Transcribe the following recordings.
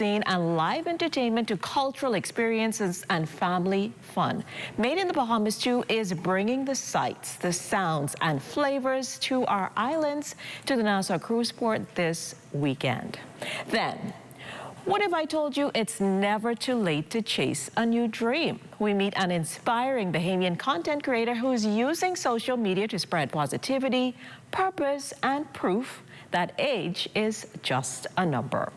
and live entertainment to cultural experiences and family fun. Made in the Bahamas 2 is bringing the sights, the sounds, and flavors to our islands to the Nassau Cruise Port this weekend. Then, what if I told you it's never too late to chase a new dream? We meet an inspiring Bahamian content creator who's using social media to spread positivity, purpose, and proof that age is just a number.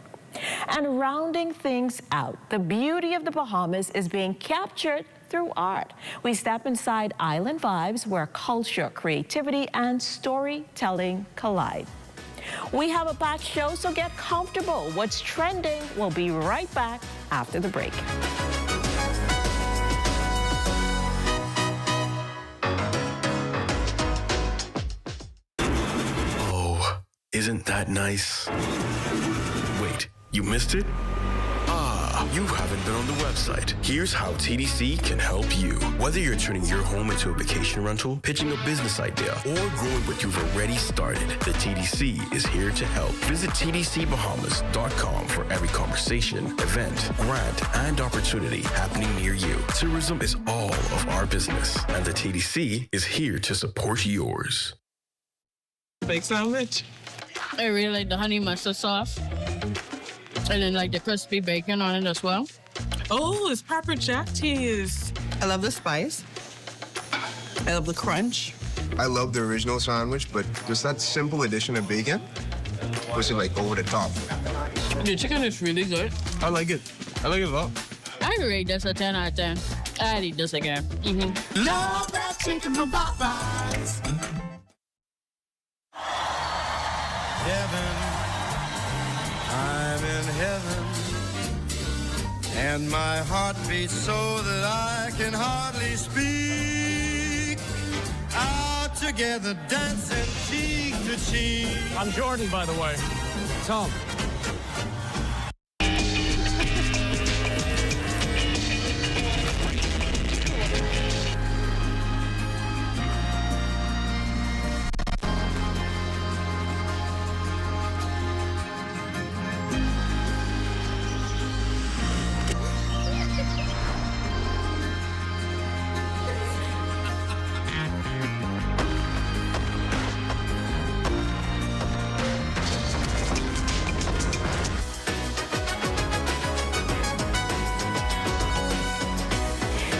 And rounding things out, the beauty of the Bahamas is being captured through art. We step inside island vibes where culture, creativity, and storytelling collide. We have a packed show, so get comfortable. What's trending? We'll be right back after the break. Oh, isn't that nice? Wait, you missed it? Ah, you haven't been on the website. Here's how TDC can help you. Whether you're turning your home into a vacation rental, pitching a business idea, or growing what you've already started, the TDC is here to help. Visit tdcbahamas.com for every conversation, event, grant, and opportunity happening near you. Tourism is all of our business, and the TDC is here to support yours. Baked sandwich. I really like the honey mustard sauce. And then like the crispy bacon on it as well. Oh, it's pepper jack cheese. I love the spice. I love the crunch. I love the original sandwich, but just that simple addition of bacon was like over the top. The chicken is really good. I like it. I like it a lot. I rate this a 10 out of 10. I'd eat this again. Love that chicken from Popeyes. Heaven, I'm in heaven, and my heart beats so that I can hardly speak. Out together, dancing cheek to cheek. I'm Jordan, by the way. Tom.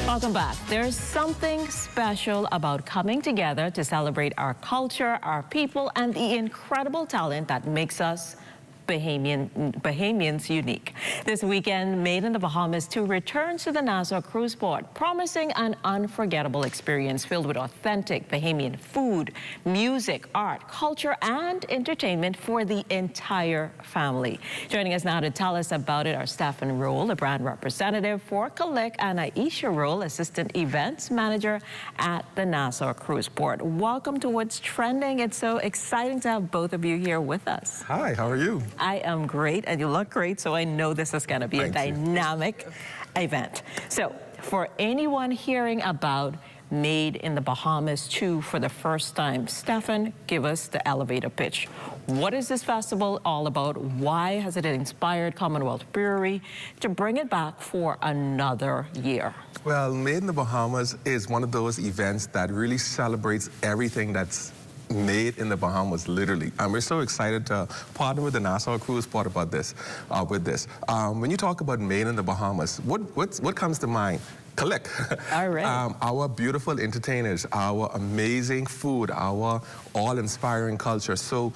Welcome back. There's something special about coming together to celebrate our culture, our people, and the incredible talent that makes us Bahamians unique. This weekend, Made in the Bahamas 2 returns to the Nassau Cruise Port, promising an unforgettable experience filled with authentic Bahamian food, music, art, culture, and entertainment for the entire family. Joining us now to tell us about it are Stefan Roll, the brand representative for Collect, and Aisha Roll, assistant events manager at the Nassau Cruise Port. Welcome to What's Trending. It's so exciting to have both of you here with us. Hi, how are you? I am great, and you look great, so I know this is going to be a dynamic event. So, for anyone hearing about Made in the Bahamas 2 for the first time, Stefan, give us the elevator pitch. What is this festival all about? Why has it inspired Commonwealth Brewery to bring it back for another year? Well, Made in the Bahamas is one of those events that really celebrates everything that's made in the Bahamas, literally. And we're so excited to partner with the Nassau Cruise Port about this, when you talk about Made in the Bahamas, what comes to mind? Collect. All right. Our beautiful entertainers, our amazing food, our all-inspiring culture. So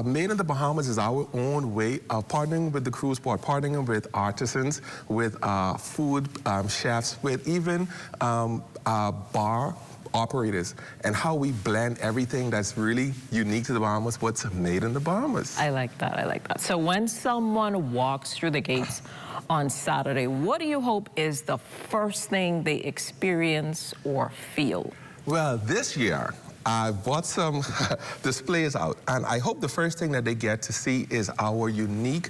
Made in the Bahamas is our own way of partnering with the cruise port, partnering with artisans, with food chefs, with even bar operators, and how we blend everything that's really unique to the Bahamas, what's made in the Bahamas. I like that, I like that. So when someone walks through the gates on Saturday, what do you hope is the first thing they experience or feel? Well, this year, I bought some displays out, and I hope the first thing that they get to see is our unique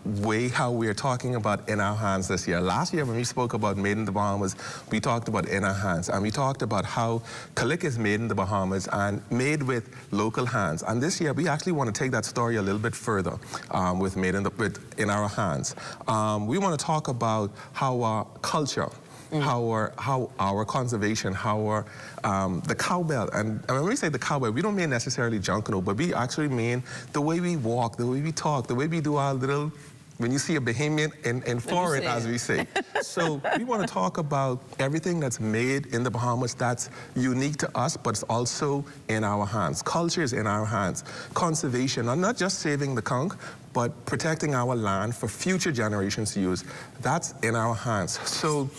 way how we are talking about in our hands this year. Last year when we spoke about Made in the Bahamas, we talked about in our hands, and we talked about how Kalik is made in the Bahamas and made with local hands. And this year we actually want to take that story a little bit further with Made in our hands. We want to talk about how our culture, how our conservation, how the cowbell, and when we say the cowbell, we don't mean necessarily Junkanoo, but we actually mean the way we walk, the way we talk, the way we do our little, when you see a Bahamian in foreign, as we say. So we want to talk about everything that's made in the Bahamas that's unique to us, but it's also in our hands. Culture is in our hands. Conservation, and not just saving the conch, but protecting our land for future generations to use. That's in our hands. So.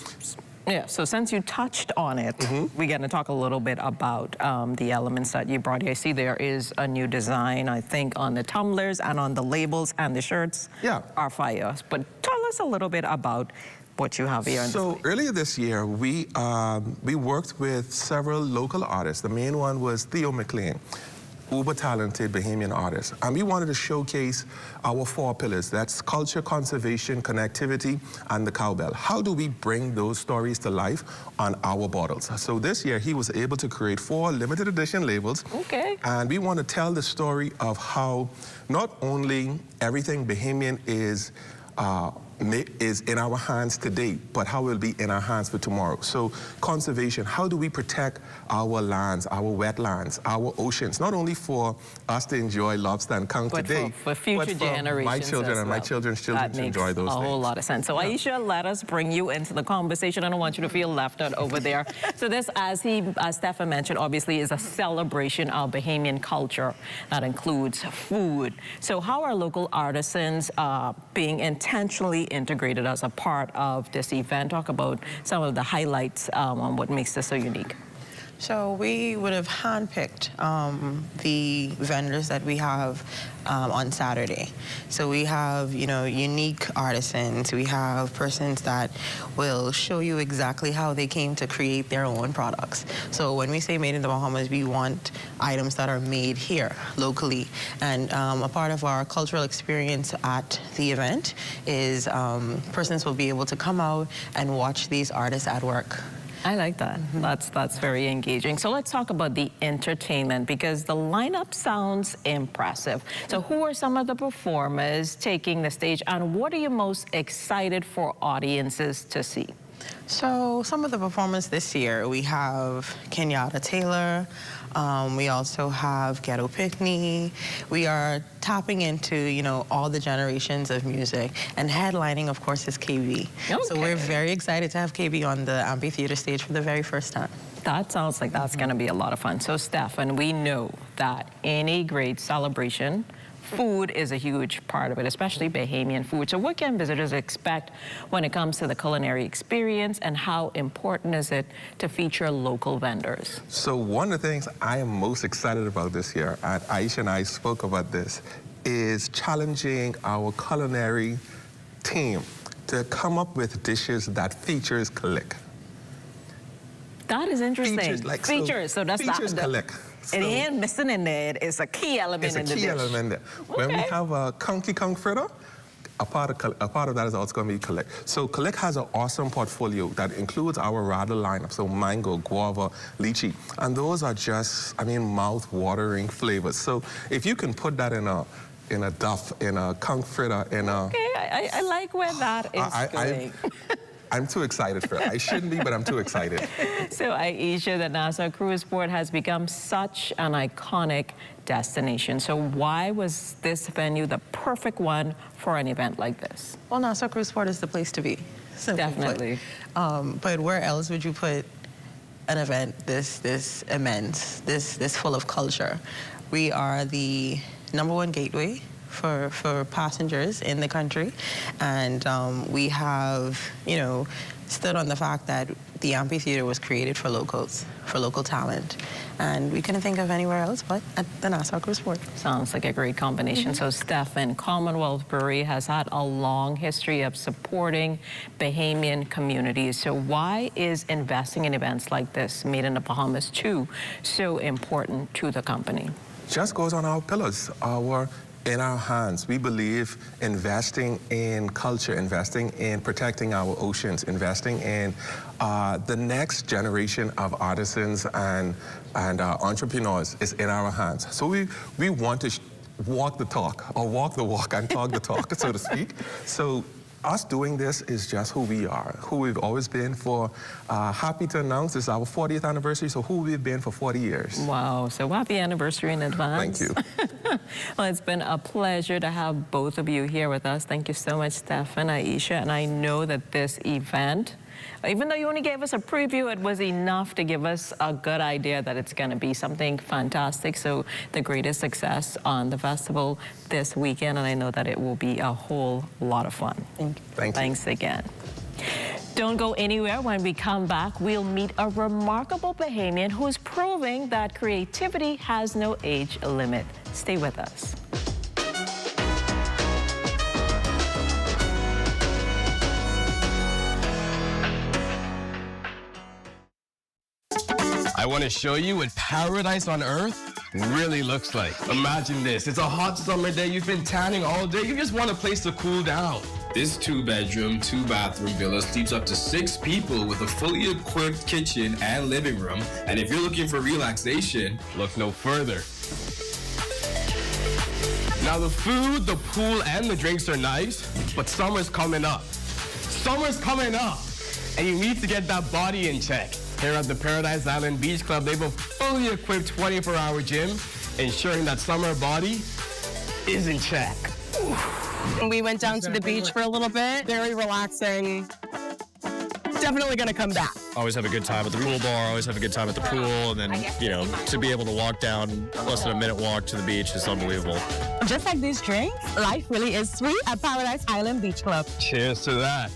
Yeah, so since you touched on it, we're going to talk a little bit about the elements that you brought here. I see there is a new design, I think, on the tumblers and on the labels, and the shirts are fire. But tell us a little bit about what you have here. So earlier this year, we worked with several local artists. The main one was Theo McLean, uber talented Bahamian artist. And we wanted to showcase our 4 pillars. That's culture, conservation, connectivity, and the cowbell. How do we bring those stories to life on our bottles? So this year, he was able to create 4 limited edition labels. Okay. And we want to tell the story of how not only everything Bahamian is in our hands today, but how it will be in our hands for tomorrow. So conservation, how do we protect our lands, our wetlands, our oceans, not only for us to enjoy lobster and conch today, for future generations my children and my children's children to enjoy those things. That makes a whole lot of sense. So Aisha, let us bring you into the conversation. I don't want you to feel left out over there. So this, as Stefan mentioned, obviously is a celebration of Bahamian culture that includes food. So how are local artisans being intentionally integrated as a part of this event? Talk about some of the highlights on what makes this so unique. So we would have handpicked the vendors that we have on Saturday. So we have, unique artisans. We have persons that will show you exactly how they came to create their own products. So when we say made in the Bahamas, we want items that are made here, locally. And a part of our cultural experience at the event is persons will be able to come out and watch these artists at work. I like that. That's very engaging. So let's talk about the entertainment, because the lineup sounds impressive. So who are some of the performers taking the stage, and what are you most excited for audiences to see? So some of the performers this year, we have Kenyatta Taylor. We also have Ghetto Pickney. We are tapping into, all the generations of music. And headlining, of course, is KB. Okay. So we're very excited to have KB on the amphitheater stage for the very first time. That sounds like that's going to be a lot of fun. So, Stefan, we know that any great celebration, food is a huge part of it, especially Bahamian food. So what can visitors expect when it comes to the culinary experience, and how important is it to feature local vendors? So one of the things I am most excited about this year, and Aisha and I spoke about this, is challenging our culinary team to come up with dishes that features Kalik. That is interesting. Features, so that's features that. Kalik. So it ain't missing in there. It's a key element in the dish. It's a key element there. Okay. When we have a conch fritter, a part of that is also going to be Kalik. So Kalik has an awesome portfolio that includes our radler lineup, so mango, guava, lychee, and those are just, mouth-watering flavors. So if you can put that in a duff, in a conch fritter, in a... Okay, I like where that is going. I'm too excited for it. I shouldn't be, but I'm too excited. So, Aisha, the Nassau Cruise Port has become such an iconic destination. So why was this venue the perfect one for an event like this? Well, Nassau Cruise Port is the place to be. Definitely. But where else would you put an event this immense, this full of culture? We are the #1 gateway for passengers in the country. And we have, stood on the fact that the amphitheater was created for locals, for local talent. And we couldn't think of anywhere else but at the Nassau Cruise Port. Sounds like a great combination. So, Stephen, Commonwealth Brewery has had a long history of supporting Bahamian communities. So why is investing in events like this, Made in the Bahamas 2, so important to the company? Just goes on our pillars, in our hands. We believe investing in culture, investing in protecting our oceans, investing in the next generation of artisans and entrepreneurs is in our hands. So we want to walk the talk, or walk the walk and talk the talk, so to speak. So us doing this is just who we are, who we've always been for. Happy to announce this is our 40th anniversary, so who we've been for 40 years. Wow, so happy anniversary in advance. Thank you. Well, it's been a pleasure to have both of you here with us. Thank you so much, Stephen, Aisha, and I know that this event, even though you only gave us a preview, it was enough to give us a good idea that it's going to be something fantastic. So the greatest success on the festival this weekend, and I know that it will be a whole lot of fun. Thank you. Thanks again. Don't go anywhere. When we come back, we'll meet a remarkable Bahamian who's proving that creativity has no age limit. Stay with us. I want to show you what paradise on earth really looks like. Imagine this. It's a hot summer day. You've been tanning all day. You just want a place to cool down. This 2-bedroom, 2-bathroom villa sleeps up to 6 people with a fully equipped kitchen and living room. And if you're looking for relaxation, look no further. Now the food, the pool, and the drinks are nice, but summer's coming up. Summer's coming up, and you need to get that body in check. Here at the Paradise Island Beach Club, they have a fully equipped 24-hour gym, ensuring that summer body is in check. We went down to the beach for a little bit. Very relaxing. Definitely gonna come back. Always have a good time at the pool bar, always have a good time at the pool, and then, to be able to walk down less than a minute walk to the beach is unbelievable. Just like these drinks, life really is sweet at Paradise Island Beach Club. Cheers to that.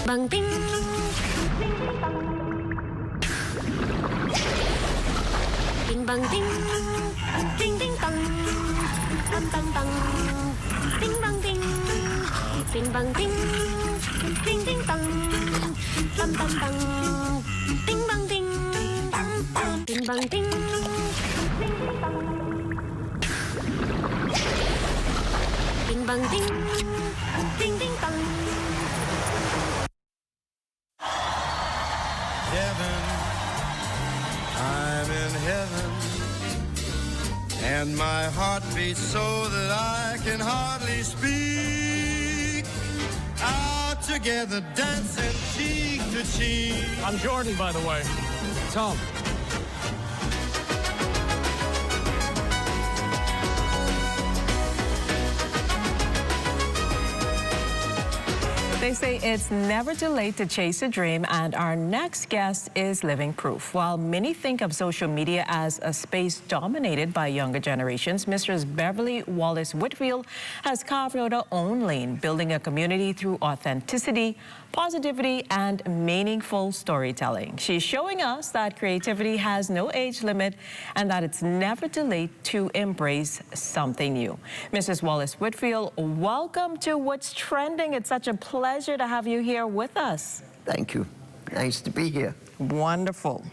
Bang ding. Ding bang ding. Ding ding dong. Dum dum dong. Ding bang ding. Ding bang ding. Ding ding dong. Dum dum dong. Ding bang ding. Ding bang ding. Ding bang ding. Ding ding dong. Heaven, I'm in heaven, and my heart beats so that I can hardly speak. Out together, dancing cheek to cheek. I'm Jordan, by the way. Tom. They say it's never too late to chase a dream, and our next guest is living proof. While many think of social media as a space dominated by younger generations, Mrs. Beverly Wallace Whitfield has carved out her own lane, building a community through authenticity, positivity, and meaningful storytelling. She's showing us that creativity has no age limit and that it's never too late to embrace something new. Mrs. Wallace Whitfield, welcome to What's Trending. It's such a pleasure to have you here with us. Thank you. Nice to be here. Wonderful.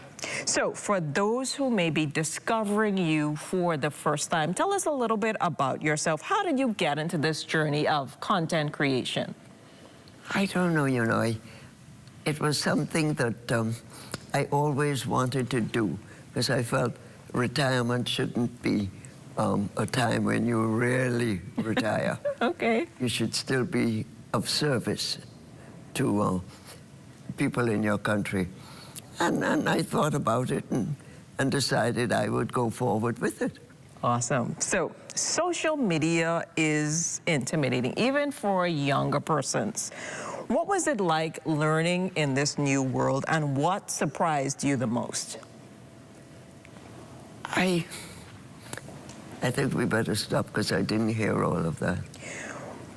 So for those who may be discovering you for the first time, tell us a little bit about yourself. How did you get into this journey of content creation? I don't know, it was something that I always wanted to do, because I felt retirement shouldn't be a time when you really retire. Okay. You should still be of service to people in your country. And I thought about it and decided I would go forward with it. Awesome. So social media is intimidating, even for younger persons. What was it like learning in this new world, and what surprised you the most? I think we better stop because I didn't hear all of that.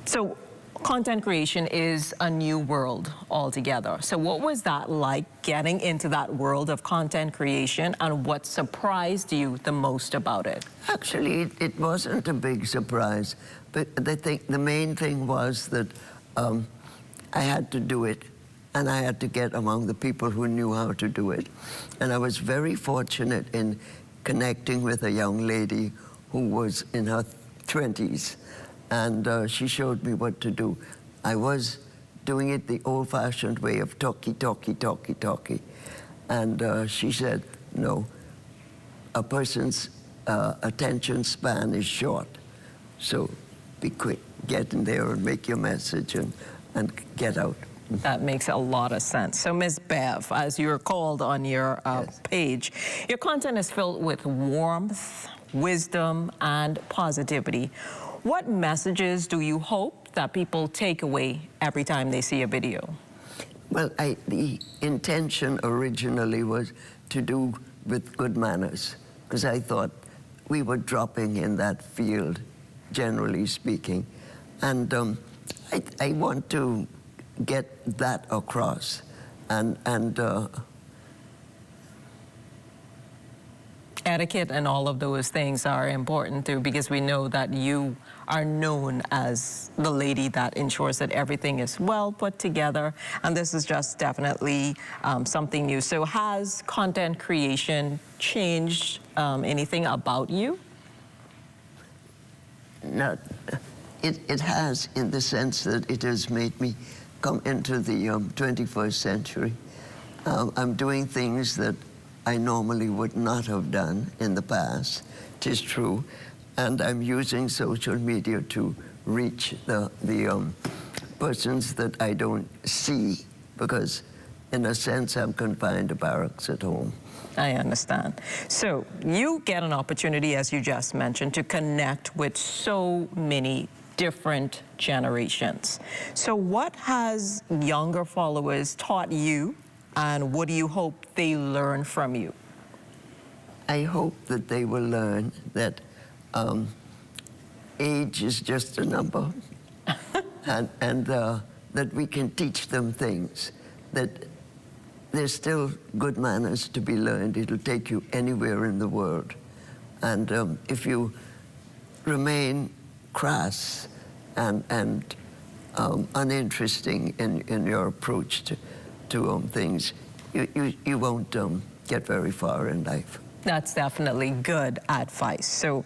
So content creation is a new world altogether. So what was that like, getting into that world of content creation, and what surprised you the most about it? Actually, it wasn't a big surprise, but the main thing was that I had to do it, and I had to get among the people who knew how to do it. And I was very fortunate in connecting with a young lady who was in her 20s, and she showed me what to do. I was doing it the old-fashioned way of talkie, talkie, talkie, talkie. And she said, no, a person's attention span is short. So be quick, get in there and make your message and get out. That makes a lot of sense. So, Ms. Bev, as you're called on your page, your content is filled with warmth, wisdom, and positivity. What messages do you hope that people take away every time they see a video? Well, the intention originally was to do with good manners, because I thought we were dropping in that field, generally speaking. And I want to get that across. And etiquette and all of those things are important too, because we know that you are known as the lady that ensures that everything is well put together, and this is just definitely something new. So has content creation changed anything about you? No, it has, in the sense that it has made me come into the 21st century. I'm doing things that I normally would not have done in the past, it is true, and I'm using social media to reach the persons that I don't see, because in a sense I'm confined to barracks at home. I understand. So you get an opportunity, as you just mentioned, to connect with so many different generations. So what has younger followers taught you, and what do you hope they learn from you? I hope that they will learn that age is just a number, and that we can teach them things, that there's still good manners to be learned. It'll take you anywhere in the world. And if you remain crass and uninteresting in your approach to things, you won't get very far in life. That's definitely good advice. So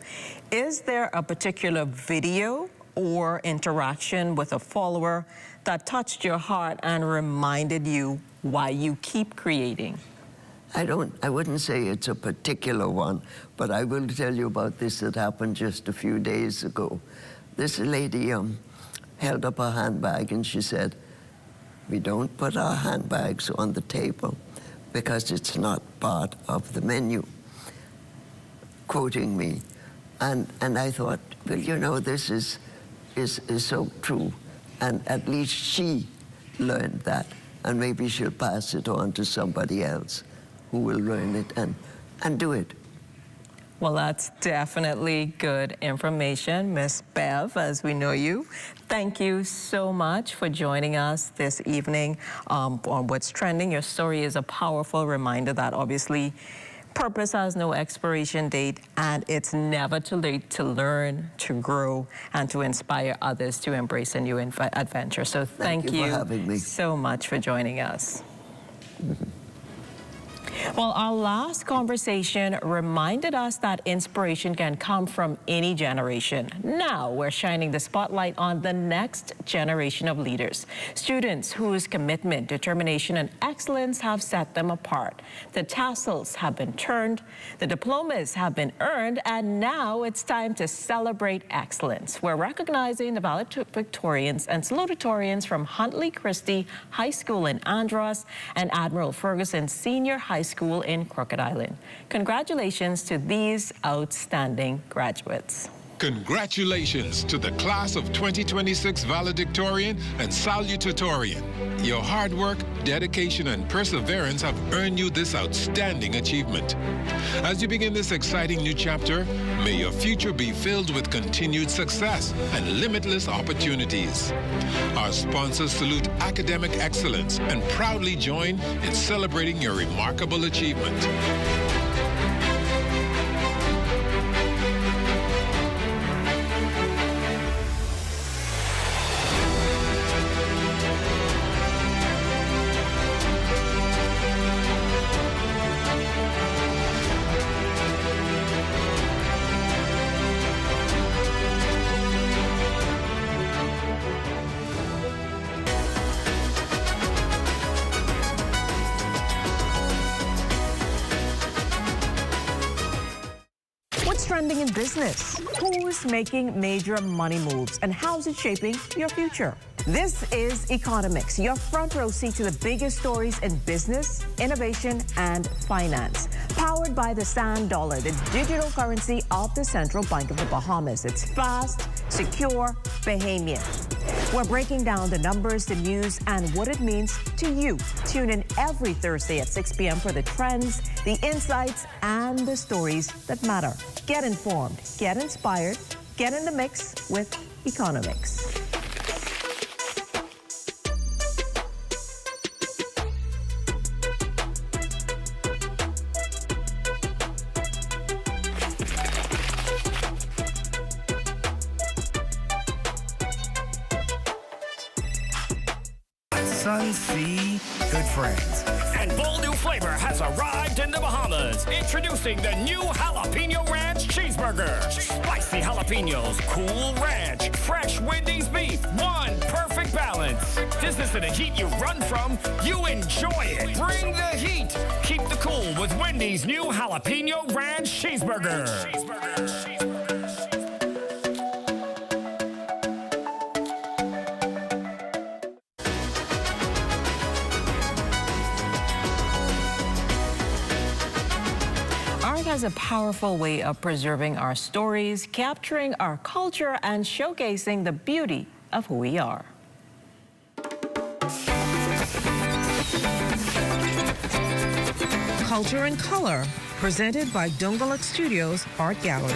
is there a particular video or interaction with a follower that touched your heart and reminded you why you keep creating? I wouldn't say it's a particular one, but I will tell you about this that happened just a few days ago. This lady held up her handbag and she said, "We don't put our handbags on the table because it's not part of the menu," quoting me. And I thought, well, you know, this is so true. And at least she learned that, and maybe she'll pass it on to somebody else who will learn it and do it. Well, that's definitely good information, Miss Bev, as we know you. Thank you so much for joining us this evening on What's Trending. Your story is a powerful reminder that obviously purpose has no expiration date, and it's never too late to learn, to grow, and to inspire others to embrace a new adventure. So thank you for having me so much for joining us. Well, our last conversation reminded us that inspiration can come from any generation. Now we're shining the spotlight on the next generation of leaders, students whose commitment, determination, and excellence have set them apart. The tassels have been turned, the diplomas have been earned, and now it's time to celebrate excellence. We're recognizing the valedictorians and salutatorians from Huntley Christie High School in Andros and Admiral Ferguson Senior High School in Crooked Island. Congratulations to these outstanding graduates. Congratulations to the class of 2026 valedictorian and salutatorian. Your hard work, dedication, and perseverance have earned you this outstanding achievement. As you begin this exciting new chapter, may your future be filled with continued success and limitless opportunities. Our sponsors salute academic excellence and proudly join in celebrating your remarkable achievement. What's trending in business? Who's making major money moves? And how's it shaping your future? This is Economics, your front row seat to the biggest stories in business, innovation, and finance. Powered by the Sand Dollar, the digital currency of the Central Bank of the Bahamas. It's fast, secure, Bahamian. We're breaking down the numbers, the news, and what it means to you. Tune in every Thursday at 6 p.m. for the trends, the insights, and the stories that matter. Get informed, get inspired, get in the mix with Economics. Sunsea, good friends. And bold new flavor has arrived in the Bahamas. Introducing the new Jalapeno Ranch Cheeseburger. Spicy jalapenos, cool ranch, fresh Wendy's beef, one perfect balance. This isn't a heat you run from, you enjoy it. Bring the heat. Keep the cool with Wendy's new Jalapeno Ranch Cheeseburger. Art has a powerful way of preserving our stories, capturing our culture, and showcasing the beauty of who we are. Culture and Color, presented by Dungaluk Studios Art Gallery.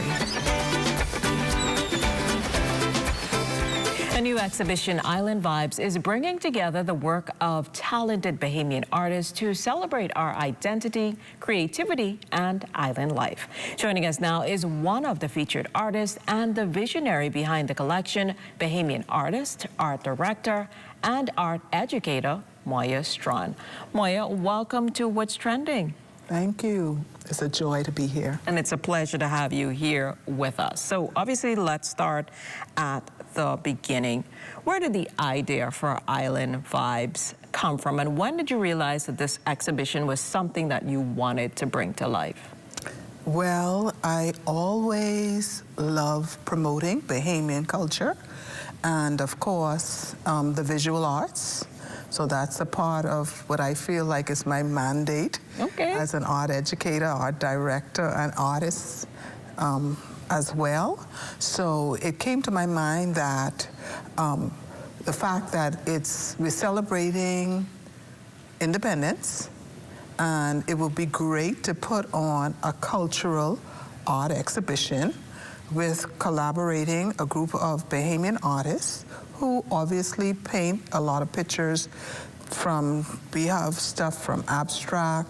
A new exhibition, Island Vibes, is bringing together the work of talented Bahamian artists to celebrate our identity, creativity, and island life. Joining us now is one of the featured artists and the visionary behind the collection, Bahamian artist, art director, and art educator, Moya Strawn. Moya, welcome to What's Trending. Thank you. It's a joy to be here. And it's a pleasure to have you here with us. So obviously, let's start at the beginning. Where did the idea for Island Vibes come from? And when did you realize that this exhibition was something that you wanted to bring to life? Well, I always love promoting Bahamian culture and, of course, the visual arts. So that's a part of what I feel like is my mandate as an art educator, art director, and artist as well. So it came to my mind that the fact that we're celebrating independence, and it would be great to put on a cultural art exhibition with collaborating a group of Bahamian artists who obviously paint a lot of pictures we have stuff from abstract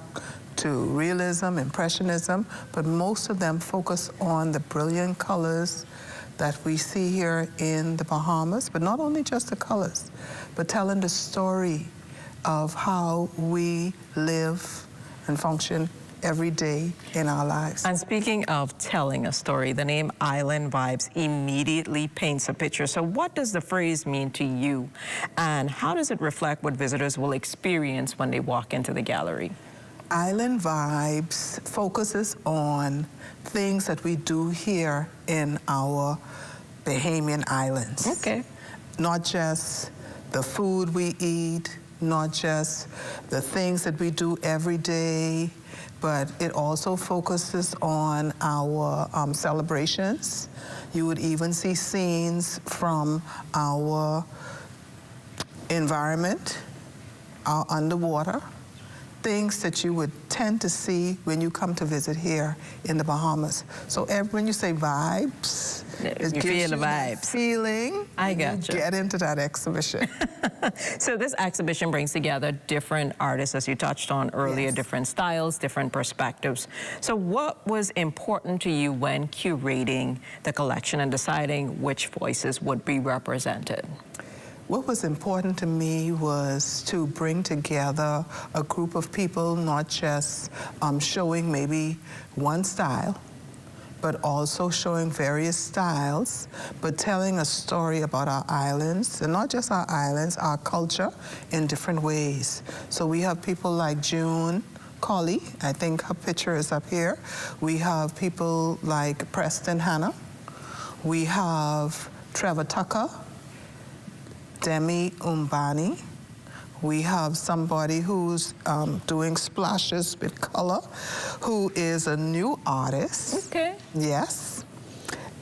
to realism, impressionism, but most of them focus on the brilliant colors that we see here in the Bahamas, but not only just the colors, but telling the story of how we live and function every day in our lives. And speaking of telling a story, the name Island Vibes immediately paints a picture. So what does the phrase mean to you? And how does it reflect what visitors will experience when they walk into the gallery? Island Vibes focuses on things that we do here in our Bahamian islands. Okay. Not just the food we eat, not just the things that we do every day, but it also focuses on our celebrations. You would even see scenes from our environment, our underwater, things that you would tend to see when you come to visit here in the Bahamas. So when you say vibes, it you gives feel you the that vibes. feeling. I when gotcha. you get into that exhibition. So this exhibition brings together different artists, as you touched on earlier, Yes. different styles, different perspectives. So what was important to you when curating the collection and deciding which voices would be represented? What was important to me was to bring together a group of people, not just showing maybe one style, but also showing various styles, but telling a story about our islands, and not just our islands, our culture in different ways. So we have people like June Colley, I think her picture is up here. We have people like Preston Hanna. We have Trevor Tucker, Demi Umbani. We have somebody who's doing splashes with color, who is a new artist. Okay. Yes.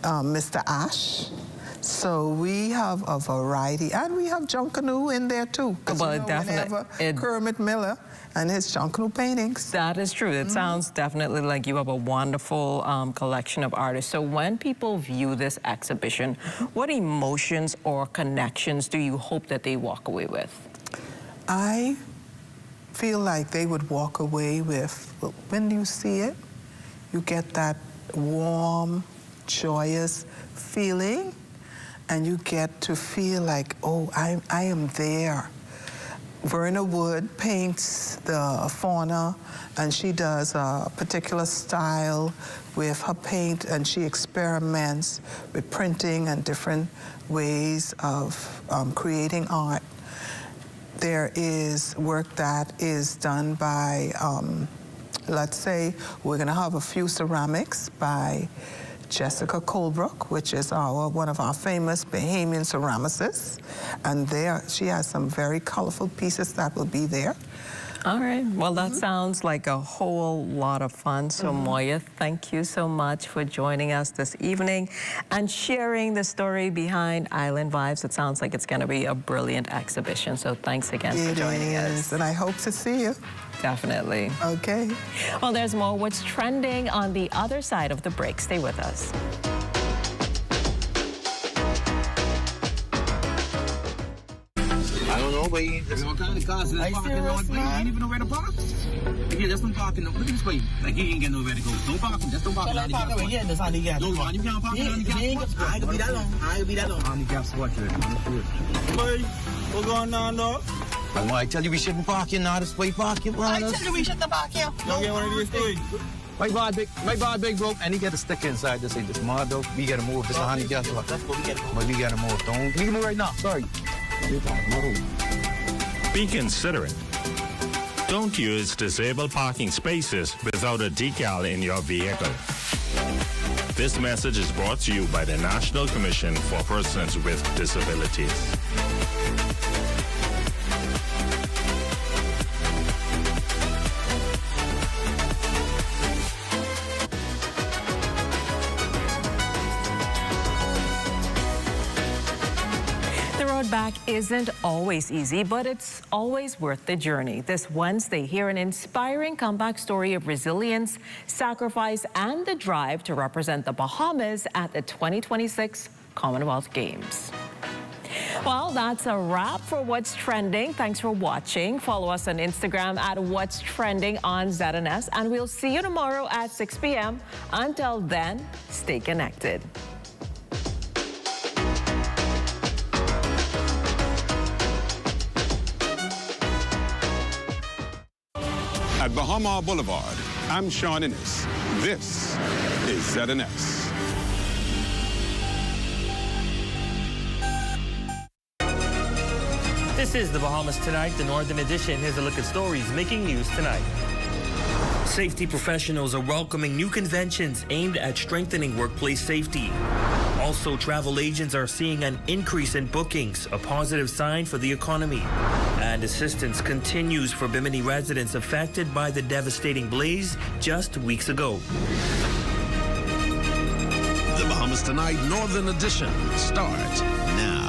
Mr. Ash. So we have a variety, and we have John Canoe in there too. Well, definitely. Kermit Miller and his John Canoe paintings. That is true. It sounds definitely like you have a wonderful collection of artists. So when people view this exhibition, what emotions or connections do you hope that they walk away with? I feel like they would walk away with, when you see it, you get that warm, joyous feeling, and you get to feel like, oh, I am there. Verna Wood paints the fauna, and she does a particular style with her paint, and she experiments with printing and different ways of creating art. There is work that is done by, let's say, we're gonna have a few ceramics by Jessica Colebrook, which is one of our famous Bahamian ceramicists. And she has some very colorful pieces that will be there. All right. Well, that sounds like a whole lot of fun. So, Moya, thank you so much for joining us this evening and sharing the story behind Island Vibes. It sounds like it's going to be a brilliant exhibition. So, thanks again for joining us. And I hope to see you. Definitely. Okay. Well, there's more What's Trending on the other side of the break. Stay with us. I don't know, but there's all kind of cars in the park. You ain't even know where to park. Yeah, that's not parking. Look at this way. Like, you ain't get nowhere to go. Don't park him. Just don't park him. Don't park him again. That's on the gas. No, man, you can't park him on the gas. I ain't gonna be that long. I ain't gonna be that long. On the gas, watch it. Boy, what's going on, dog? I tell you we shouldn't park here now. This way parking. I tell you we shouldn't park here. Don't get one of these things. My bar big broke, and he got a sticker inside that say this mod though. We gotta move. This is honey gas. That's what we gotta move. But we gotta move. Don't. We can move right now. Sorry. Be considerate. Don't use disabled parking spaces without a decal in your vehicle. This message is brought to you by the National Commission for Persons with Disabilities. Back isn't always easy, but it's always worth the journey. This Wednesday, hear an inspiring comeback story of resilience, sacrifice, and the drive to represent the Bahamas at the 2026 Commonwealth Games. Well, that's a wrap for What's Trending. Thanks for watching. Follow us on Instagram at What's Trending on ZNS, and we'll see you tomorrow at 6 p.m. Until then, stay connected. At Bahama Boulevard, I'm Sean Innes. This is ZNS. This is the Bahamas Tonight, the Northern Edition. Here's a look at stories making news tonight. Safety professionals are welcoming new conventions aimed at strengthening workplace safety. Also, travel agents are seeing an increase in bookings, a positive sign for the economy. and assistance continues for Bimini residents affected by the devastating blaze just weeks ago. The Bahamas Tonight Northern Edition starts now.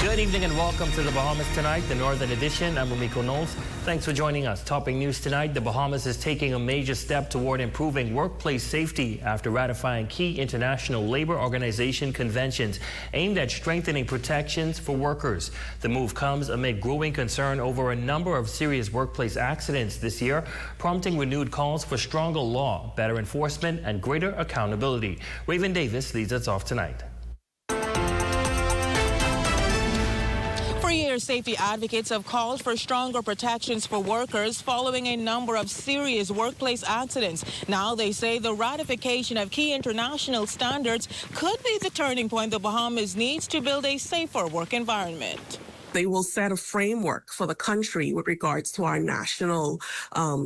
Good evening and welcome to the Bahamas Tonight, the Northern Edition. I'm Ramiko Knowles. Thanks for joining us. Topping news tonight, the Bahamas is taking a major step toward improving workplace safety after ratifying key international labor organization conventions aimed at strengthening protections for workers. The move comes amid growing concern over a number of serious workplace accidents this year, prompting renewed calls for stronger law, better enforcement, and greater accountability. Raven Davis leads us off tonight. For years, safety advocates have called for stronger protections for workers following a number of serious workplace accidents. Now they say the ratification of key international standards could be the turning point the Bahamas needs to build a safer work environment. They will set a framework for the country with regards to our national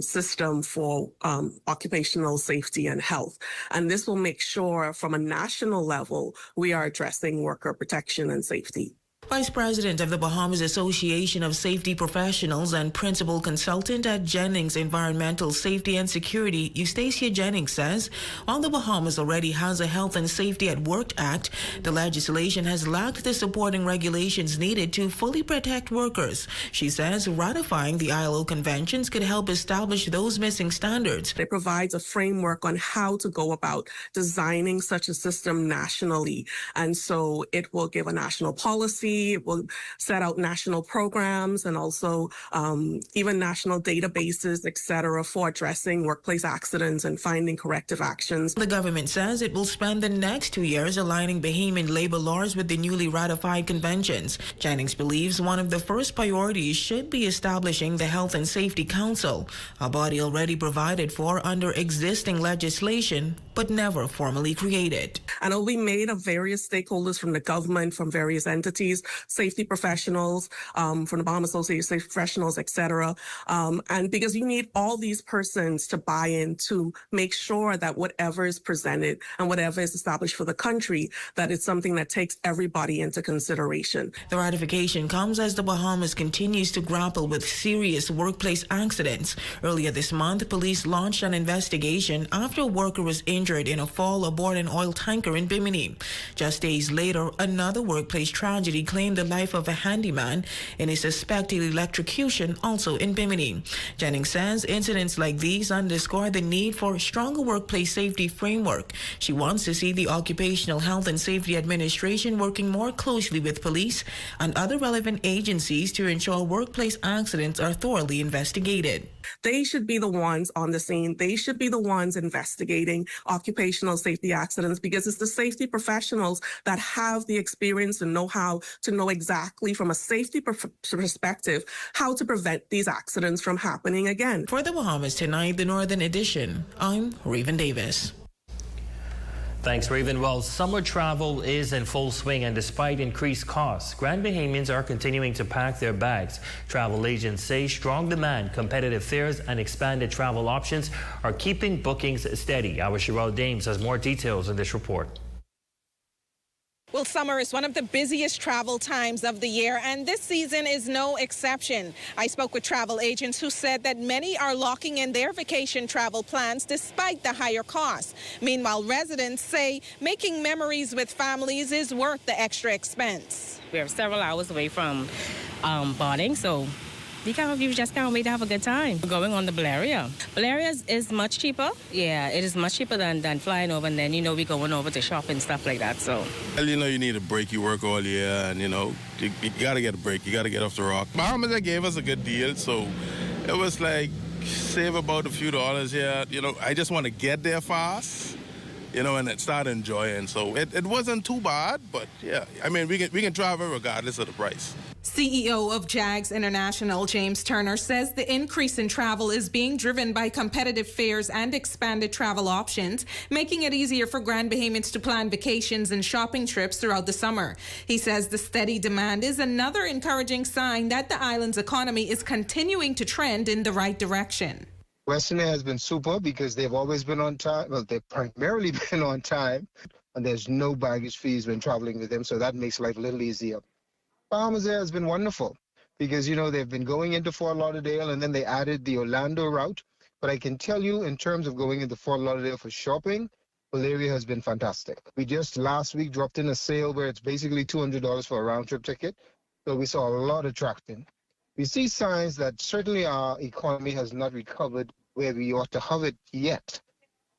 system for occupational safety and health. And this will make sure from a national level, we are addressing worker protection and safety. Vice President of the Bahamas Association of Safety Professionals and Principal Consultant at Jennings Environmental Safety and Security, Eustacia Jennings, says while the Bahamas already has a Health and Safety at Work Act, the legislation has lacked the supporting regulations needed to fully protect workers. She says ratifying the ILO conventions could help establish those missing standards. It provides a framework on how to go about designing such a system nationally. And so it will give a national policy. It will set out national programs and also even national databases, etc., for addressing workplace accidents and finding corrective actions. The government says it will spend the next 2 years aligning Bahamian labor laws with the newly ratified conventions. Jennings believes one of the first priorities should be establishing the Health and Safety Council, a body already provided for under existing legislation, but never formally created. And it will be made of various stakeholders from the government, from various entities, safety professionals, from the Bahamas Association of Safety Professionals, etc. And because you need all these persons to buy in to make sure that whatever is presented and whatever is established for the country, that it's something that takes everybody into consideration. The ratification comes as the Bahamas continues to grapple with serious workplace accidents. Earlier this month, police launched an investigation after a worker was injured in a fall aboard an oil tanker in Bimini. Just days later, another workplace tragedy claimed the life of a handyman in a suspected electrocution also in Bimini. Jennings says incidents like these underscore the need for a stronger workplace safety framework. She wants to see the Occupational Health and Safety Administration working more closely with police and other relevant agencies to ensure workplace accidents are thoroughly investigated. They should be the ones on the scene. They should be the ones investigating occupational safety accidents because it's the safety professionals that have the experience and know-how to know exactly from a safety perspective how to prevent these accidents from happening again. For the Bahamas Tonight, the Northern Edition, I'm Raven Davis. Thanks, Raven. Well, summer travel is in full swing, and despite increased costs, Grand Bahamians are continuing to pack their bags. Travel agents say strong demand, competitive fares, and expanded travel options are keeping bookings steady. Our Sherelle Dames has more details in this report. Well, summer is one of the busiest travel times of the year, and this season is no exception. I spoke with travel agents who said that many are locking in their vacation travel plans despite the higher costs. Meanwhile, residents say making memories with families is worth the extra expense. We're several hours away from boarding, so you just can't wait to have a good time. We're going on the Valeria. Valeria is much cheaper. Yeah, it is much cheaper than flying over, and then, we're going over to shop and stuff like that, so. Well, you need a break. You work all year, and, you got to get a break. You got to get off the rock. Bahamas, they gave us a good deal, so it was like save about a few dollars here. I just want to get there fast and it started enjoying. So it wasn't too bad, but yeah, I mean, we can travel regardless of the price. CEO of JAGS International, James Turner, says the increase in travel is being driven by competitive fares and expanded travel options, making it easier for Grand Bahamians to plan vacations and shopping trips throughout the summer. He says the steady demand is another encouraging sign that the island's economy is continuing to trend in the right direction. Western Air has been super because they've always been on time. Well, they've primarily been on time, and there's no baggage fees when traveling with them, so that makes life a little easier. Bahamas Air has been wonderful because, they've been going into Fort Lauderdale and then they added the Orlando route. But I can tell you in terms of going into Fort Lauderdale for shopping, Valeria has been fantastic. We just last week dropped in a sale where it's basically $200 for a round trip ticket. So we saw a lot of traction. We see signs that certainly our economy has not recovered where we ought to have it yet.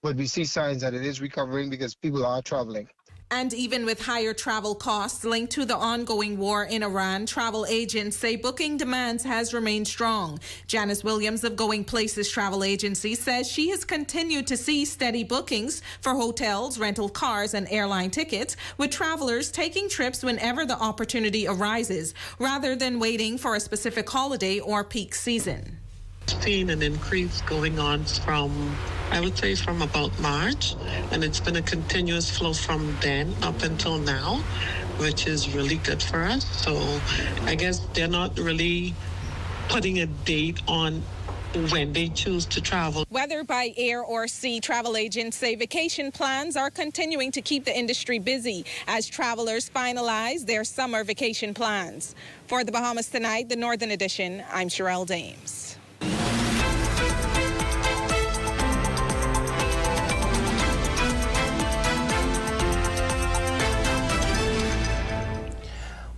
But we see signs that it is recovering because people are traveling. And even with higher travel costs linked to the ongoing war in Iran, travel agents say booking demands has remained strong. Janice Williams of Going Places Travel Agency says she has continued to see steady bookings for hotels, rental cars, and airline tickets, with travelers taking trips whenever the opportunity arises, rather than waiting for a specific holiday or peak season. Seen an increase going on from, I would say, from about March, and it's been a continuous flow from then up until now, which is really good for us. So I guess they're not really putting a date on when they choose to travel. Whether by air or sea, travel agents say vacation plans are continuing to keep the industry busy as travelers finalize their summer vacation plans. For the Bahamas Tonight, the Northern Edition, I'm Sherelle Dames.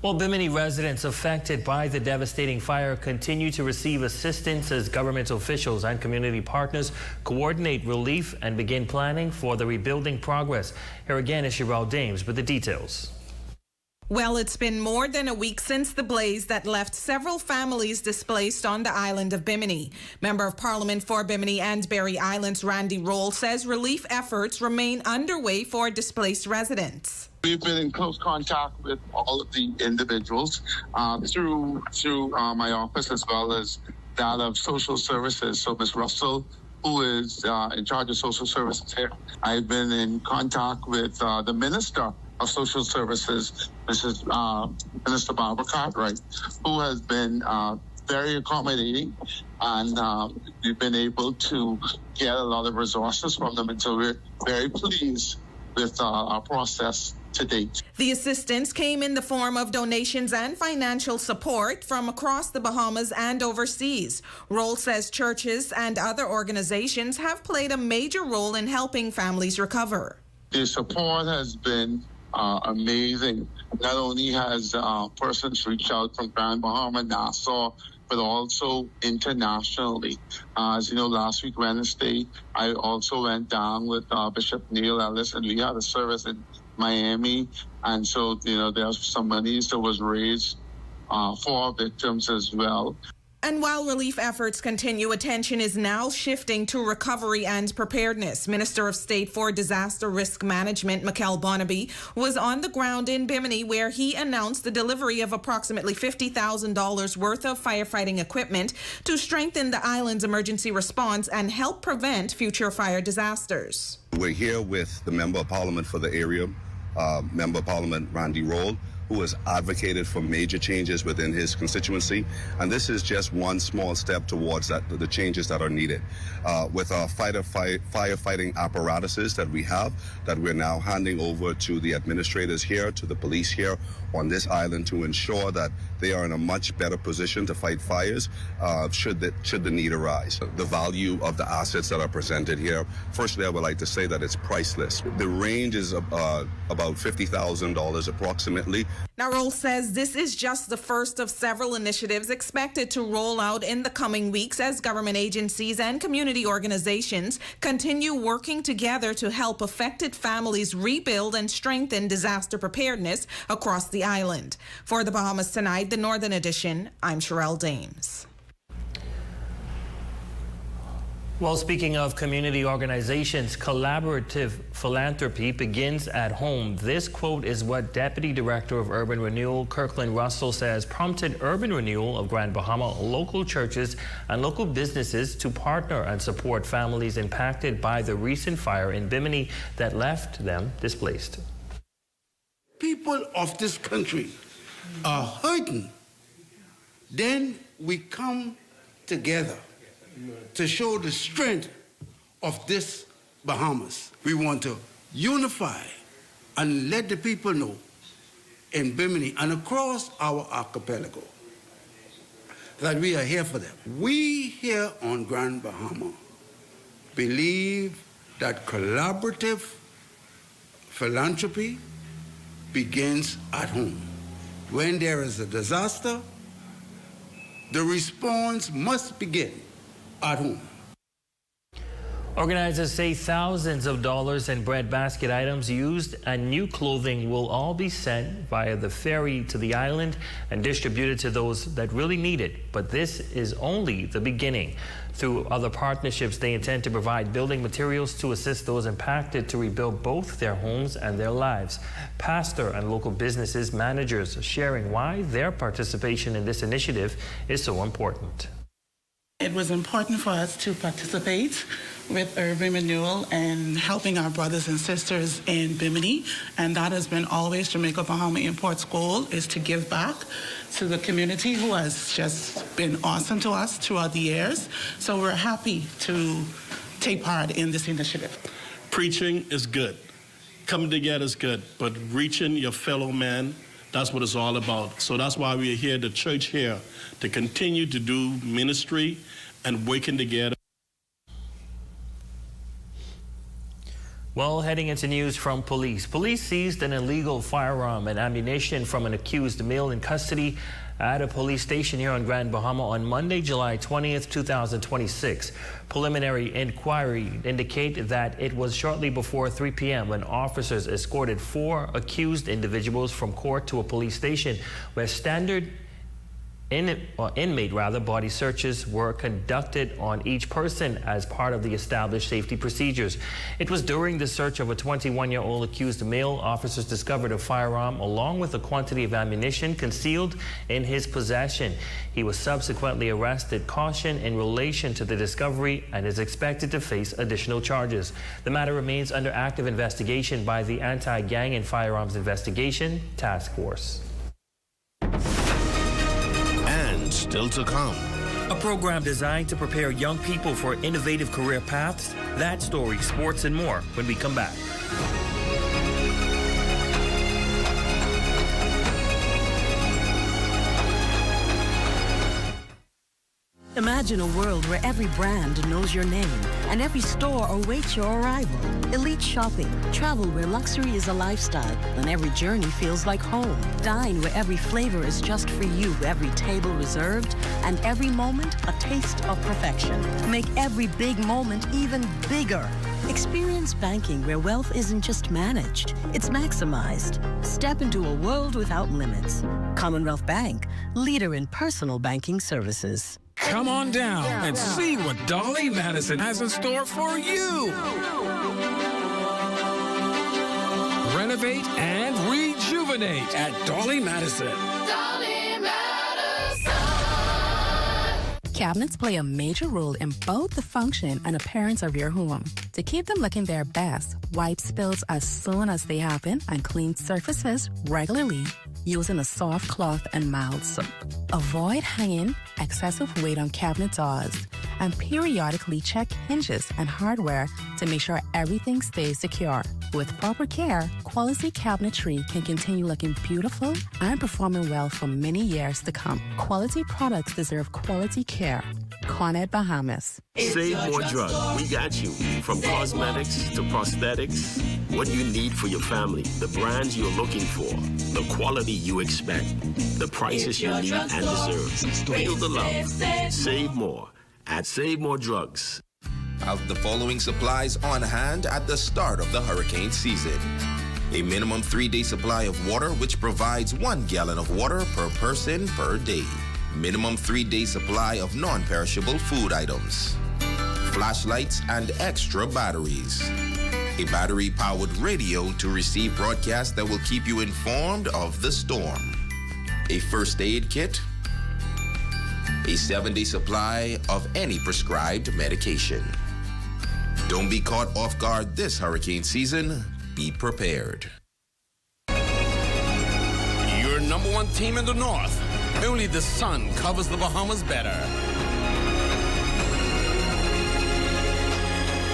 Well, Bimini residents affected by the devastating fire continue to receive assistance as government officials and community partners coordinate relief and begin planning for the rebuilding progress. Here again is Sherelle Dames with the details. Well, it's been more than a week since the blaze that left several families displaced on the island of Bimini. Member of Parliament for Bimini and Berry Islands, Randy Roll, says relief efforts remain underway for displaced residents. We've been in close contact with all of the individuals through my office as well as that of social services. So Ms. Russell, who is in charge of social services here, I've been in contact with the Minister of Social Services, Minister Barbara Cartwright, who has been very accommodating, and we've been able to get a lot of resources from them, and so we're very pleased with our process to date. The assistance came in the form of donations and financial support from across the Bahamas and overseas. Roll says churches and other organizations have played a major role in helping families recover. The support has been amazing. Not only has persons reached out from Grand Bahama, Nassau, but also internationally. As you know, last week, Wednesday, I also went down with Bishop Neil Ellis, and we had a service in Miami. And so, there's some money that was raised for victims as well. And while relief efforts continue, attention is now shifting to recovery and preparedness. Minister of State for Disaster Risk Management, Mikel Bonnaby, was on the ground in Bimini, where he announced the delivery of approximately $50,000 worth of firefighting equipment to strengthen the island's emergency response and help prevent future fire disasters. We're here with the Member of Parliament for the area, Member of Parliament Randy Roll, who has advocated for major changes within his constituency. And this is just one small step towards the changes that are needed. With our firefighting apparatuses that we have, that we're now handing over to the administrators here, to the police here on this island, to ensure that they are in a much better position to fight fires should the need arise. The value of the assets that are presented here, firstly, I would like to say that it's priceless. The range is about $50,000 approximately. Now, Roll says this is just the first of several initiatives expected to roll out in the coming weeks as government agencies and community organizations continue working together to help affected families rebuild and strengthen disaster preparedness across the island. For the Bahamas Tonight, the Northern Edition, I'm Sherelle Dames. Well, speaking of community organizations, collaborative philanthropy begins at home. This quote is what Deputy Director of Urban Renewal, Kirkland Russell, says prompted Urban Renewal of Grand Bahama, local churches and local businesses to partner and support families impacted by the recent fire in Bimini that left them displaced. People of this country are hurting. Then we come together to show the strength of this Bahamas. We want to unify and let the people know in Bimini and across our archipelago that we are here for them. We here on Grand Bahama believe that collaborative philanthropy begins at home. When there is a disaster, the response must begin at home. Organizers say thousands of dollars in breadbasket items used and new clothing will all be sent via the ferry to the island and distributed to those that really need it. But this is only the beginning. Through other partnerships, they intend to provide building materials to assist those impacted to rebuild both their homes and their lives. Pastor and local businesses managers sharing why their participation in this initiative is so important. It was important for us to participate with Urban Renewal and helping our brothers and sisters in Bimini, and that has been always Jamaica Bahama Import's goal, is to give back to the community who has just been awesome to us throughout the years. So we're happy to take part in this initiative. Preaching is good, coming together is good, but reaching your fellow man, that's what it's all about. So that's why we are here, the church here, to continue to do ministry and working together. Well, heading into news from police. Police seized an illegal firearm and ammunition from an accused male in custody at a police station here on Grand Bahama on Monday, July 20th, 2026. Preliminary inquiry indicate that it was shortly before 3 p.m. when officers escorted 4 accused individuals from court to a police station where standard inmate body searches were conducted on each person as part of the established safety procedures. It was during the search of a 21-year-old accused male, officers discovered a firearm along with a quantity of ammunition concealed in his possession. He was subsequently arrested, cautioned in relation to the discovery, and is expected to face additional charges. The matter remains under active investigation by the Anti-Gang and Firearms Investigation Task Force. Still to come. A program designed to prepare young people for innovative career paths. That story, sports, and more when we come back. Imagine a world where every brand knows your name and every store awaits your arrival. Elite shopping, travel where luxury is a lifestyle and every journey feels like home. Dine where every flavor is just for you, every table reserved, and every moment a taste of perfection. Make every big moment even bigger. Experience banking where wealth isn't just managed, it's maximized. Step into a world without limits. Commonwealth Bank, leader in personal banking services. Come on down and see what Dolly Madison has in store for you. Renovate and rejuvenate at Dolly Madison. Dolly Madison. Cabinets play a major role in both the function and appearance of your home. To keep them looking their best, wipe spills as soon as they happen and clean surfaces regularly using a soft cloth and mild soap. Avoid hanging excessive weight on cabinet doors and periodically check hinges and hardware to make sure everything stays secure. With proper care, quality cabinetry can continue looking beautiful and performing well for many years to come. Quality products deserve quality care. Cornet Bahamas. Save more drugs. We got you. From cosmetics to prosthetics, what you need for your family, the brands you're looking for, the quality you expect, the prices you need and deserve. Feel the love. Save more at Save More Drugs. Have the following supplies on hand at the start of the hurricane season. A minimum 3-day supply of water, which provides 1 gallon of water per person per day. Minimum 3-day supply of non-perishable food items. flashlights, and extra batteries. A battery-powered radio to receive broadcasts that will keep you informed of the storm. A first aid kit, a 7-day supply of any prescribed medication. Don't be caught off guard this hurricane season. Be prepared. Your number one team in the North. Only the sun covers the Bahamas better.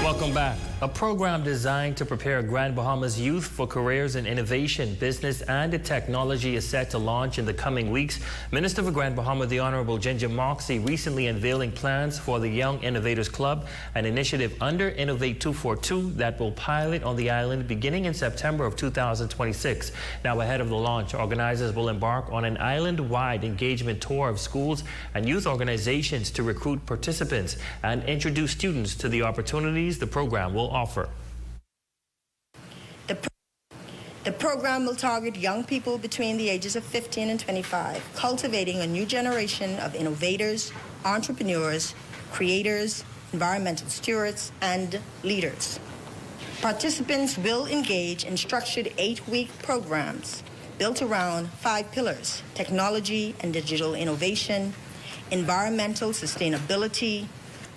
Welcome back. A program designed to prepare Grand Bahamas youth for careers in innovation, business, and technology is set to launch in the coming weeks. Minister for Grand Bahama, the Honorable Ginger Moxie, recently unveiling plans for the Young Innovators Club, an initiative under Innovate 242 that will pilot on the island beginning in September of 2026. Now, ahead of the launch, organizers will embark on an island-wide engagement tour of schools and youth organizations to recruit participants and introduce students to the opportunities the program will offer. The program will target young people between the ages of 15 and 25, cultivating a new generation of innovators, entrepreneurs, creators, environmental stewards, and leaders. Participants will engage in structured 8-week programs built around 5 pillars: technology and digital innovation, environmental sustainability,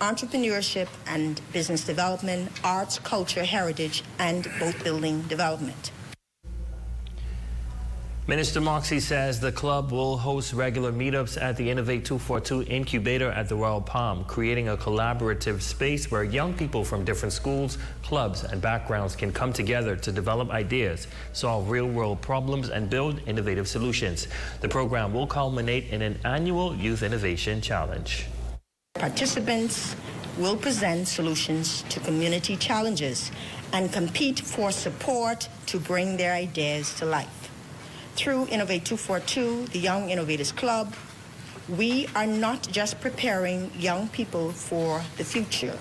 entrepreneurship and business development, arts, culture, heritage, and boat building development. Minister Moxie says the club will host regular meetups at the Innovate 242 incubator at the Royal Palm, creating a collaborative space where young people from different schools, clubs, and backgrounds can come together to develop ideas, solve real-world problems, and build innovative solutions. The program will culminate in an annual Youth Innovation Challenge. Participants will present solutions to community challenges and compete for support to bring their ideas to life. Through Innovate 242, the Young Innovators Club, we are not just preparing young people for the future.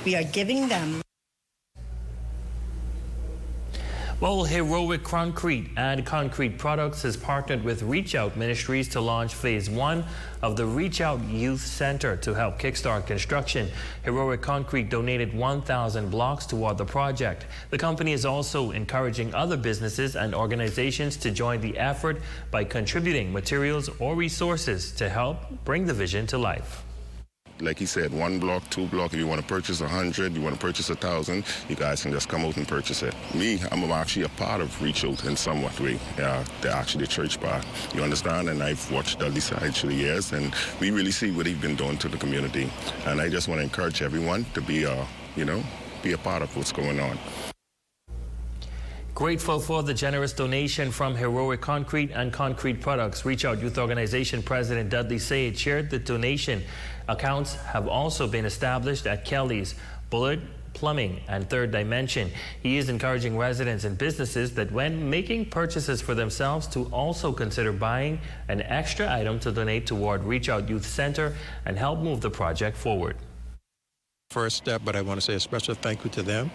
We are giving them. Well, Heroic Concrete and Concrete Products has partnered with Reach Out Ministries to launch Phase 1 of the Reach Out Youth Center to help kickstart construction. Heroic Concrete donated 1,000 blocks toward the project. The company is also encouraging other businesses and organizations to join the effort by contributing materials or resources to help bring the vision to life. Like he said, 1 block, 2 block. If you want to purchase 100, you want to purchase 1,000, you guys can just come out and purchase it. Me, I'm actually a part of Reach Out in somewhat way. They're actually the church part. You understand? And I've watched Dudley side through the years, and we really see what he's been doing to the community. And I just want to encourage everyone to be a part of what's going on. Grateful for the generous donation from Heroic Concrete and Concrete Products. Reach Out Youth Organization President Dudley Sade shared the donation. Accounts have also been established at Kelly's, Bullard Plumbing, and Third Dimension. He is encouraging residents and businesses that when making purchases for themselves to also consider buying an extra item to donate toward Reach Out Youth Center and help move the project forward. First step, but I want to say a special thank you to them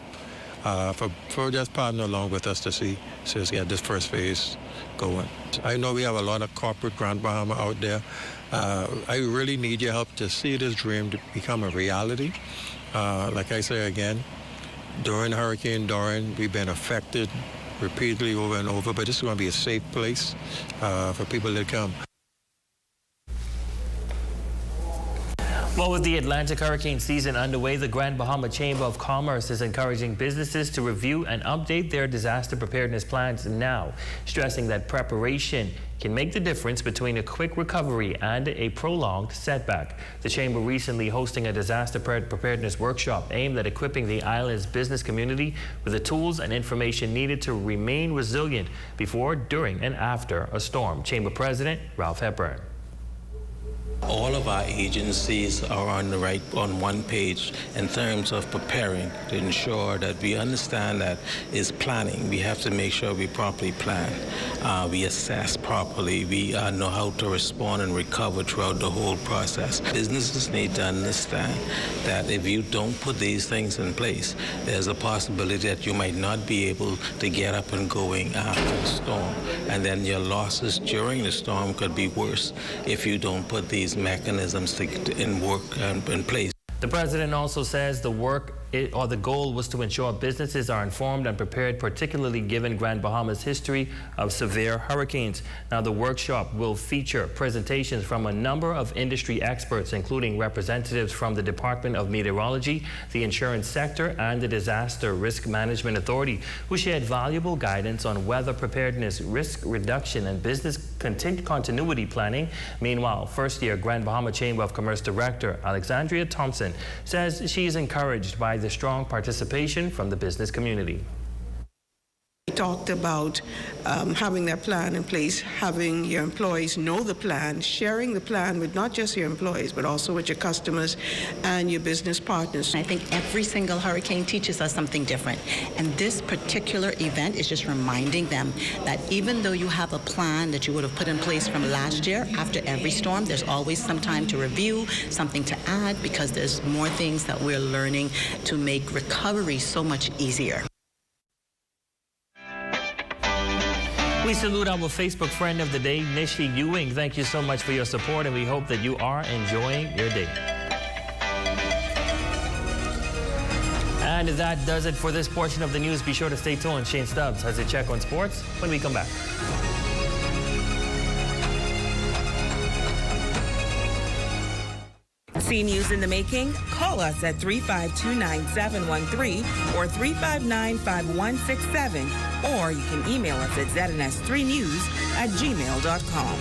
for just partnering along with us to see us get this first phase going. I know we have a lot of corporate Grand Bahama out there. I really need your help to see this dream to become a reality. Like I say again, during Hurricane Dorian, we've been affected repeatedly over and over, but this is going to be a safe place for people to come. Well, with the Atlantic hurricane season underway, the Grand Bahama Chamber of Commerce is encouraging businesses to review and update their disaster preparedness plans now, stressing that preparation can make the difference between a quick recovery and a prolonged setback. The Chamber recently hosting a disaster preparedness workshop aimed at equipping the island's business community with the tools and information needed to remain resilient before, during, and after a storm. Chamber President Ralph Hepburn. All of our agencies are on one page in terms of preparing to ensure that we understand that is planning. We have to make sure we properly plan. We assess properly. We know how to respond and recover throughout the whole process. Businesses need to understand that if you don't put these things in place, there's a possibility that you might not be able to get up and going after the storm. And then your losses during the storm could be worse if you don't put these mechanisms in place. The president also says the goal was to ensure businesses are informed and prepared, particularly given Grand Bahama's history of severe hurricanes. Now, the workshop will feature presentations from a number of industry experts, including representatives from the Department of Meteorology, the insurance sector, and the Disaster Risk Management Authority, who shared valuable guidance on weather preparedness, risk reduction, and business continuity planning. Meanwhile, first-year Grand Bahama Chamber of Commerce Director Alexandria Thompson says she is encouraged by the strong participation from the business community. We talked about having that plan in place, having your employees know the plan, sharing the plan with not just your employees, but also with your customers and your business partners. I think every single hurricane teaches us something different. And this particular event is just reminding them that even though you have a plan that you would have put in place from last year, after every storm, there's always some time to review, something to add, because there's more things that we're learning to make recovery so much easier. We salute our Facebook friend of the day, Nishi Ewing. Thank you so much for your support, and we hope that you are enjoying your day. And that does it for this portion of the news. Be sure to stay tuned. Shane Stubbs has a check on sports when we come back. See news in the making? Call us at 352-9713 or 359-5167. Or you can email us at zns3news@gmail.com.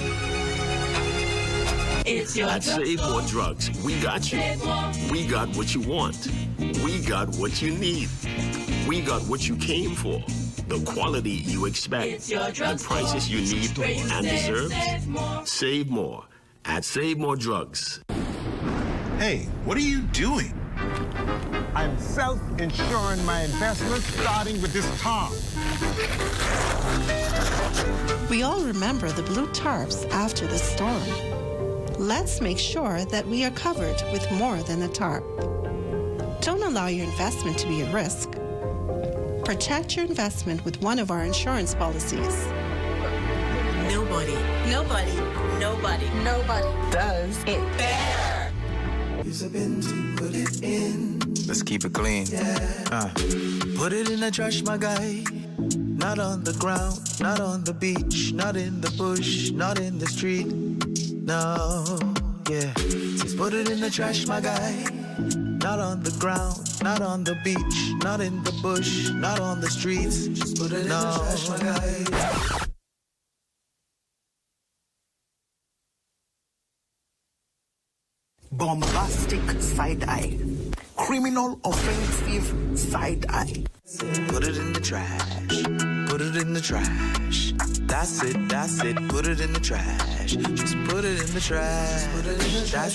It's your At Save More Drugs, we got you. We got what you want. We got what you need. We got what you came for. The quality you expect. The prices you need and deserve. Save more at Save More Drugs. Hey, what are you doing? I'm self-insuring my investments, starting with this tarp. We all remember the blue tarps after the storm. Let's make sure that we are covered with more than a tarp. Don't allow your investment to be at risk. Protect your investment with one of our insurance policies. Nobody does it better. Put it in. Let's keep it clean. Put it in the trash, my guy. Not on the ground, not on the beach, not in the bush, not in the street. No, yeah. Just put it in the trash, my guy. Not on the ground, not on the beach, not in the bush, not on the streets. Just put it in the trash, my guy. Bombastic side-eye. Criminal offensive side-eye. Put it in the trash. Put it in the trash. That's it. Put it in the trash. Just put it in the trash.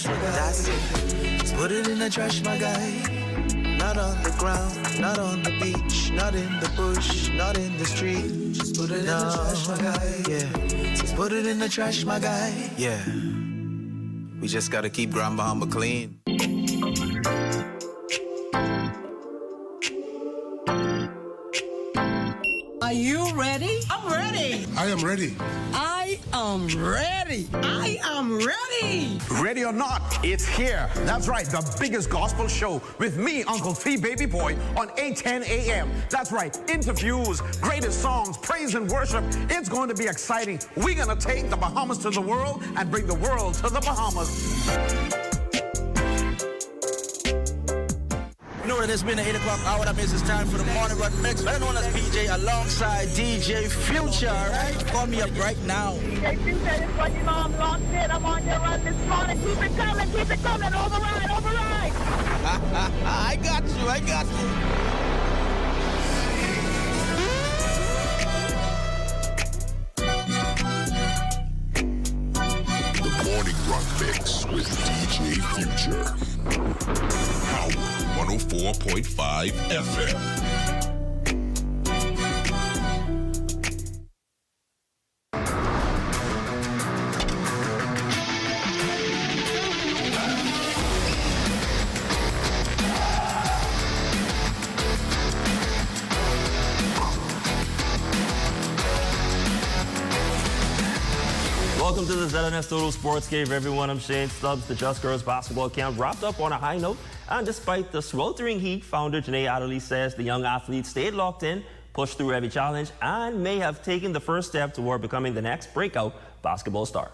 That's it. Just put it in the trash, my guy. Not on the ground, not on the beach, not in the bush, not in the street. Just put it in the trash, my guy. Yeah. Just put it in the trash, my guy. Yeah. We just gotta keep Grand Bahama clean. Are you ready? I'm ready. I am ready. I am ready. I am ready. Ready or not, it's here. That's right, the biggest gospel show with me, Uncle T Baby Boy, on 8:10 a.m. That's right, interviews, greatest songs, praise and worship. It's going to be exciting. We're going to take the Bahamas to the world and bring the world to the Bahamas. You know that it's been the 8 o'clock hour. That means it's time for the morning run mix. Better known as PJ alongside DJ Future, right? Call me up right now. DJ Future, this one, you know I'm locked in. I'm on your run this morning. Keep it coming. Override. I got you. The morning run mix with DJ Future. Power 104.5 FM. Welcome to the ZNS Total Sports Cave, everyone. I'm Shane Stubbs. The Just Girls basketball camp wrapped up on a high note. And despite the sweltering heat, founder Janae Adderley says the young athletes stayed locked in, pushed through every challenge, and may have taken the first step toward becoming the next breakout basketball star.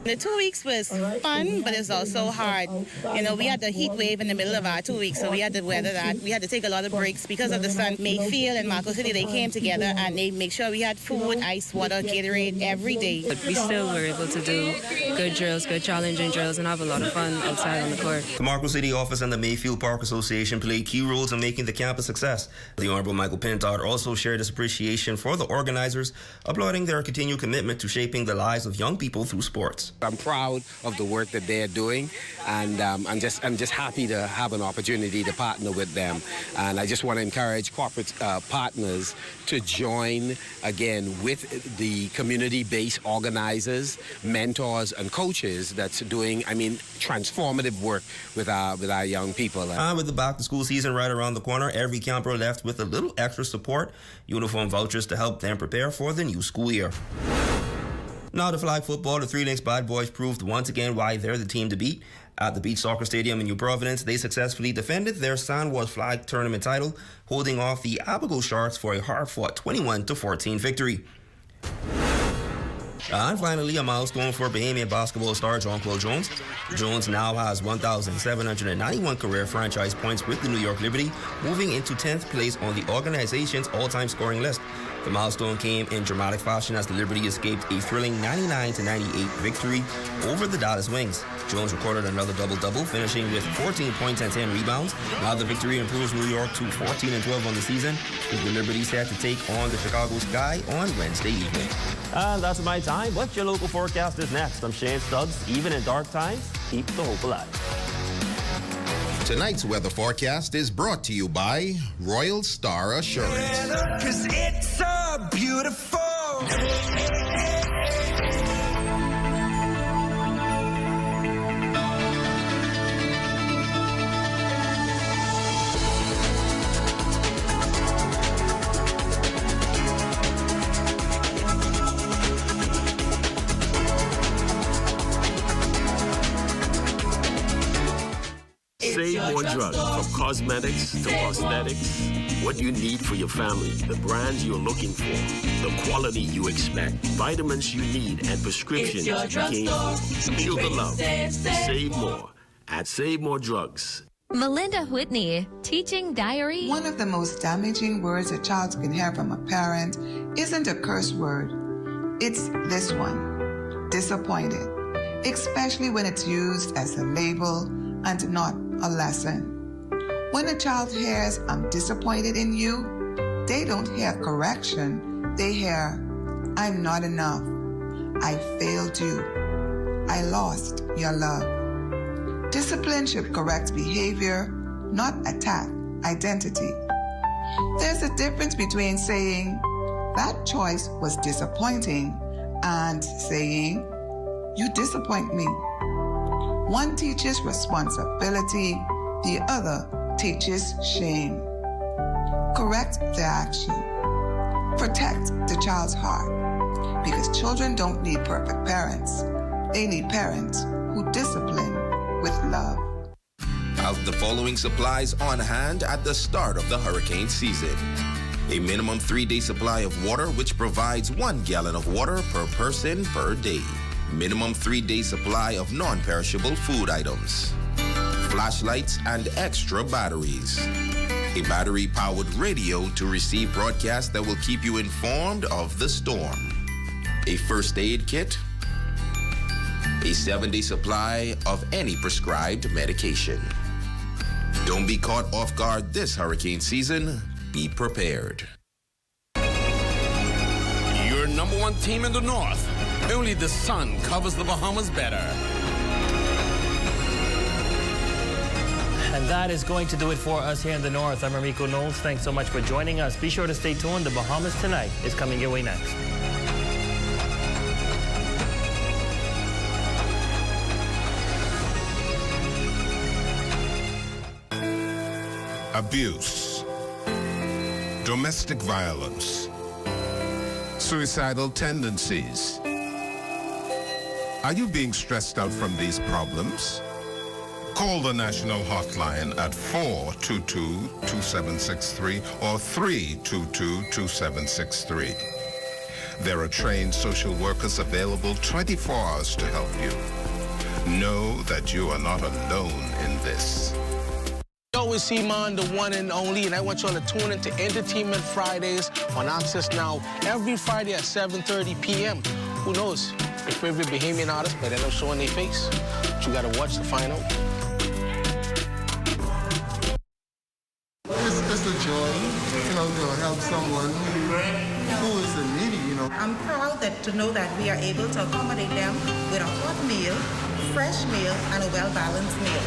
The 2 weeks was fun, but it's also hard. You know, we had the heat wave in the middle of our 2 weeks, so we had to weather that. We had to take a lot of breaks because of the sun. Mayfield and Marco City, they came together and they make sure we had food, ice, water, Gatorade every day. But we still were able to do good drills, good challenging drills, and have a lot of fun outside on the court. The Marco City office and the Mayfield Park Association played key roles in making the camp a success. The Honorable Michael Pintard also shared his appreciation for the organizers, applauding their continued commitment to shaping the lives of young people through sports. I'm proud of the work that they're doing, and I'm just happy to have an opportunity to partner with them. And I just want to encourage corporate partners to join again with the community-based organizers, mentors, and coaches that's doing, transformative work with our young people. And with the back-to-school season right around the corner, every camper left with a little extra support, uniform vouchers to help them prepare for the new school year. Now to flag football, the Three Links Bad Boys proved once again why they're the team to beat. At the Beach Soccer Stadium in New Providence, they successfully defended their Sandwalls flag tournament title, holding off the Abigail Sharks for a hard-fought 21-14 victory. And finally, a milestone for Bahamian basketball star Jonquil Jones. Jones now has 1,791 career franchise points with the New York Liberty, moving into 10th place on the organization's all-time scoring list. The milestone came in dramatic fashion as the Liberty escaped a thrilling 99-98 victory over the Dallas Wings. Jones recorded another double-double, finishing with 14 points and 10 rebounds. Now the victory improves New York to 14-12 on the season, with the Liberty set to take on the Chicago Sky on Wednesday evening. And that's my time. What's your local forecast is next? I'm Shane Stubbs. Even in dark times, keep the hope alive. Tonight's weather forecast is brought to you by Royal Star Assurance. Cause it's so beautiful. Save more drugs, from cosmetics to prosthetics. What you need for your family, the brands you're looking for, the quality you expect, vitamins you need, and prescriptions you came for. Feel the love. Save more at Save More Drugs. Melinda Whitney, teaching diary. One of the most damaging words a child can hear from a parent isn't a curse word. It's this one, disappointed, especially when it's used as a label and not a lesson. When a child hears, I'm disappointed in you, they don't hear correction. They hear, I'm not enough. I failed you. I lost your love. Discipline should correct behavior, not attack identity. There's a difference between saying, that choice was disappointing, and saying, you disappoint me. One teaches responsibility, the other teaches shame. Correct the action. Protect the child's heart, because children don't need perfect parents. They need parents who discipline with love. Have the following supplies on hand at the start of the hurricane season. A minimum 3-day supply of water, which provides 1 gallon of water per person per day. Minimum 3-day supply of non-perishable food items. Flashlights and extra batteries. A battery-powered radio to receive broadcasts that will keep you informed of the storm. A first aid kit. A 7-day supply of any prescribed medication. Don't be caught off guard this hurricane season. Be prepared. Your number one team in the North. Only the sun covers the Bahamas better. And that is going to do it for us here in the North. I'm Rico Knowles. Thanks so much for joining us. Be sure to stay tuned. The Bahamas Tonight is coming your way next. Abuse, domestic violence, suicidal tendencies, Are you being stressed out from these problems? Call the national hotline at 422-2763 or 322-2763. There are trained social workers available 24 hours to help you. Know that you are not alone in this. Yo, it's Iman, the one and only, and I want you all to tune into Entertainment Fridays on Access Now every Friday at 7:30 p.m. Who knows? Your favorite Bahamian artist might end up showing their face. But you gotta watch to find out. It's a joy, to help someone who is in need, I'm proud to know that we are able to accommodate them with a hot meal, fresh meal, and a well-balanced meal.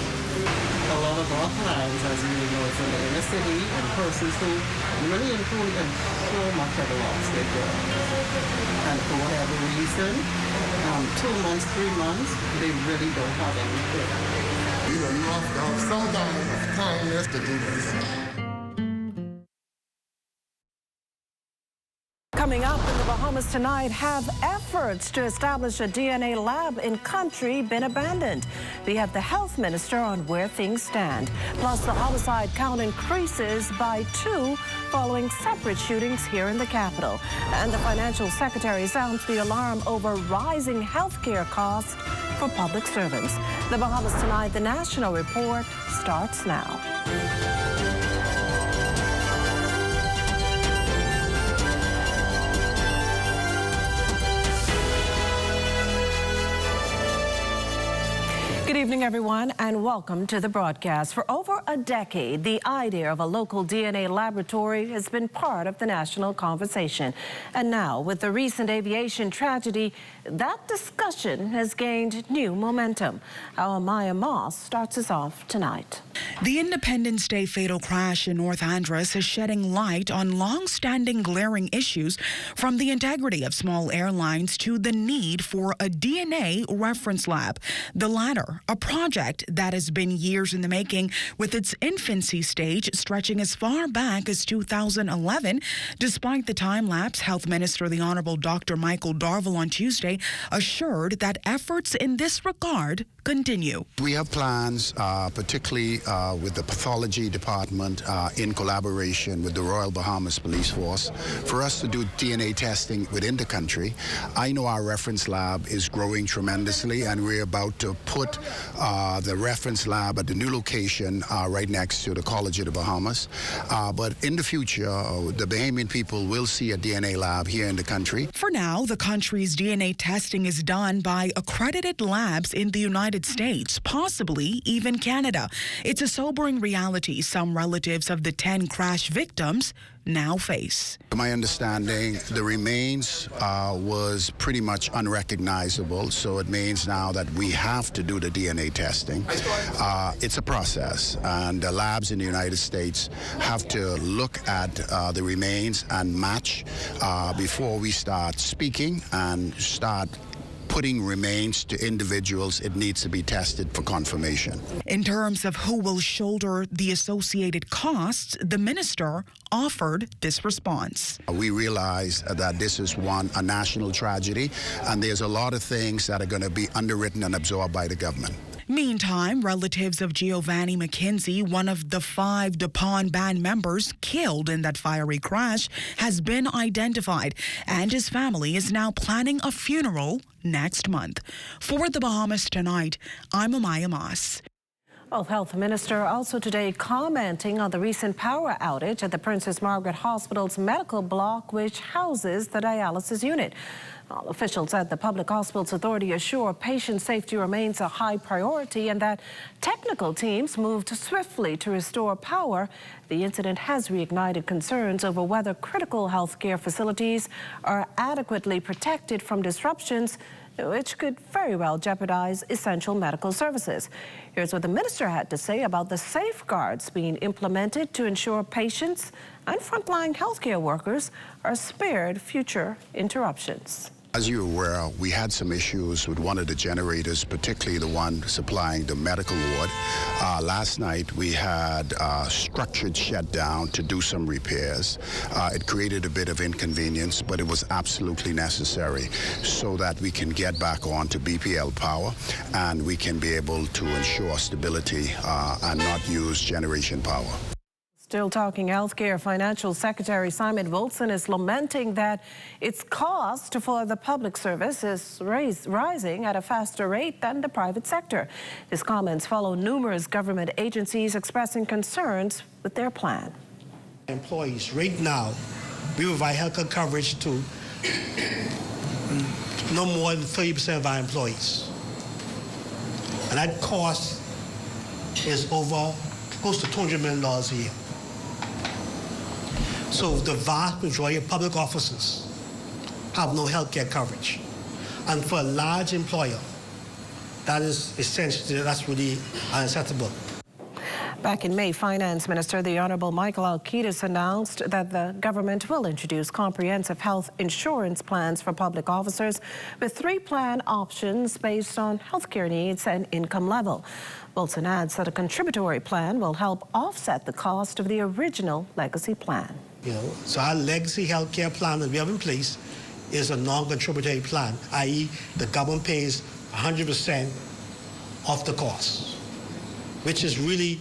A lot of our clients, as you know, it's in the inner city and persons who really improve and so much have lost their job. And for whatever reason, 2 months, 3 months, they really don't have anything. You have to have some kind of kindness to do this. Coming up in the Bahamas tonight, have efforts to establish a DNA lab in country been abandoned? We have the health minister on where things stand. Plus, the homicide count increases by 2 following separate shootings here in the capital. And the financial secretary sounds the alarm over rising health care costs for public servants. The Bahamas tonight, the national report starts now. Good evening, everyone, and welcome to the broadcast. For over a decade, the idea of a local DNA laboratory has been part of the national conversation. And now, with the recent aviation tragedy, that discussion has gained new momentum. Our Maya Moss starts us off tonight. The Independence Day fatal crash in North Andros is shedding light on long-standing glaring issues, from the integrity of small airlines to the need for a DNA reference lab. The latter, a project that has been years in the making, with its infancy stage stretching as far back as 2011. Despite the time lapse, Health Minister the Honorable Dr. Michael Darville on Tuesday assured that efforts in this regard continue. We have plans, particularly with the pathology department in collaboration with the Royal Bahamas Police Force, for us to do DNA testing within the country. I know our reference lab is growing tremendously, and we're about to put the reference lab at the new location right next to the College of the Bahamas. But in the future, the Bahamian people will see a DNA lab here in the country. For now, the country's DNA testing is done by accredited labs in the United States, possibly even Canada. It's a sobering reality some relatives of the 10 crash victims now face. My understanding, the remains was pretty much unrecognizable, so it means now that we have to do the DNA testing. It's a process, and the labs in the United States have to look at the remains and match before we start speaking and start putting remains to individuals. It needs to be tested for confirmation. In terms of who will shoulder the associated costs, the minister offered this response. We realize that this is a national tragedy, and there's a lot of things that are going to be underwritten and absorbed by the government. Meantime, relatives of Giovanni McKenzie, one of the 5 DuPont band members killed in that fiery crash, has been identified, and his family is now planning a funeral next month. For the Bahamas Tonight, I'm Amaya Moss. Well, Health Minister also today commenting on the recent power outage at the Princess Margaret Hospital's medical block, which houses the dialysis unit. Well, officials at the Public Hospitals Authority assure patient safety remains a high priority and that technical teams moved swiftly to restore power. The incident has reignited concerns over whether critical healthcare facilities are adequately protected from disruptions, which could very well jeopardize essential medical services. Here's what the minister had to say about the safeguards being implemented to ensure patients and frontline healthcare workers are spared future interruptions. As you're aware, we had some issues with one of the generators, particularly the one supplying the medical ward. Last night, we had a structured shutdown to do some repairs. It created a bit of inconvenience, but it was absolutely necessary so that we can get back on to BPL power and we can be able to ensure stability and not use generation power. Still talking healthcare, Financial Secretary Simon Wilson is lamenting that its cost for the public service is rising at a faster rate than the private sector. His comments follow numerous government agencies expressing concerns with their plan. Employees, right now, we provide healthcare coverage to no more than 30% of our employees. And that cost is over close to $200 million a year. So the vast majority of public offices have no health care coverage. And for a large employer, that is essentially, that's really unacceptable. Back in May, Finance Minister, the Honourable Michael Alkidis, announced that the government will introduce comprehensive health insurance plans for public officers with 3 plan options based on healthcare needs and income level. Wilson adds that a contributory plan will help offset the cost of the original legacy plan. So our legacy healthcare plan that we have in place is a non-contributory plan, i.e. the government pays 100% of the cost, which is really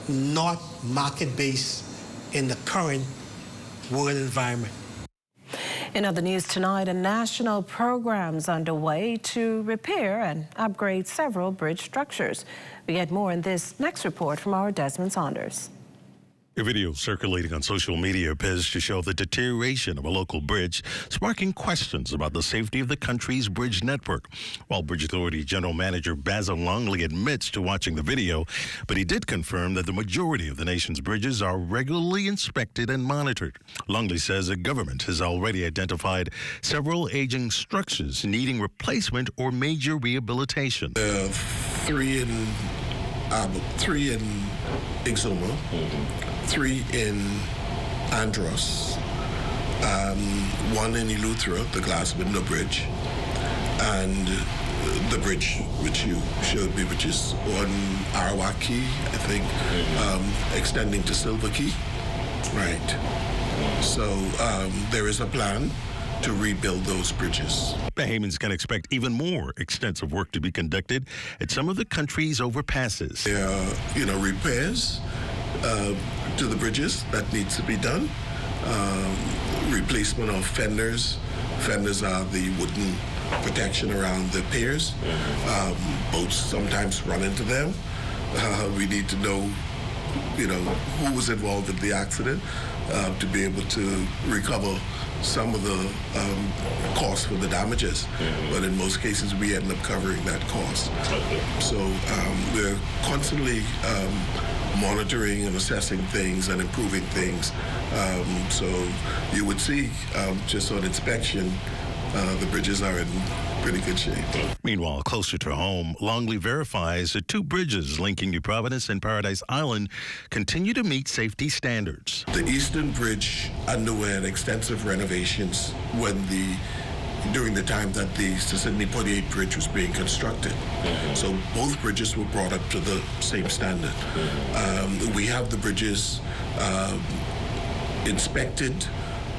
not market-based in the current world environment. In other news tonight, a national program is underway to repair and upgrade several bridge structures. We get more in this next report from our Desmond Saunders. A video circulating on social media appears to show the deterioration of a local bridge, sparking questions about the safety of the country's bridge network. While Bridge Authority General Manager Basil Longley admits to watching the video, but he did confirm that the majority of the nation's bridges are regularly inspected and monitored. Longley says the government has already identified several aging structures needing replacement or major rehabilitation. 3 in Exuma, 3 in Andros, 1 in Eleuthera, the glass window bridge, and the bridge which you showed me, which is on Arawaki, I think, extending to Silver Key. Right. So there is a plan to rebuild those bridges. Bahamians can expect even more extensive work to be conducted at some of the country's overpasses. There are, repairs to the bridges that needs to be done. Replacement of fenders. Fenders are the wooden protection around the piers. Boats sometimes run into them. We need to know, who was involved in the accident to be able to recover some of the costs for the damages, but in most cases we end up covering that cost. So we're constantly monitoring and assessing things and improving things. So you would see just on inspection, the bridges are in pretty good shape. Meanwhile, closer to home, Longley verifies that 2 bridges linking New Providence and Paradise Island continue to meet safety standards. The Eastern Bridge underwent extensive renovations during the time that the Sydney 48 Bridge was being constructed. So both bridges were brought up to the same standard. We have the bridges inspected,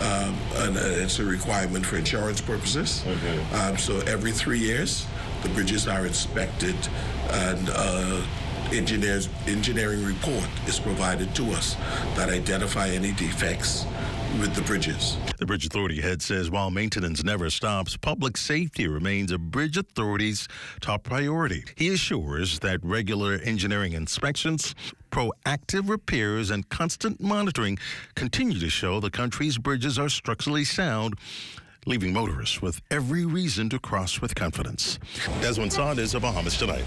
and it's a requirement for insurance purposes. So every 3 years, the bridges are inspected, and engineering report is provided to us that identify any defects with the bridges. The Bridge Authority head says while maintenance never stops, public safety remains a Bridge Authority's top priority. He assures that regular engineering inspections, proactive repairs, and constant monitoring continue to show the country's bridges are structurally sound, leaving motorists with every reason to cross with confidence. Desmond Saunders of Bahamas Tonight.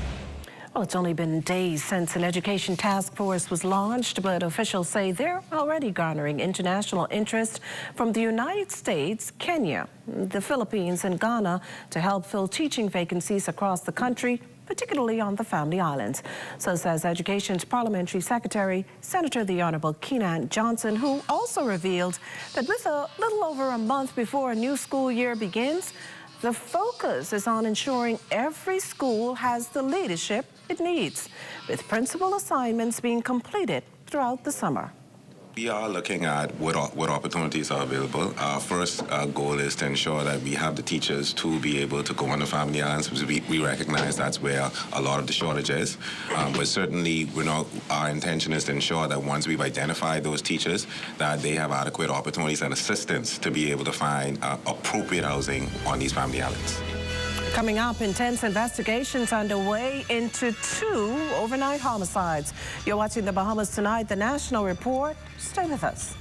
Well, it's only been days since an education task force was launched, but officials say they're already garnering international interest from the United States, Kenya, the Philippines, and Ghana to help fill teaching vacancies across the country particularly on the Family Islands. So says Education's Parliamentary Secretary, Senator the Honourable Keenan Johnson, who also revealed that with a little over a month before a new school year begins, the focus is on ensuring every school has the leadership it needs, with principal assignments being completed throughout the summer. We are looking at what opportunities are available. Our first goal is to ensure that we have the teachers to be able to go on the Family Islands, because we recognize that's where a lot of the shortage is. But certainly, our intention is to ensure that once we've identified those teachers, that they have adequate opportunities and assistance to be able to find appropriate housing on these Family Islands. Coming up, intense investigations underway into 2 overnight homicides. You're watching The Bahamas Tonight, the National Report. Stay with us.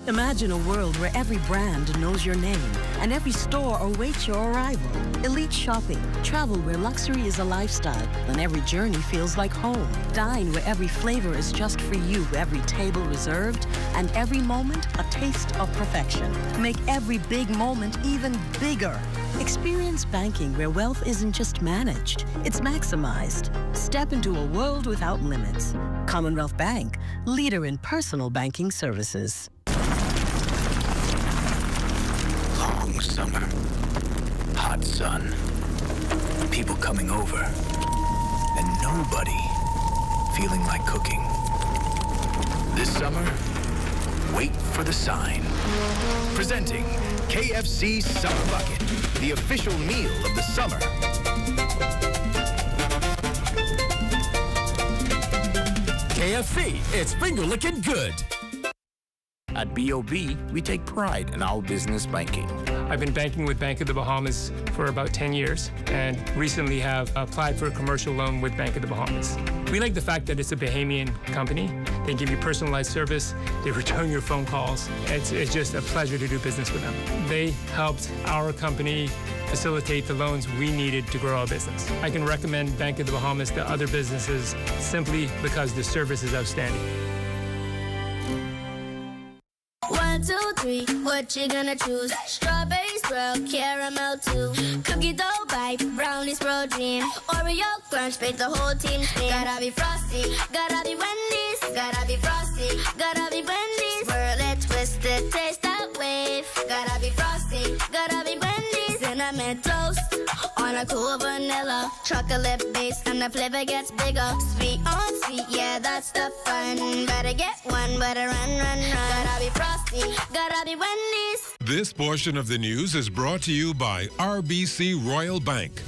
Imagine a world where every brand knows your name and every store awaits your arrival. Elite shopping, travel where luxury is a lifestyle and every journey feels like home. Dine where every flavor is just for you, every table reserved, and every moment a taste of perfection. Make every big moment even bigger. Experience banking where wealth isn't just managed, it's maximized. Step into a world without limits. Commonwealth Bank, leader in personal banking services. Long summer, hot sun, people coming over, and nobody feeling like cooking. This summer, wait for the sign. Presenting KFC Summer Bucket, the official meal of the summer. KFC, it's finger-licking good. At BOB, we take pride in our business banking. I've been banking with Bank of the Bahamas for about 10 years and recently have applied for a commercial loan with Bank of the Bahamas. We like the fact that it's a Bahamian company. They give you personalized service. They return your phone calls. It's just a pleasure to do business with them. They helped our company facilitate the loans we needed to grow our business. I can recommend Bank of the Bahamas to other businesses simply because the service is outstanding. 1, 2, 3, what you gonna choose? Strawberry swirl, caramel too. Cookie dough bite, brownies protein. Oreo crunch, make the whole team scream. Gotta be frosty, gotta be Wendy's. Gotta be frosty, gotta be Wendy's. Swirl it, twist it, taste that wave. Gotta be frosty, gotta be Wendy's. Cinnamon toast on a cool vanilla. Chocolate base and the flavor gets bigger. Sweet on sweet, yeah, that's the fun. Better get one, better run, run, run. Gotta be frosty, gotta be Wendy's. This portion of the news is brought to you by RBC Royal Bank.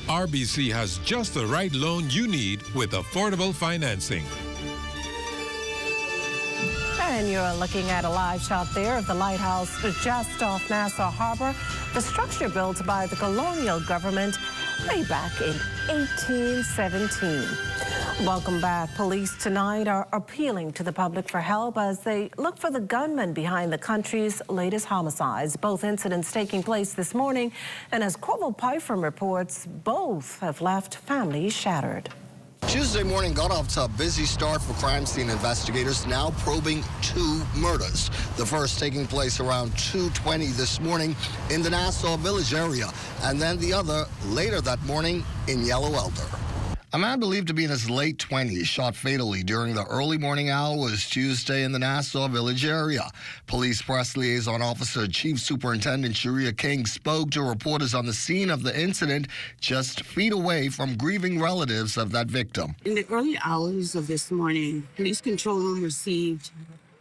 RBC has just the right loan you need with affordable financing. And you're looking at a live shot there of the lighthouse just off Nassau Harbor. The structure built by the colonial government way back in 1817. Welcome back. Police tonight are appealing to the public for help as they look for the gunman behind the country's latest homicides. Both incidents taking place this morning, and as Corval Pyfrom reports, both have left families shattered. Tuesday morning got off to a busy start for crime scene investigators, now probing 2 murders. The first taking place around 2:20 this morning in the Nassau Village area, and then the other later that morning in Yellow Elder. A man believed to be in his late 20s shot fatally during the early morning hours Tuesday in the Nassau Village area. Police press liaison officer Chief Superintendent Sharia King spoke to reporters on the scene of the incident just feet away from grieving relatives of that victim. In the early hours of this morning, police control room received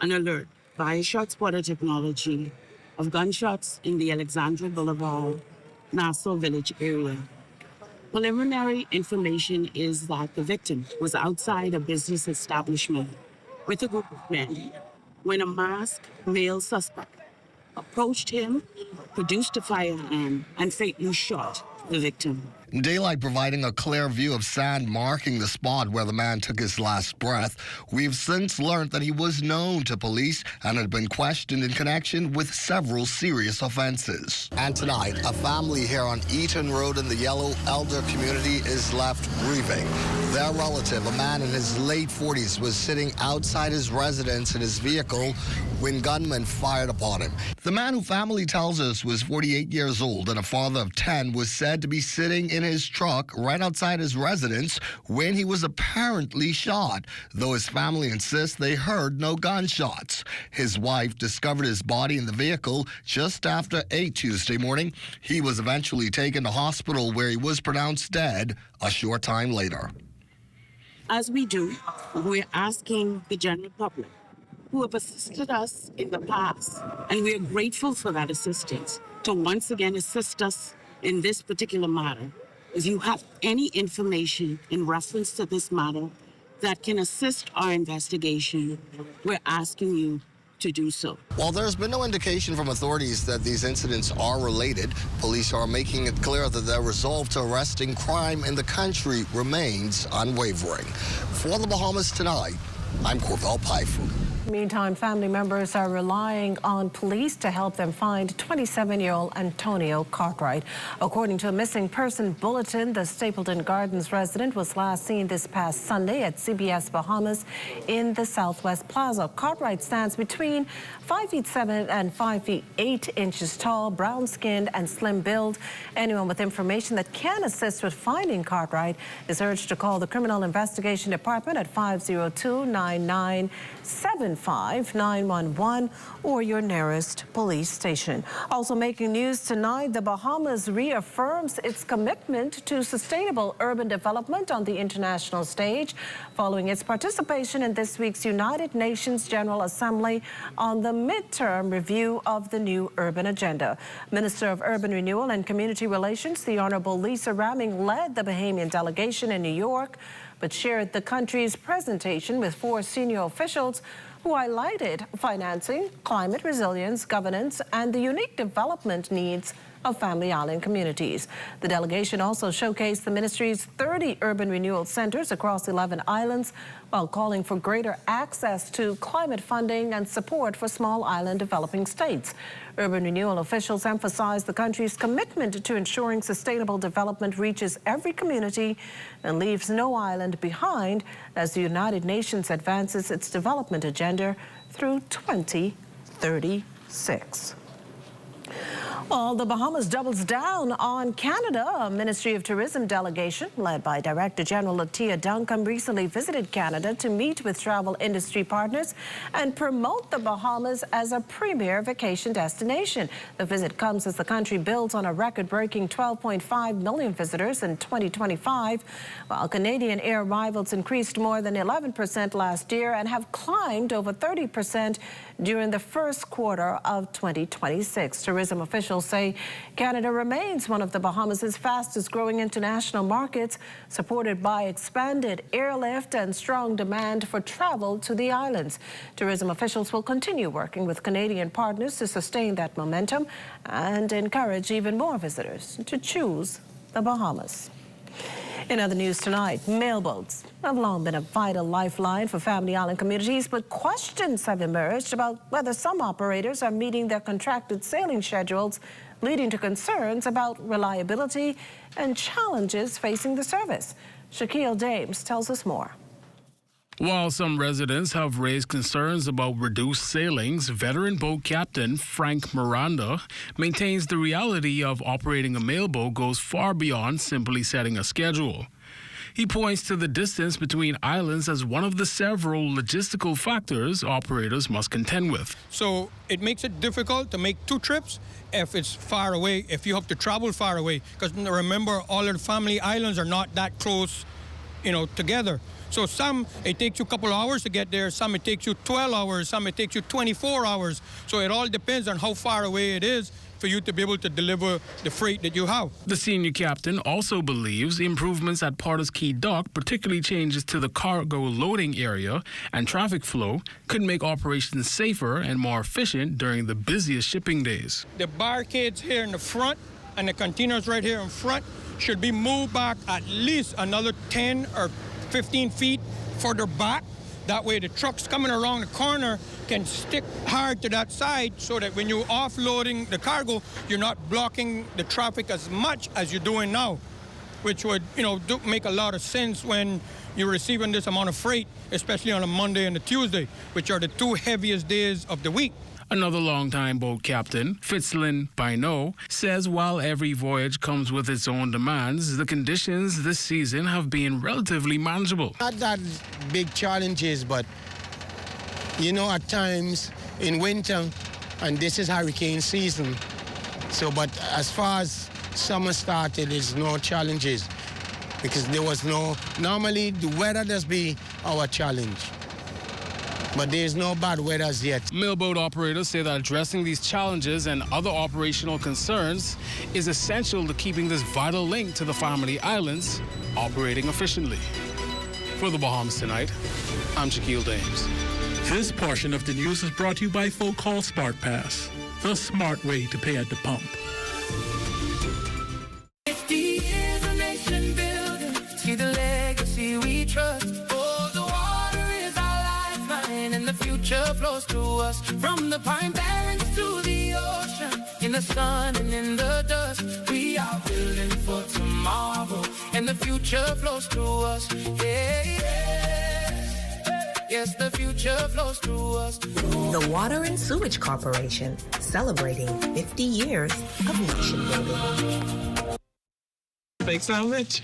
an alert via shot spotter technology of gunshots in the Alexandra Boulevard, Nassau Village area. Preliminary information is that the victim was outside a business establishment with a group of men when a masked male suspect approached him, produced a firearm, and fatally shot the victim. Daylight providing a clear view of sand marking the spot where the man took his last breath. We've since learned that he was known to police and had been questioned in connection with several serious offenses. And tonight, a family here on Eaton Road in the Yellow Elder community is left grieving. Their relative, a man in his late 40s, was sitting outside his residence in his vehicle when gunmen fired upon him. The man, who family tells us was 48 years old and a father of 10, was said to be sitting in in his truck right outside his residence when he was apparently shot, though his family insists they heard no gunshots. His wife discovered his body in the vehicle just after 8 Tuesday morning. He was eventually taken to hospital where he was pronounced dead a short time later. As we do, we're asking the general public who have assisted us in the past, and we are grateful for that assistance, to once again assist us in this particular matter. If you have any information in reference to this matter that can assist our investigation, we're asking you to do so. While there's been no indication from authorities that these incidents are related, police are making it clear that their resolve to arresting crime in the country remains unwavering. For the Bahamas Tonight, I'm Corvell Pfeiffer. Meantime, family members are relying on police to help them find 27-year-old Antonio Cartwright. According to a missing person bulletin, the Stapleton Gardens resident was last seen this past Sunday at CBS Bahamas in the Southwest Plaza. Cartwright stands between 5'7" and 5'8" tall, brown-skinned and slim build. Anyone with information that can assist with finding Cartwright is urged to call the Criminal Investigation Department at 502-997-5911 or your nearest police station. Also making news tonight, the Bahamas reaffirms its commitment to sustainable urban development on the international stage following its participation in this week's United Nations General Assembly on the midterm review of the new urban agenda. Minister of Urban Renewal and Community Relations, the Honorable Lisa Ramming, led the Bahamian delegation in New York, but shared the country's presentation with 4 senior officials who highlighted financing, climate resilience, governance, and the unique development needs of Family Island communities. The delegation also showcased the ministry's 30 urban renewal centers across 11 islands while calling for greater access to climate funding and support for small island developing states. Urban renewal officials emphasized the country's commitment to ensuring sustainable development reaches every community and leaves no island behind as the United Nations advances its development agenda through 2036. Well, the Bahamas doubles down on Canada. A Ministry of Tourism delegation led by Director General Latia Duncombe recently visited Canada to meet with travel industry partners and promote the Bahamas as a premier vacation destination. The visit comes as the country builds on a record-breaking 12.5 million visitors in 2025, while Canadian air arrivals increased more than 11% last year and have climbed over 30% during the first quarter of 2026. Tourism officials say Canada remains one of the Bahamas' fastest-growing international markets, supported by expanded airlift and strong demand for travel to the islands. Tourism officials will continue working with Canadian partners to sustain that momentum and encourage even more visitors to choose the Bahamas. In other news tonight, mailboats have long been a vital lifeline for Family Island communities, but questions have emerged about whether some operators are meeting their contracted sailing schedules, leading to concerns about reliability and challenges facing the service. Shaquille Dames tells us more. While some residents have raised concerns about reduced sailings, veteran boat captain Frank Miranda maintains the reality of operating a mailboat goes far beyond simply setting a schedule. He points to the distance between islands as one of the several logistical factors operators must contend with. So it makes it difficult to make 2 trips if it's far away, if you have to travel far away. Because remember, all of the Family Islands are not that close, together. So some, it takes you a couple hours to get there. Some, it takes you 12 hours. Some, it takes you 24 hours. So it all depends on how far away it is for you to be able to deliver the freight that you have. The senior captain also believes improvements at Potter's Key Dock, particularly changes to the cargo loading area and traffic flow, could make operations safer and more efficient during the busiest shipping days. The barricades here in the front and the containers right here in front should be moved back at least another 10 or 15 feet further back. That way the trucks coming around the corner can stick hard to that side so that when you're offloading the cargo, you're not blocking the traffic as much as you're doing now, which would, do make a lot of sense when you're receiving this amount of freight, especially on a Monday and a Tuesday, which are the 2 heaviest days of the week. Another longtime boat captain, Fitzlin Bino, says while every voyage comes with its own demands, the conditions this season have been relatively manageable. Not that big challenges, but at times in winter, and this is hurricane season. So, but as far as summer started, there's no challenges because there was normally the weather does be our challenge. But there's no bad weather as yet. Mailboat operators say that addressing these challenges and other operational concerns is essential to keeping this vital link to the Family Islands operating efficiently. For the Bahamas Tonight, I'm Shaquille Dames. This portion of the news is brought to you by Folk Call Smart Pass, the smart way to pay at the pump. 50 years of nation building, see the legacy we trust. Oh, the water is our lifeline, and the future flows through us. From the pine barrens to the ocean, in the sun and in the dust, we are building for tomorrow, and the future flows through us. Yeah, yeah. Yes, the future flows through us. The Water and Sewage Corporation, celebrating 50 years of nation building. Big sandwich.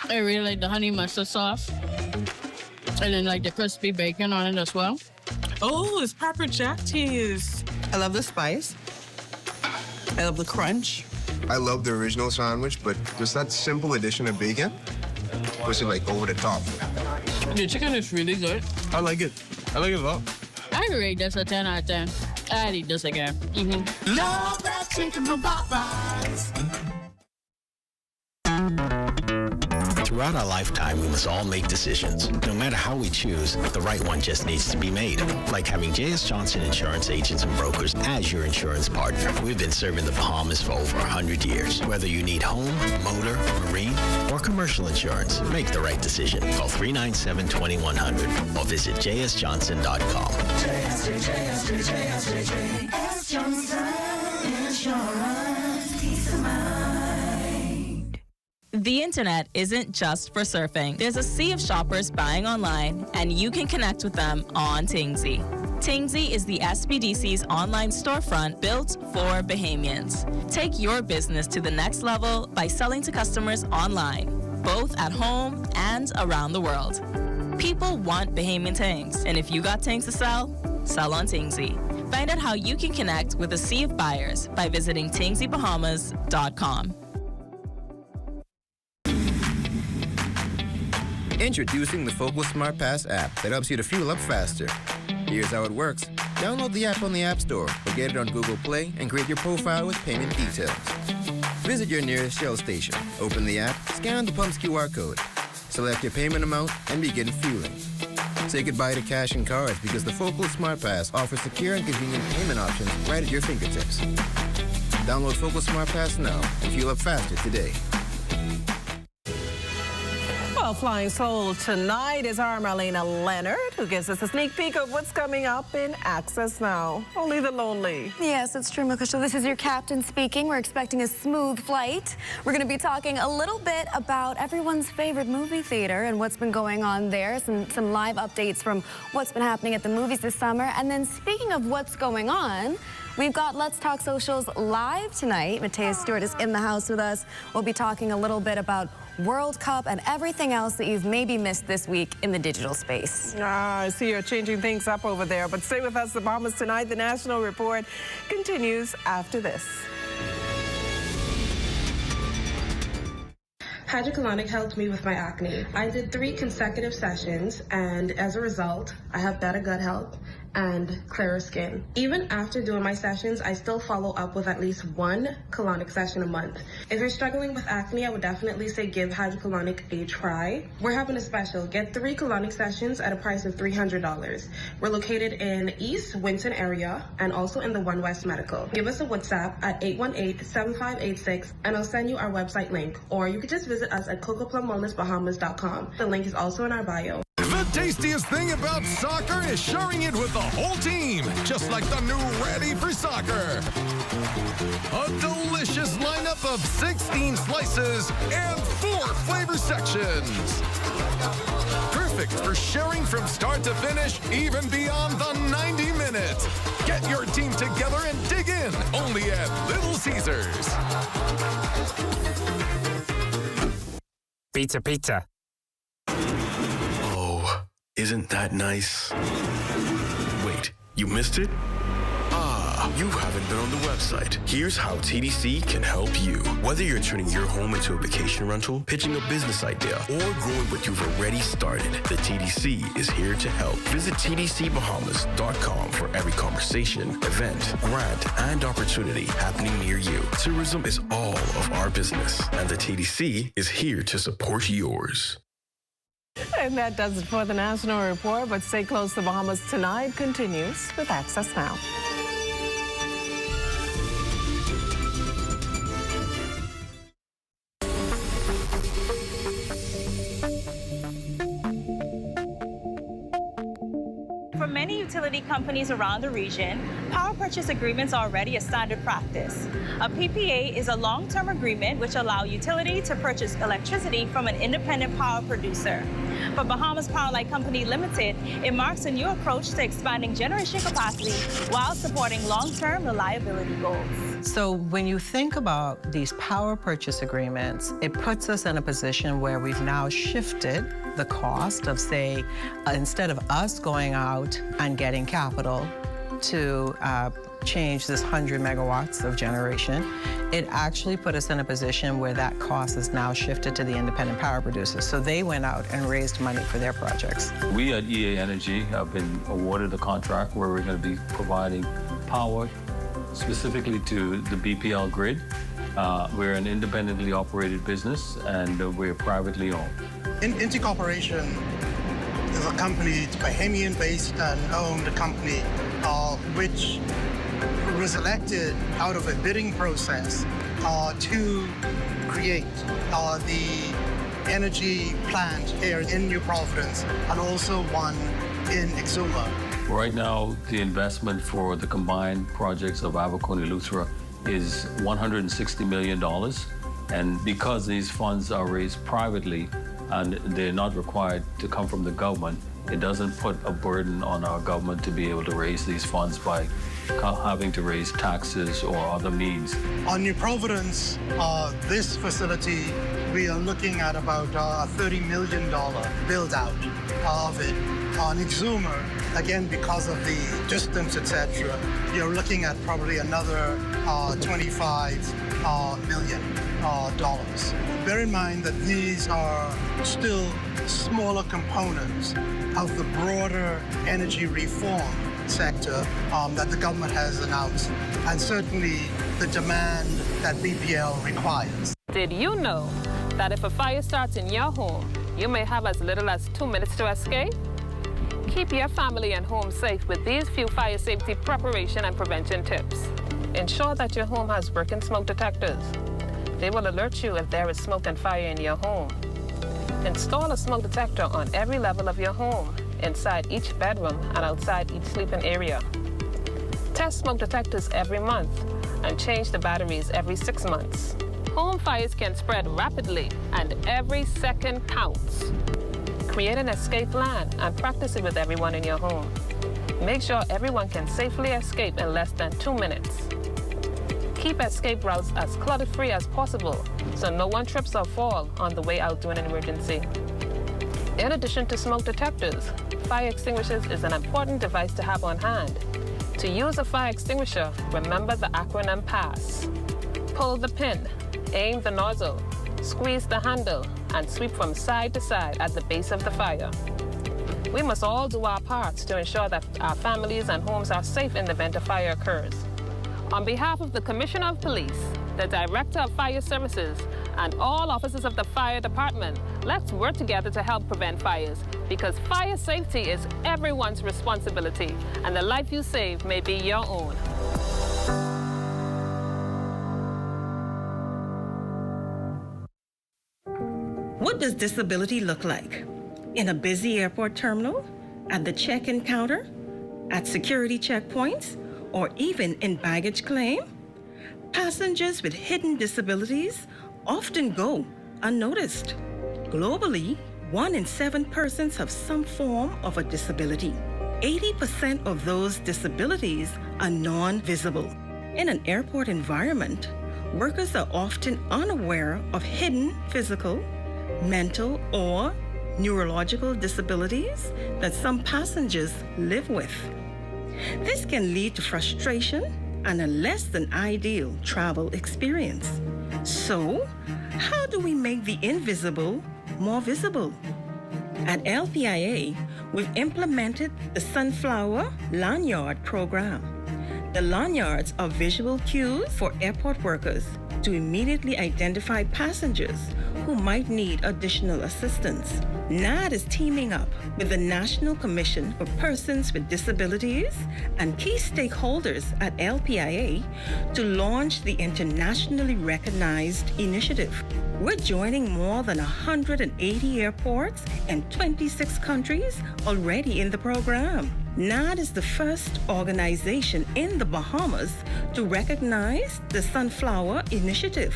I really like the honey mustard sauce. And then like the crispy bacon on it as well. Oh, it's pepper jack cheese. I love the spice. I love the crunch. I love the original sandwich, but just that simple addition of bacon was like over the top. The chicken is really good. I like it. I like it a lot. I rate this a 10 out of 10. I'd eat this again. Love that chicken from Popeyes. Throughout our lifetime, we must all make decisions. No matter how we choose, the right one just needs to be made. Like having J.S. Johnson Insurance Agents and Brokers as your insurance partner. We've been serving the Bahamas for over 100 years. Whether you need home, motor, marine, or commercial insurance, make the right decision. Call 397-2100 or visit jsjohnson.com. JS Johnson Insurance. Peace of mind. The internet isn't just for surfing. There's a sea of shoppers buying online, and you can connect with them on Tingsy. Tingsy is the SBDC's online storefront built for Bahamians. Take your business to the next level by selling to customers online, both at home and around the world. People want Bahamian things, and if you got things to sell, sell on Tingsy. Find out how you can connect with a sea of buyers by visiting tingsybahamas.com. Introducing the Focal Smart Pass app that helps you to fuel up faster. Here's how it works. Download the app on the App Store or get it on Google Play and create your profile with payment details. Visit your nearest Shell station. Open the app, scan the pump's QR code. Select your payment amount and begin fueling. Say goodbye to cash and cards because the Focal Smart Pass offers secure and convenient payment options right at your fingertips. Download Focal Smart Pass now and fuel up faster today. Well, flying solo tonight is our Marlena Leonard, who gives us a sneak peek of what's coming up in Access Now. Only the lonely. Yes, it's true, Makisha. This is your captain speaking. We're expecting a smooth flight. We're going to be talking a little bit about everyone's favorite movie theater and what's been going on there. Some live updates from what's been happening at the movies this summer. And then speaking of what's going on, we've got Let's Talk Socials live tonight. Mateus Stewart is in the house with us. We'll be talking a little bit about World Cup and everything else that you've maybe missed this week in the digital space. I see you're changing things up over there, but stay with us. The Bahamas Tonight, the National Report continues after this. Hydrocolonic helped me with my acne. I did 3 consecutive sessions, and as a result, I have better gut health and clearer skin. Even after doing my sessions, I still follow up with at least 1 colonic session a month. If you're struggling with acne, I would definitely say give Hydrocolonic a try. We're having a special. Get 3 colonic sessions at a price of $300. We're located in East Winton area and also in the One West Medical. Give us a WhatsApp at 818-7586 and I'll send you our website link, or you could just visit us at CocoPlumWellnessBahamas.com. The link is also in our bio. The tastiest thing about soccer is sharing it with the whole team, just like the new Ready for Soccer. A delicious lineup of 16 slices and 4 flavor sections. Perfect for sharing from start to finish, even beyond the 90 minutes. Get your team together and dig in, only at Little Caesars. Pizza, pizza. Oh, isn't that nice? Wait, you missed it? You haven't been on the website. Here's how TDC can help you. Whether you're turning your home into a vacation rental, pitching a business idea, or growing what you've already started, the TDC is here to help. Visit tdcbahamas.com for every conversation, event, grant, and opportunity happening near you. Tourism is all of our business, and the TDC is here to support yours. And that does it for the National Report, but Stay Close to Bahamas Tonight continues with Access Now. For many utility companies around the region, power purchase agreements are already a standard practice. A PPA is a long-term agreement which allows utility to purchase electricity from an independent power producer. For Bahamas Power Light Company Limited, it marks a new approach to expanding generation capacity while supporting long-term reliability goals. So when you think about these power purchase agreements, it puts us in a position where we've now shifted the cost of, say, instead of us going out and getting capital to change this 100 megawatts of generation, it actually put us in a position where that cost is now shifted to the independent power producers. So they went out and raised money for their projects. We at EA Energy have been awarded a contract where we're going to be providing power specifically to the BPL grid. We're an independently operated business and we're privately owned. Inti Corporation is a company, it's Bahamian-based and owned company, which was elected out of a bidding process to create the energy plant here in New Providence and also one in Exuma. Right now, the investment for the combined projects of Abercrombie and Eleuthera is $160 million. And because these funds are raised privately and they're not required to come from the government, it doesn't put a burden on our government to be able to raise these funds by having to raise taxes or other means. On New Providence, this facility, we are looking at about a $30 million build-out of it. On Exuma, again, because of the distance, etc., you're looking at probably another $25 million. Bear in mind that these are still smaller components of the broader energy reform sector that the government has announced, and certainly the demand that BPL requires. Did you know that if a fire starts in your home, you may have as little as 2 minutes to escape? Keep your family and home safe with these few fire safety preparation and prevention tips. Ensure that your home has working smoke detectors. They will alert you if there is smoke and fire in your home. Install a smoke detector on every level of your home, inside each bedroom and outside each sleeping area. Test smoke detectors every month and change the batteries every 6 months. Home fires can spread rapidly and every second counts. Create an escape plan and practice it with everyone in your home. Make sure everyone can safely escape in less than 2 minutes. Keep escape routes as clutter-free as possible so no one trips or falls on the way out to an emergency. In addition to smoke detectors, fire extinguishers is an important device to have on hand. To use a fire extinguisher, remember the acronym PASS. Pull the pin, aim the nozzle, squeeze the handle, and sweep from side to side at the base of the fire. We must all do our parts to ensure that our families and homes are safe in the event a fire occurs. On behalf of the Commissioner of Police, the Director of Fire Services, and all officers of the Fire Department, let's work together to help prevent fires, because fire safety is everyone's responsibility, and the life you save may be your own. What does disability look like? in a busy airport terminal, at the check-in counter, at security checkpoints, or even in baggage claim, passengers with hidden disabilities often go unnoticed. Globally, 1 in 7 persons have some form of a disability. 80% of those disabilities are non-visible. In an airport environment, workers are often unaware of hidden physical, mental, or neurological disabilities that some passengers live with. This can lead to frustration and a less than ideal travel experience. So, how do we make the invisible more visible? At LPIA, we've implemented the Sunflower Lanyard program. The lanyards are visual cues for airport workers to immediately identify passengers who might need additional assistance. NAD is teaming up with the National Commission for Persons with Disabilities and key stakeholders at LPIA to launch the internationally recognized initiative. We're joining more than 180 airports and 26 countries already in the program. NAD is the first organization in the Bahamas to recognize the Sunflower Initiative.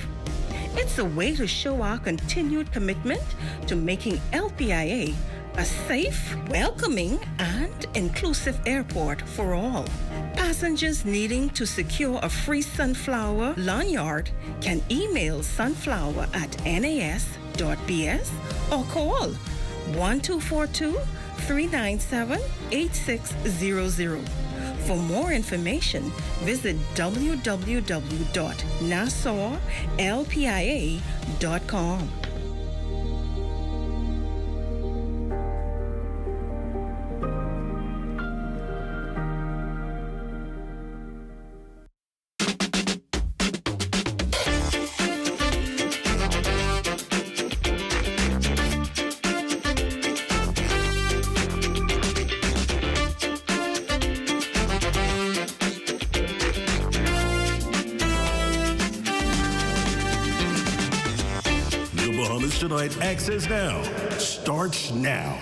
It's a way to show our continued commitment to making LPIA a safe, welcoming, and inclusive airport for all. Passengers needing to secure a free Sunflower lanyard can email sunflower@nas.bs or call 1242-397-8600. For more information, visit www.nassauLPIA.com. Tonight, Access Now starts now.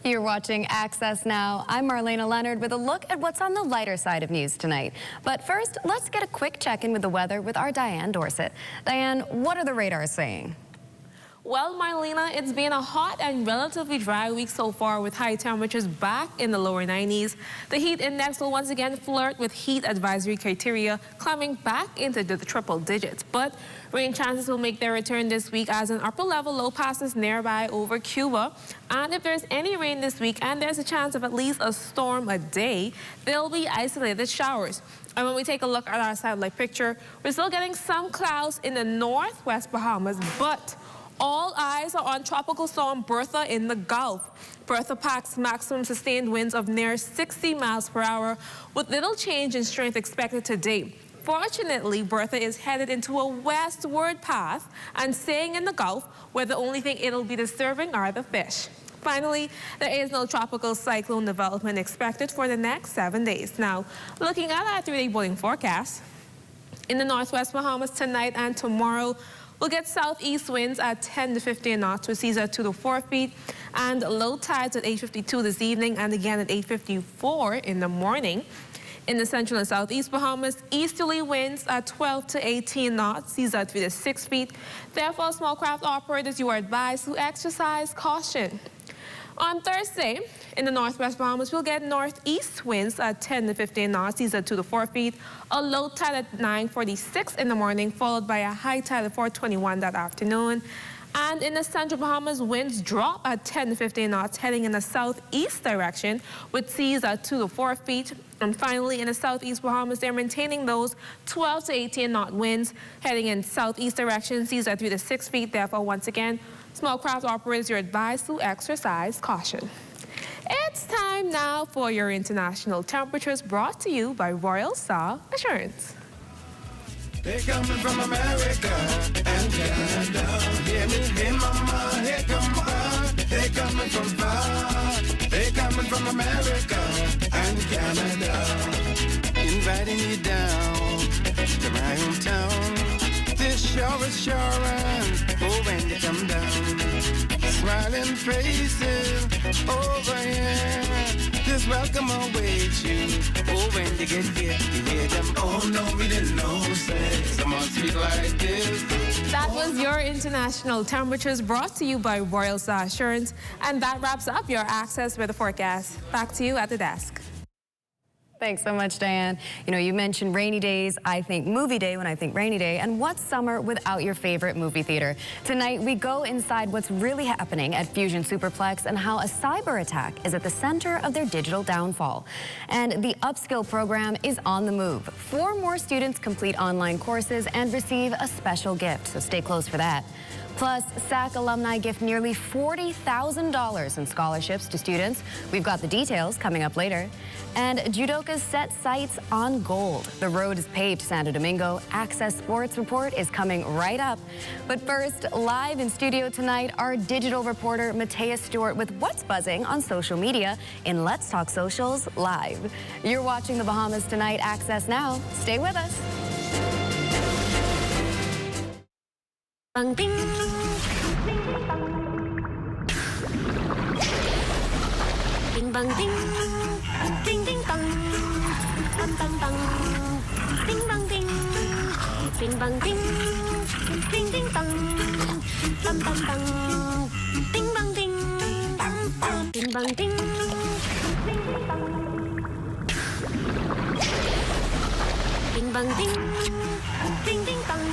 You're watching Access Now. I'm Marlena Leonard with a look at what's on the lighter side of news tonight. But first, let's get a quick check-in with the weather with our Diane Dorset. Diane, what are the radars saying? Well, Marlena, it's been a hot and relatively dry week so far with high temperatures back in the lower 90s. The heat index will once again flirt with heat advisory criteria, climbing back into the triple digits. But rain chances will make their return this week as an upper level low passes nearby over Cuba. And if there's any rain this week and there's a chance of at least a storm a day, there'll be isolated showers. And when we take a look at our satellite picture, we're still getting some clouds in the northwest Bahamas, but all eyes are on Tropical Storm Bertha in the Gulf. Bertha packs maximum sustained winds of near 60 miles per hour with little change in strength expected today. Fortunately, Bertha is headed into a westward path and staying in the Gulf, where the only thing it'll be disturbing are the fish. Finally, there is no tropical cyclone development expected for the next 7 days. Now, looking at our 3-day boating forecast, in the northwest Bahamas tonight and tomorrow, we'll get southeast winds at 10 to 15 knots with seas at 2 to 4 feet and low tides at 8:52 this evening and again at 8:54 in the morning. In the central and southeast Bahamas, easterly winds at 12 to 18 knots, seas at 3 to 6 feet. Therefore, small craft operators, you are advised to exercise caution. On Thursday, in the northwest Bahamas, we'll get northeast winds at 10 to 15 knots, seas at 2 to 4 feet, a low tide at 9:46 in the morning, followed by a high tide at 4:21 that afternoon. And in the central Bahamas, winds drop at 10 to 15 knots, heading in the southeast direction, with seas at 2 to 4 feet. And finally, in the southeast Bahamas, they're maintaining those 12 to 18 knot winds, heading in southeast direction, seas at 3 to 6 feet. Therefore, once again, small craft operators, you're advised to exercise caution. It's time now for your international temperatures, brought to you by Royal Star Assurance. They're coming from America and Canada. Hear me, hey mama, hey come on. They're coming from far. They're coming from America and Canada. Inviting you down to my hometown. This show is sure, oh, when you come down. Smiling and praise him over here. Just welcome await you. Oh, when you get here, you hear them. Oh no, we didn't know. Say, someone speak like this. That was your international temperatures brought to you by Royal Star Assurance. And that wraps up your Access Weather Forecast. Back to you at the desk. Thanks so much, Diane. You know, you mentioned rainy days. I think movie day when I think rainy day. And what's summer without your favorite movie theater? Tonight, we go inside what's really happening at Fusion Superplex and how a cyber attack is at the center of their digital downfall. And the upskill program is on the move. 4 more students complete online courses and receive a special gift, so stay close for that. Plus, SAC alumni gift nearly $40,000 in scholarships to students. We've got the details coming up later. And judokas set sights on gold. The road is paved to Santo Domingo. Access Sports Report is coming right up. But first, live in studio tonight, our digital reporter, Matea Stewart, with what's buzzing on social media in Let's Talk Socials Live. You're watching the Bahamas Tonight. Access now. Stay with us. Bang, ding. Ding, bang, ding. Ding, ding, bang. Bang, bang, bang. Ding, bang, ding. Ding, bang, ding. Ding, ding, bang. Bang, bang, bang. Ding, bang, ding. Ding, bang, ding. Ding, bang, ding. Ding, ding, bang.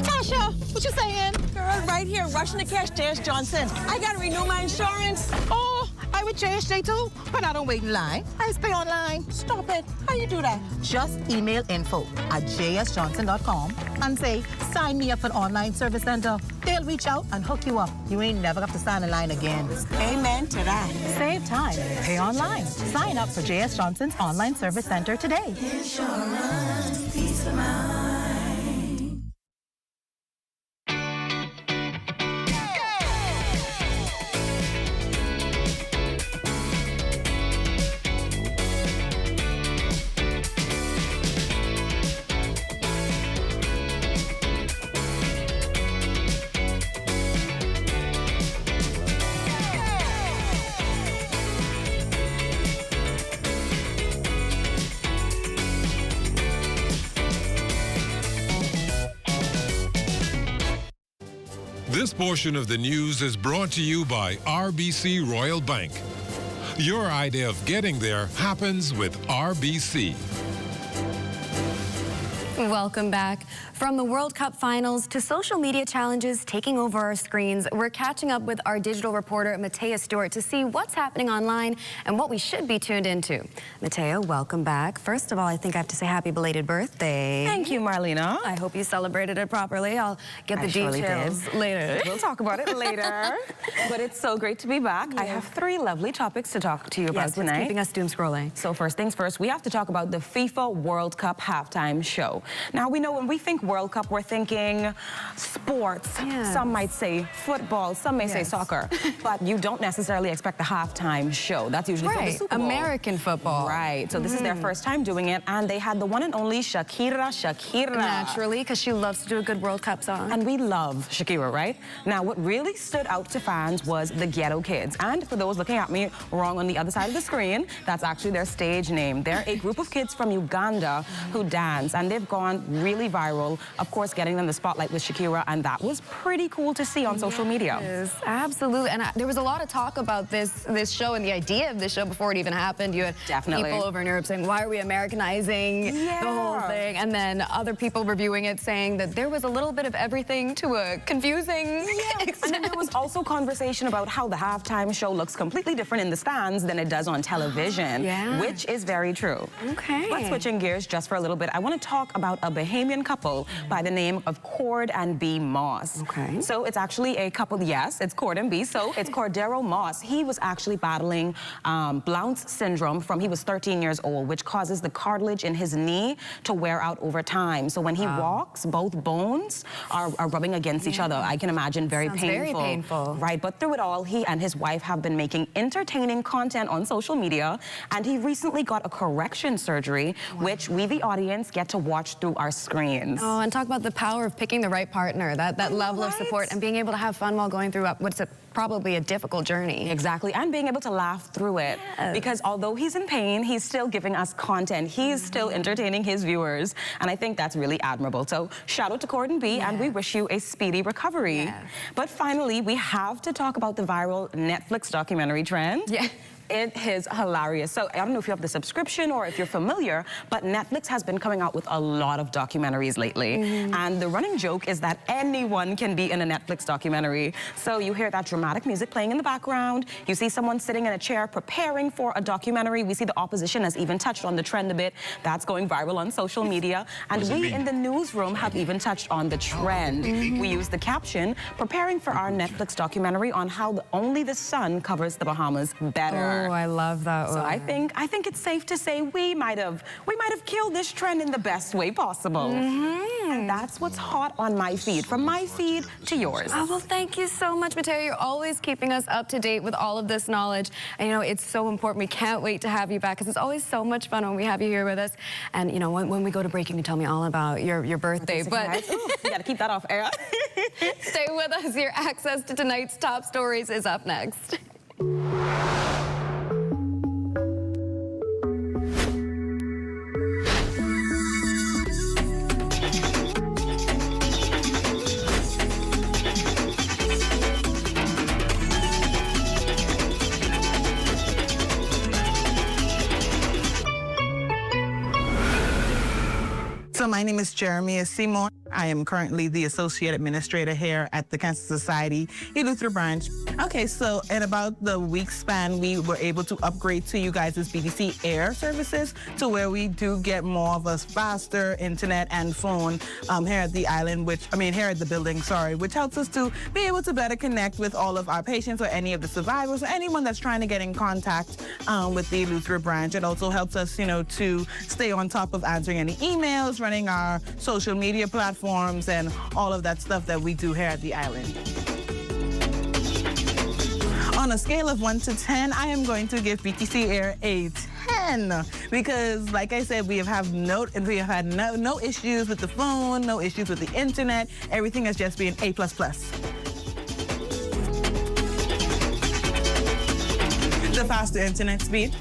Tasha, what you saying? Girl, right here, rushing to catch J.S. Johnson. I gotta renew my insurance. Oh, I with JSJ too, but I don't wait in line. I just pay online. Stop it. How you do that? Just email info@jsjohnson.com and say, sign me up for an online service center. They'll reach out and hook you up. You ain't never have to sign in line again. Amen to that. Save time. Pay online. Sign up for J.S. Johnson's online service center today. Insurance, peace of mind. This portion of the news is brought to you by RBC Royal Bank. Your idea of getting there happens with RBC. Welcome back. From the World Cup finals to social media challenges taking over our screens, we're catching up with our digital reporter, Matea Stewart, to see what's happening online and what we should be tuned into. Matea, welcome back. First of all, I think I have to say happy belated birthday. Thank you, Marlena. I hope you celebrated it properly. I'll get the details later. We'll talk about it later. But it's so great to be back. I have 3 lovely topics to talk to you about tonight. What's keeping us doom scrolling? So first things first, we have to talk about the FIFA World Cup halftime show. Now, we know when we think World Cup, we're thinking sports. Yes. Some might say football, some may say soccer. But you don't necessarily expect the halftime show. That's usually for the Super Bowl. American football. Right. So this is their first time doing it, and they had the one and only Shakira. Naturally, because she loves to do a good World Cup song. And we love Shakira, right? Now, what really stood out to fans was the Ghetto Kids. And for those looking at me wrong on the other side of the screen, that's actually their stage name. They're a group of kids from Uganda who dance, and they've gone really viral. Of course, getting them the spotlight with Shakira, and that was pretty cool to see on social media. Yes, absolutely. And there was a lot of talk about this show and the idea of this show before it even happened. You had people over in Europe saying, why are we Americanizing the whole thing? And then other people reviewing it saying that there was a little bit of everything to a confusing extent. And then there was also conversation about how the halftime show looks completely different in the stands than it does on television, which is very true. Okay. But switching gears just for a little bit, I want to talk about a Bahamian couple by the name of Cord and B. Moss. Okay. So it's actually a couple, yes, it's Cord and B. So it's Cordero Moss. He was actually battling Blount's syndrome from he was 13 years old, which causes the cartilage in his knee to wear out over time. So when he walks, both bones are rubbing against each other. I can imagine very painful. Very painful. Right, but through it all, he and his wife have been making entertaining content on social media, and he recently got a correction surgery, which we, the audience, get to watch watch through our screens. Oh, and talk about the power of picking the right partner, that level of support, and being able to have fun while going through what's probably a difficult journey. Exactly, and being able to laugh through it. Yes. Because although he's in pain, he's still giving us content. He's still entertaining his viewers, and I think that's really admirable. So shout out to Corden B, and we wish you a speedy recovery. Yes. But finally, we have to talk about the viral Netflix documentary trend. Yeah. It is hilarious. So I don't know if you have the subscription or if you're familiar, but Netflix has been coming out with a lot of documentaries lately. And the running joke is that anyone can be in a Netflix documentary. So you hear that dramatic music playing in the background. You see someone sitting in a chair preparing for a documentary. We see the opposition has even touched on the trend a bit. That's going viral on social media. And we in the newsroom have even touched on the trend. We use the caption, preparing for our Netflix documentary on how only the sun covers the Bahamas better. Oh, I love that one. So I think it's safe to say we might have killed this trend in the best way possible. And that's what's hot on my feed, from my feed to yours. Oh, well, thank you so much, Mateo. You're always keeping us up to date with all of this knowledge. And, you know, it's so important. We can't wait to have you back, because it's always so much fun when we have you here with us. And, you know, when we go to break, you can tell me all about your birthday. But Ooh, you gotta keep that off air. Stay with us. Your access to tonight's top stories is up next. So my name is Jeremiah Seymour. I am currently the Associate Administrator here at the Cancer Society Eleuthera branch. Okay, so in about the week span, we were able to upgrade to you guys' BDC Air services to where we do get more of a faster internet and phone here at the island, here at the building, which helps us to be able to better connect with all of our patients or any of the survivors or anyone that's trying to get in contact with the Eleuthera branch. It also helps us, to stay on top of answering any emails, running our social media platforms, and all of that stuff that we do here at the island. On a scale of 1 to 10, I am going to give BTC Air a 10 because, like I said, we have had no issues with the phone, no issues with the internet. Everything has just been A++. The faster internet speed.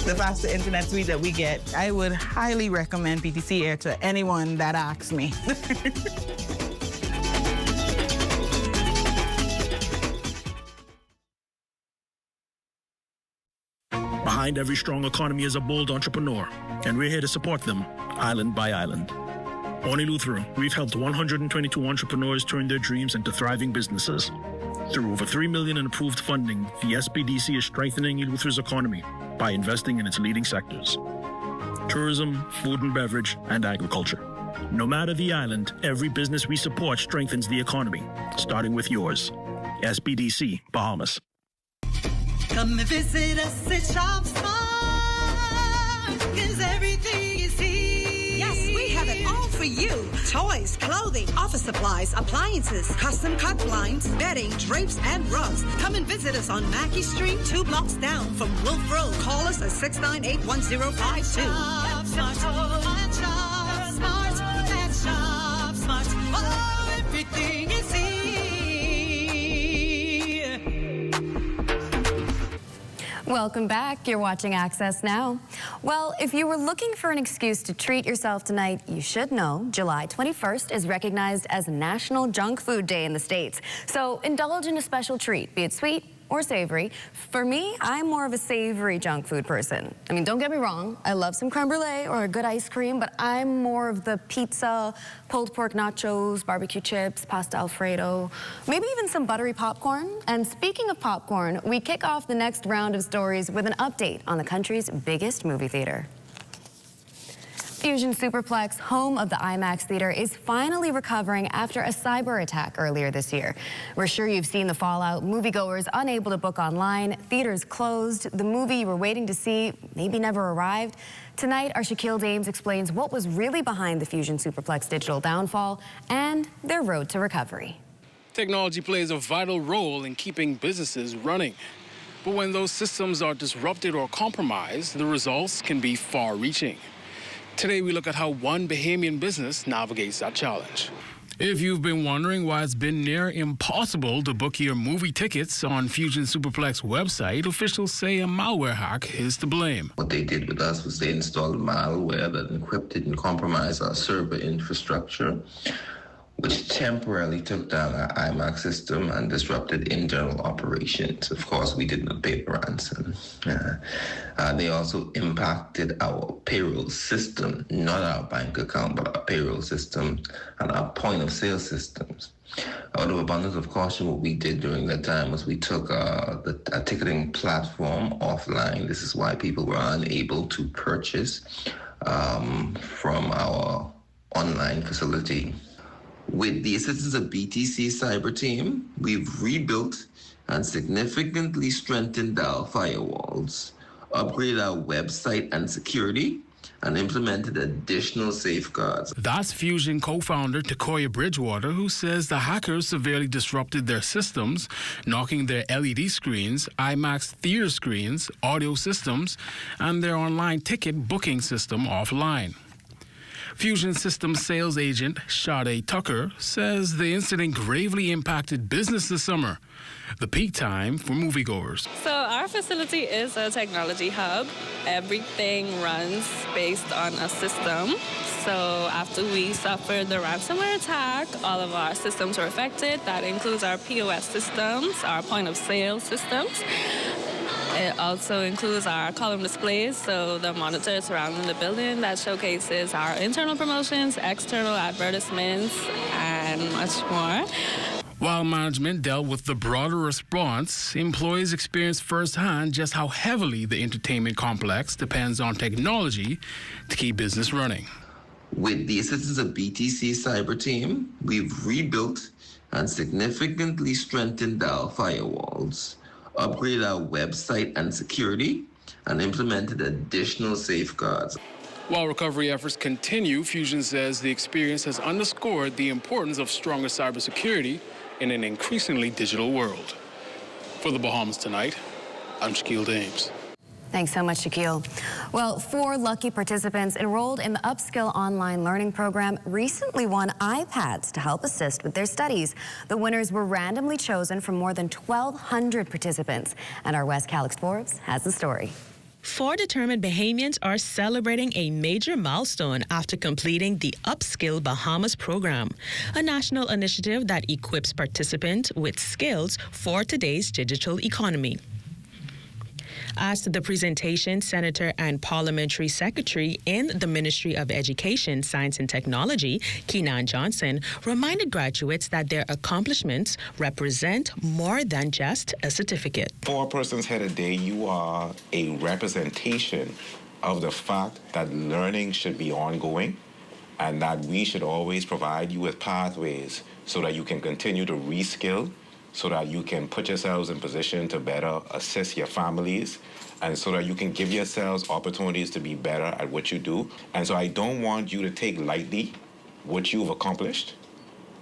The faster internet speed that we get, I would highly recommend BTC Air to anyone that asks me. Behind every strong economy is a bold entrepreneur, and we're here to support them, island by island. On Eleuthera, we've helped 122 entrepreneurs turn their dreams into thriving businesses. Through over $3 million in approved funding, the SPDC is strengthening Eleuthera's economy by investing in its leading sectors: tourism, food and beverage, and agriculture. No matter the island, every business we support strengthens the economy, starting with yours. SPDC, Bahamas. Come and visit us at Shop Smart, 'cause everything is here. Yes, we have it all for you. Toys, clothing, office supplies, appliances, custom cut blinds, bedding, drapes, and rugs. Come and visit us on Mackey Street, 2 blocks down from Wolf Road. Call us at 698-1052. Shop Smart, at Shop Smart, at Shop Smart. Oh, everything is here. Welcome back. You're watching Access Now. Well, if you were looking for an excuse to treat yourself tonight, you should know July 21st is recognized as National Junk Food Day in the States. So indulge in a special treat, be it sweet or savory. For me, I'm more of a savory junk food person. I mean, don't get me wrong, I love some creme brulee or a good ice cream, but I'm more of the pizza, pulled pork nachos, barbecue chips, pasta Alfredo, maybe even some buttery popcorn. And speaking of popcorn, we kick off the next round of stories with an update on the country's biggest movie theater. Fusion Superplex, home of the IMAX Theater, is finally recovering after a cyber attack earlier this year. We're sure you've seen the fallout. Moviegoers unable to book online, theaters closed, the movie you were waiting to see maybe never arrived. Tonight, our Shaquille Dames explains what was really behind the Fusion Superplex digital downfall and their road to recovery. Technology plays a vital role in keeping businesses running. But when those systems are disrupted or compromised, the results can be far-reaching. Today, we look at how one Bahamian business navigates that challenge. If you've been wondering why it's been near impossible to book your movie tickets on Fusion Superplex website, officials say a malware hack is to blame. What they did with us was they installed malware that encrypted and compromised our server infrastructure, which temporarily took down our IMAX system and disrupted internal operations. Of course, we did not pay the ransom. They also impacted our payroll system, not our bank account, but our payroll system and our point of sale systems. Out of abundance of caution, what we did during that time was we took a ticketing platform offline. This is why people were unable to purchase from our online facility. With the assistance of BTC Cyber Team, we've rebuilt and significantly strengthened our firewalls, upgraded our website and security, and implemented additional safeguards. That's Fusion co-founder Takoya Bridgewater, who says the hackers severely disrupted their systems, knocking their LED screens, IMAX theater screens, audio systems, and their online ticket booking system offline. Fusion Systems sales agent Sade Tucker says the incident gravely impacted business this summer, the peak time for moviegoers. So our facility is a technology hub. Everything runs based on a system. So after we suffered the ransomware attack, all of our systems were affected. That includes our POS systems, our point of sale systems. It also includes our column displays, so the monitor surrounding the building that showcases our internal promotions, external advertisements, and much more. While management dealt with the broader response, employees experienced firsthand just how heavily the entertainment complex depends on technology to keep business running. With the assistance of BTC Cyber Team, we've rebuilt and significantly strengthened our firewalls, upgraded our website and security, and implemented additional safeguards. While recovery efforts continue, Fusion says the experience has underscored the importance of stronger cybersecurity in an increasingly digital world. For the Bahamas Tonight, I'm Shaquille Dames. Thanks so much, Shaquille. Well, 4 lucky participants enrolled in the Upskill online learning program recently won iPads to help assist with their studies. The winners were randomly chosen from more than 1,200 participants. And our West Calix Forbes has the story. 4 determined Bahamians are celebrating a major milestone after completing the Upskill Bahamas program, a national initiative that equips participants with skills for today's digital economy. As to the presentation, Senator and Parliamentary Secretary in the Ministry of Education, Science and Technology, Keenan Johnson, reminded graduates that their accomplishments represent more than just a certificate. For a person's head a day, you are a representation of the fact that learning should be ongoing and that we should always provide you with pathways so that you can continue to reskill, so that you can put yourselves in position to better assist your families, and so that you can give yourselves opportunities to be better at what you do. And so I don't want you to take lightly what you've accomplished.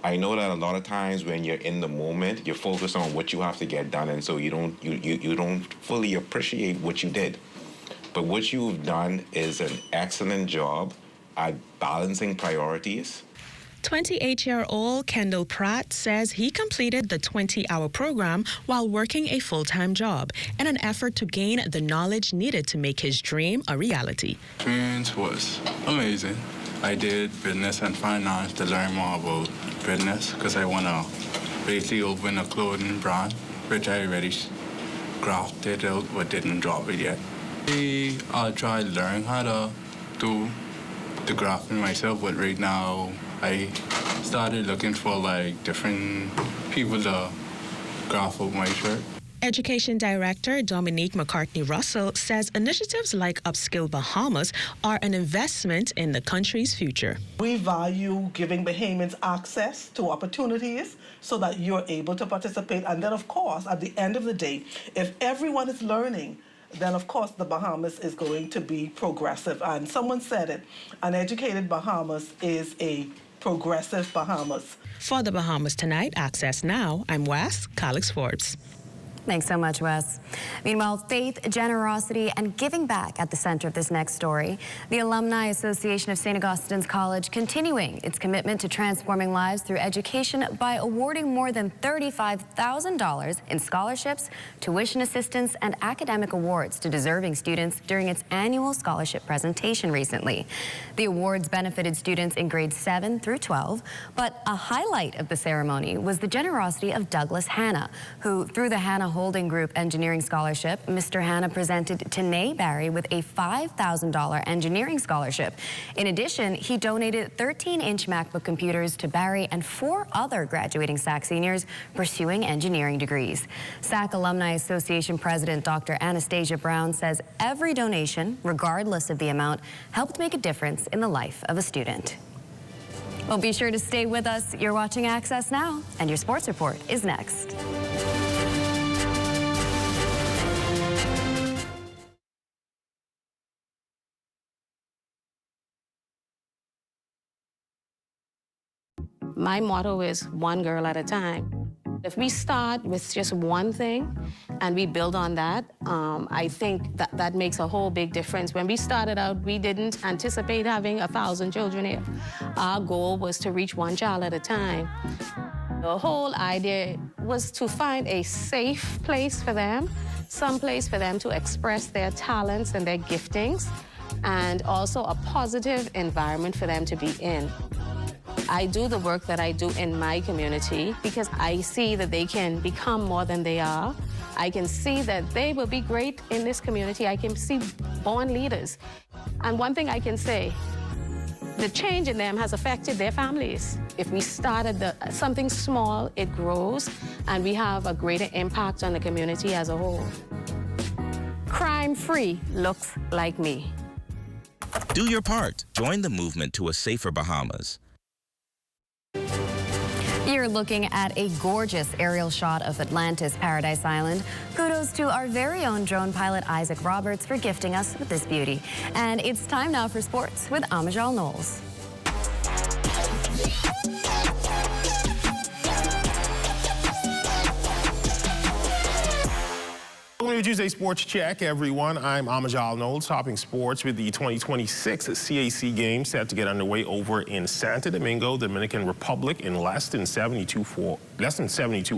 I know that a lot of times when you're in the moment, you're focused on what you have to get done, and so you don't fully appreciate what you did. But what you've done is an excellent job at balancing priorities. 28-year-old Kendall Pratt says he completed the 20-hour program while working a full-time job in an effort to gain the knowledge needed to make his dream a reality. Experience was amazing. I did business and finance to learn more about business because I want to basically open a clothing brand, which I already crafted out but didn't drop it yet. I'll try to learn how to do the grafting myself, but right now I started looking for different people to graph up my shirt. Education Director Dominique McCartney-Russell says initiatives like Upskill Bahamas are an investment in the country's future. We value giving Bahamians access to opportunities so that you're able to participate. And then, of course, at the end of the day, if everyone is learning, then, of course, the Bahamas is going to be progressive. And someone said it, an educated Bahamas is a progressive Bahamas. For the Bahamas Tonight, Access Now, I'm Wes Calix Forbes. Thanks so much, Wes. Meanwhile, faith, generosity, and giving back at the center of this next story. The Alumni Association of St. Augustine's College continuing its commitment to transforming lives through education by awarding more than $35,000 in scholarships, tuition assistance, and academic awards to deserving students during its annual scholarship presentation recently. The awards benefited students in grades 7 through 12, but a highlight of the ceremony was the generosity of Douglas Hanna, who, through the Hanna Holding Group Engineering Scholarship, Mr. Hanna presented Tanae Barry with a $5,000 engineering scholarship. In addition, he donated 13-inch MacBook computers to Barry and 4 other graduating SAC seniors pursuing engineering degrees. SAC Alumni Association President Dr. Anastasia Brown says every donation, regardless of the amount, helped make a difference in the life of a student. Well, be sure to stay with us. You're watching Access Now, and your sports report is next. My motto is one girl at a time. If we start with just one thing and we build on that, I think that makes a whole big difference. When we started out, we didn't anticipate having 1,000 children here. Our goal was to reach one child at a time. The whole idea was to find a safe place for them, some place for them to express their talents and their giftings, and also a positive environment for them to be in. I do the work that I do in my community because I see that they can become more than they are. I can see that they will be great in this community. I can see born leaders. And one thing I can say, the change in them has affected their families. If we started something small, it grows, and we have a greater impact on the community as a whole. Crime-free looks like me. Do your part. Join the movement to a safer Bahamas. You're looking at a gorgeous aerial shot of Atlantis Paradise Island. Kudos to our very own drone pilot Isaac Roberts for gifting us with this beauty. And it's time now for sports with Amajal Knowles. Welcome to Tuesday Sports Check, everyone. I'm Amajal Knowles, topping sports with the 2026 CAC Games set to get underway over in Santo Domingo, Dominican Republic, in less than 72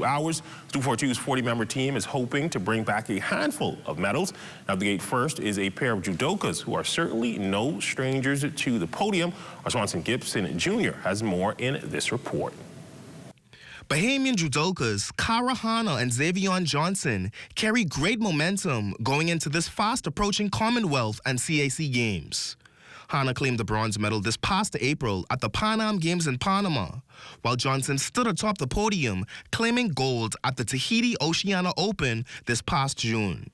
hours. 242's 40-member team is hoping to bring back a handful of medals. Now, the gate first is a pair of judokas who are certainly no strangers to the podium. Our Swanson Gibson Jr. has more in this report. Bahamian judokas Kara Hanna and Xavion Johnson carry great momentum going into this fast-approaching Commonwealth and CAC Games. Hanna claimed the bronze medal this past April at the Pan Am Games in Panama, while Johnson stood atop the podium claiming gold at the Tahiti Oceania Open this past June.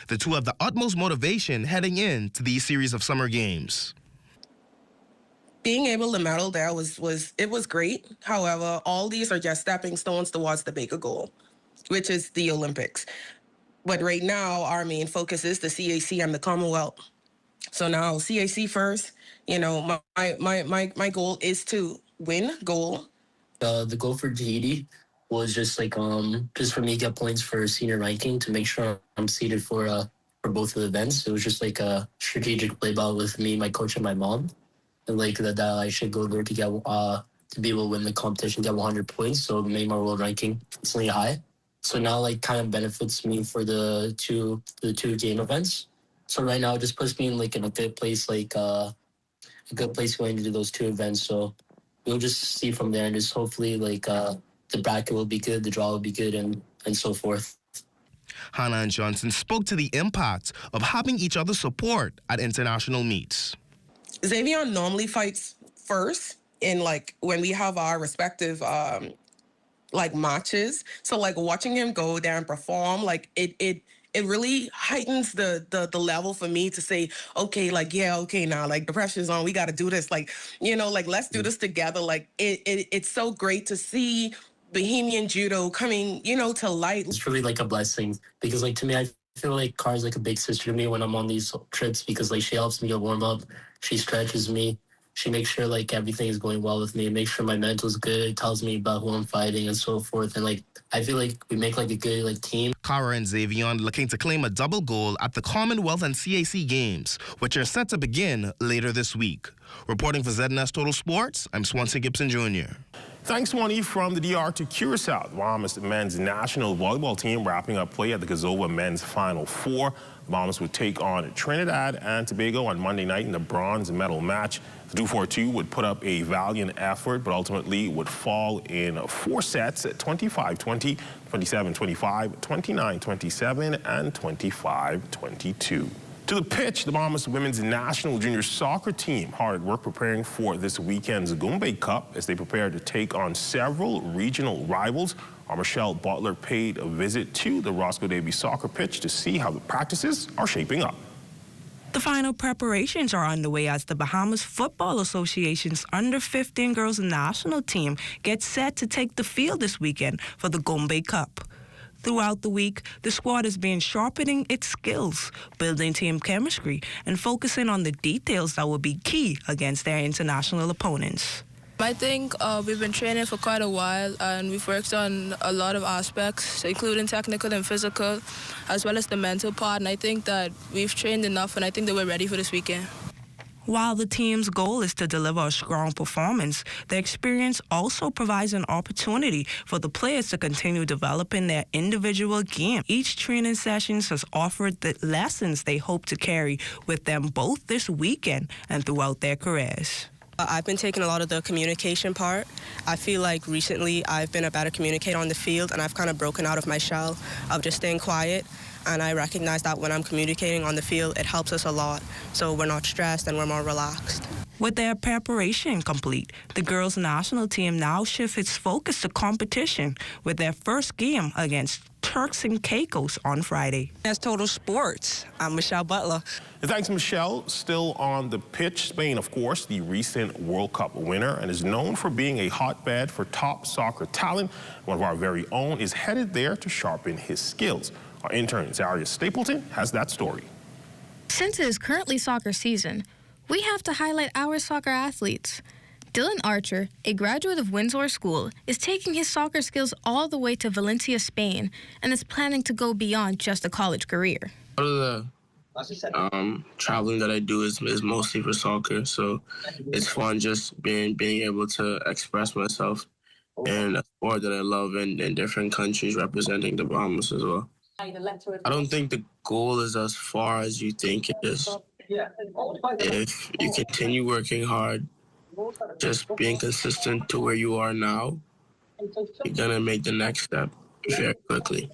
The two have the utmost motivation heading into these series of summer games. Being able to medal there was great. However, all these are just stepping stones towards the bigger goal, which is the Olympics. But right now, our main focus is the CAC and the Commonwealth. So now CAC first. You know, my goal is to win gold. The goal for Tahiti was just like just for me to get points for senior ranking to make sure I'm seated for both of the events. It was just like a strategic play ball with me, my coach, and my mom. And like that I should go there to get to be able to win the competition, get 100 points, so make my world ranking instantly high. So now like kind of benefits me for the two game events. So right now it just puts me in like in a good place, like a good place going to do those two events. So we'll just see from there, and just hopefully like the bracket will be good, the draw will be good, and so forth. Hanna and Johnson spoke to the impact of having each other's support at international meets. Xavier normally fights first in like when we have our respective like matches. So like watching him go there and perform, like it really heightens the level for me to say, okay, like okay now, like the pressure's on, we got to do this, like, you know, like let's do this together. Like it's so great to see Bahamian judo coming, you know, to light. It's really like a blessing because like to me, I feel like Kara's like a big sister to me when I'm on these trips because like she helps me to warm up. She stretches me. she makes sure like everything is going well with me, makes sure my mental's good, tells me about who I'm fighting and so forth. And like I feel like we make like a good like team. Cara and Xavion looking to claim a double gold at the Commonwealth and CAC Games, which are set to begin later this week. Reporting for ZNS Total Sports, I'm Swanson Gibson Jr. Thanks, Swanee. From the DR to Curacao, the Bahamas men's national volleyball team wrapping up play at the Gazoa men's Final Four. The Bahamas would take on Trinidad and Tobago on Monday night in the bronze medal match. The 2-4-2 would put up a valiant effort, but ultimately would fall in 4 sets at 25-20, 27-25, 29-27, and 25-22. To the pitch, the Bahamas women's national junior soccer team hard at work preparing for this weekend's Gumbe Cup as they prepare to take on several regional rivals. Our Michelle Butler paid a visit to the Roscoe Davy soccer pitch to see how the practices are shaping up. The final preparations are underway as the Bahamas Football Association's under-15 girls national team gets set to take the field this weekend for the Gombe Cup. Throughout the week, the squad has been sharpening its skills, building team chemistry, and focusing on the details that will be key against their international opponents. I think we've been training for quite a while, and we've worked on a lot of aspects, including technical and physical, as well as the mental part, and I think that we've trained enough, and I think that we're ready for this weekend. While the team's goal is to deliver a strong performance, the experience also provides an opportunity for the players to continue developing their individual game. Each training session has offered the lessons they hope to carry with them both this weekend and throughout their careers. I've been taking a lot of the communication part. I feel like recently I've been a better communicator on the field, and I've kind of broken out of my shell of just staying quiet. And I recognize that when I'm communicating on the field, it helps us a lot. So we're not stressed and we're more relaxed. With their preparation complete, the girls' national team now shifts its focus to competition with their first game against Turks and Caicos on Friday. That's Total Sports. I'm Michelle Butler. Thanks, Michelle. Still on the pitch, Spain, of course, the recent World Cup winner and is known for being a hotbed for top soccer talent. One of our very own is headed there to sharpen his skills. Our intern, Zaria Stapleton, has that story. Since it is currently soccer season, we have to highlight our soccer athletes. Dylan Archer, a graduate of Windsor School, is taking his soccer skills all the way to Valencia, Spain, and is planning to go beyond just a college career. Part of the traveling that I do is mostly for soccer, so it's fun just being able to express myself in a sport that I love in different countries, representing the Bahamas as well. I don't think the goal is as far as you think it is. If you continue working hard, just being consistent to where you are now, you're gonna make the next step very quickly.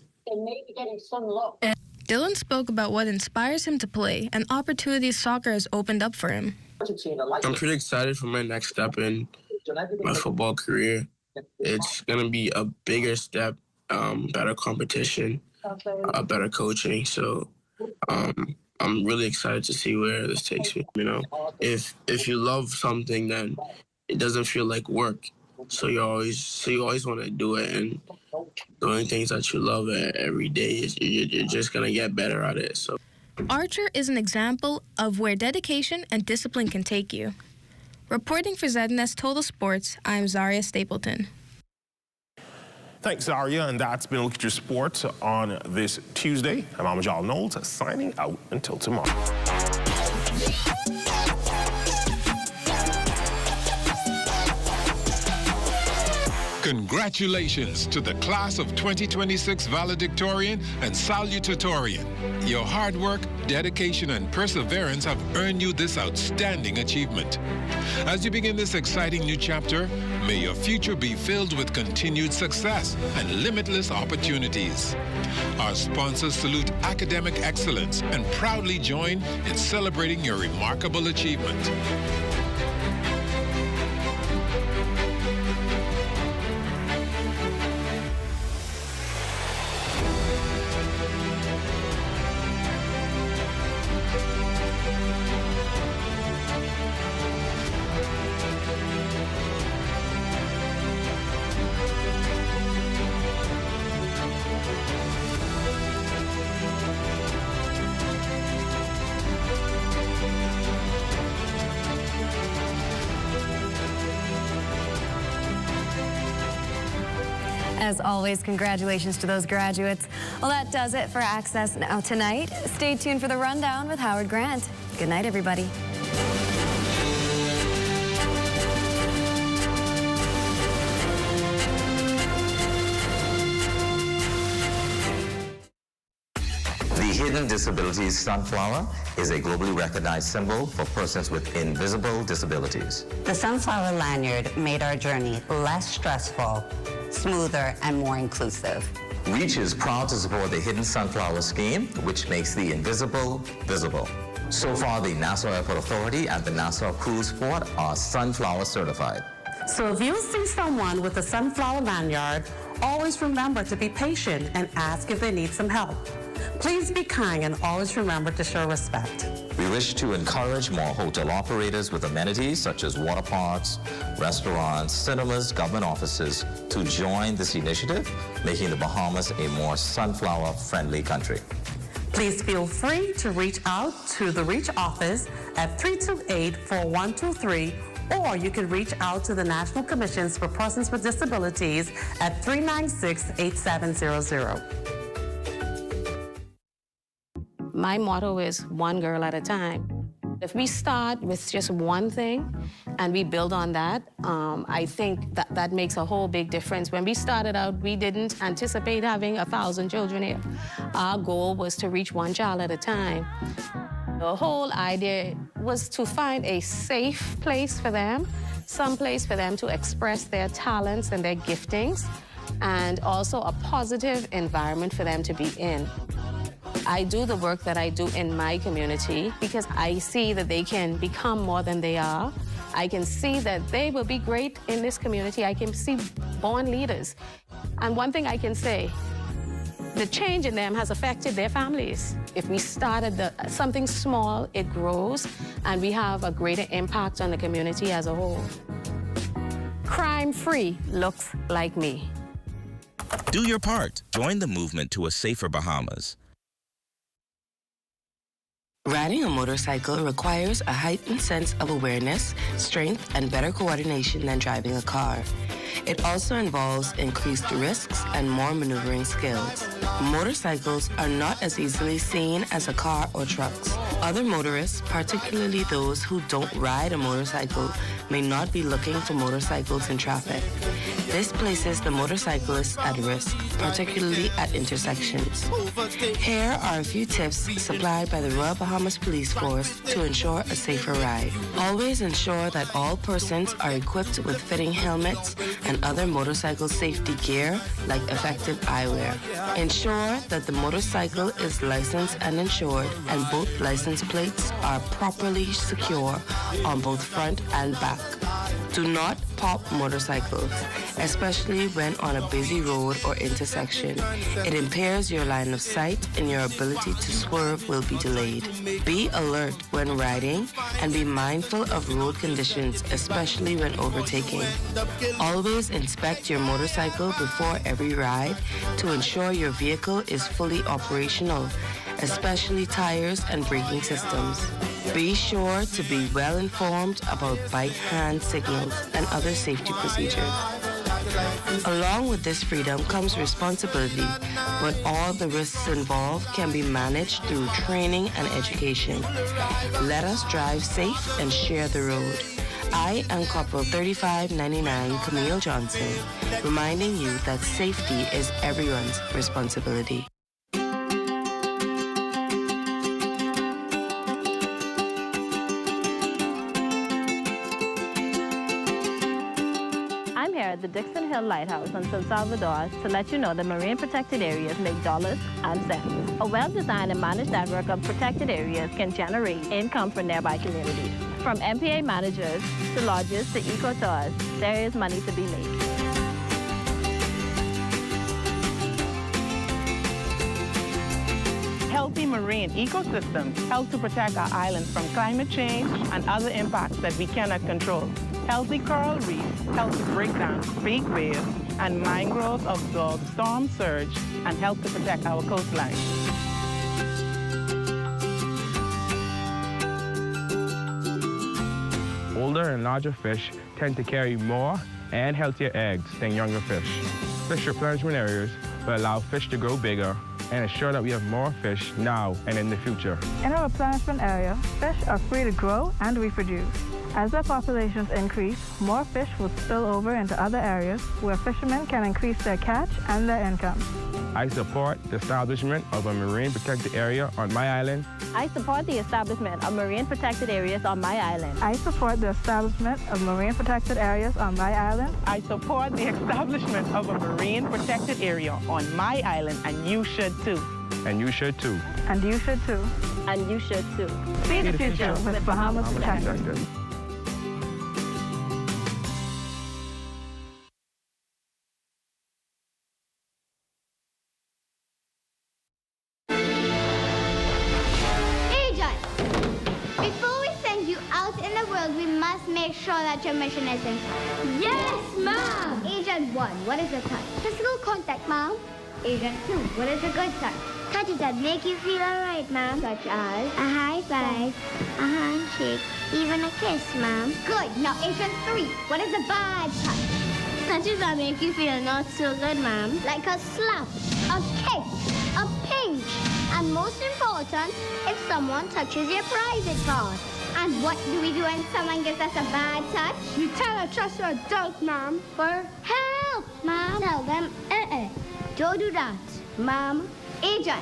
Dylan spoke about what inspires him to play and opportunities soccer has opened up for him. I'm pretty excited for my next step in my football career. It's gonna be a bigger step, better competition, better coaching. So I'm really excited to see where this takes me. You know, if you love something, then it doesn't feel like work. So you always want to do it, and doing things that you love every day, you're just gonna get better at it. So Archer is an example of where dedication and discipline can take you. Reporting for ZNS Total Sports, I'm Zaria Stapleton. Thanks, Zaria, and that's been a look at your sports on this Tuesday. I'm Amajal Knowles, signing out until tomorrow. Congratulations to the class of 2026 valedictorian and salutatorian. Your hard work, dedication, and perseverance have earned you this outstanding achievement. As you begin this exciting new chapter, may your future be filled with continued success and limitless opportunities. Our sponsors salute academic excellence and proudly join in celebrating your remarkable achievement. As always, congratulations to those graduates. Well, that does it for Access Now tonight. Stay tuned for the rundown with Howard Grant. Good night, everybody. The Hidden Disabilities Sunflower is a globally recognized symbol for persons with invisible disabilities. The Sunflower lanyard made our journey less stressful, smoother, and more inclusive. REACH is proud to support the Hidden Sunflower Scheme, which makes the invisible visible. So far, the Nassau Airport Authority and the Nassau Cruise Port are Sunflower certified. So if you see someone with a sunflower lanyard, always remember to be patient and ask if they need some help. Please be kind and always remember to show respect. We wish to encourage more hotel operators with amenities such as water parks, restaurants, cinemas, government offices to join this initiative, making the Bahamas a more sunflower-friendly country. Please feel free to reach out to the REACH office at 328-4123, or you can reach out to the National Commissions for Persons with Disabilities at 396-8700. My motto is one girl at a time. If we start with just one thing and we build on that, I think that makes a whole big difference. When we started out, we didn't anticipate having 1,000 children here. Our goal was to reach one child at a time. The whole idea was to find a safe place for them, some place for them to express their talents and their giftings, and also a positive environment for them to be in. I do the work that I do in my community because I see that they can become more than they are. I can see that they will be great in this community. I can see born leaders. And one thing I can say, the change in them has affected their families. If we started something small, it grows, and we have a greater impact on the community as a whole. Crime-free looks like me. Do your part. Join the movement to a safer Bahamas. Riding a motorcycle requires a heightened sense of awareness, strength, and better coordination than driving a car. It also involves increased risks and more maneuvering skills. Motorcycles are not as easily seen as a car or trucks. Other motorists, particularly those who don't ride a motorcycle, may not be looking for motorcycles in traffic. This places the motorcyclist at risk, particularly at intersections. Here are a few tips supplied by the Royal Bahamas Police Force to ensure a safer ride. Always ensure that all persons are equipped with fitting helmets and other motorcycle safety gear like effective eyewear. Ensure that the motorcycle is licensed and insured and both license plates are properly secure on both front and back. Do not pop motorcycles, especially when on a busy road or intersection. It impairs your line of sight and your ability to swerve will be delayed. Be alert when riding and be mindful of road conditions, especially when overtaking. Always inspect your motorcycle before every ride to ensure your vehicle is fully operational, especially tires and braking systems. Be sure to be well informed about bike hand signals and other safety procedures. Along with this freedom comes responsibility, but all the risks involved can be managed through training and education. Let us drive safe and share the road. I am Corporal 3599 Camille Johnson, reminding you that safety is everyone's responsibility. I'm here at the Dixon Hill Lighthouse in San Salvador to let you know that marine protected areas make dollars and cents. A well-designed and managed network of protected areas can generate income for nearby communities. From MPA managers to lodges to eco-tours, there is money to be made. Healthy marine ecosystems help to protect our islands from climate change and other impacts that we cannot control. Healthy coral reefs help to break down fake waves, and mangroves absorb storm surge and help to protect our coastline. Older and larger fish tend to carry more and healthier eggs than younger fish. fish replenishment areas will allow fish to grow bigger and ensure that we have more fish now and in the future. In a replenishment area, fish are free to grow and reproduce. As their populations increase, more fish will spill over into other areas where fishermen can increase their catch and their income. I support the establishment of a marine protected area on my island. I support the establishment of marine protected areas on my island. I support the establishment of marine protected areas on my island. I support the establishment of a marine protected area on my island, and you should too. And you should too. And you should too. And you should too. See the future with Bahamas Protected. Make sure that your mission is in. Yes, Mom! Agent 1, what is a touch? Physical contact, Mom. Agent 2, what is a good touch? Touches that make you feel alright, Mom. Such as? A high five, a handshake, even a kiss, Mom. Good. Now, Agent 3, what is a bad touch? Touches that make you feel not so good, Mom. Like a slap, a kick, a pinch. And most important, if someone touches your private part. And what do we do when someone gives us a bad touch? You tell a trusted adult, Mom, for help, Mom. Tell them, don't do that, Mom. Agent,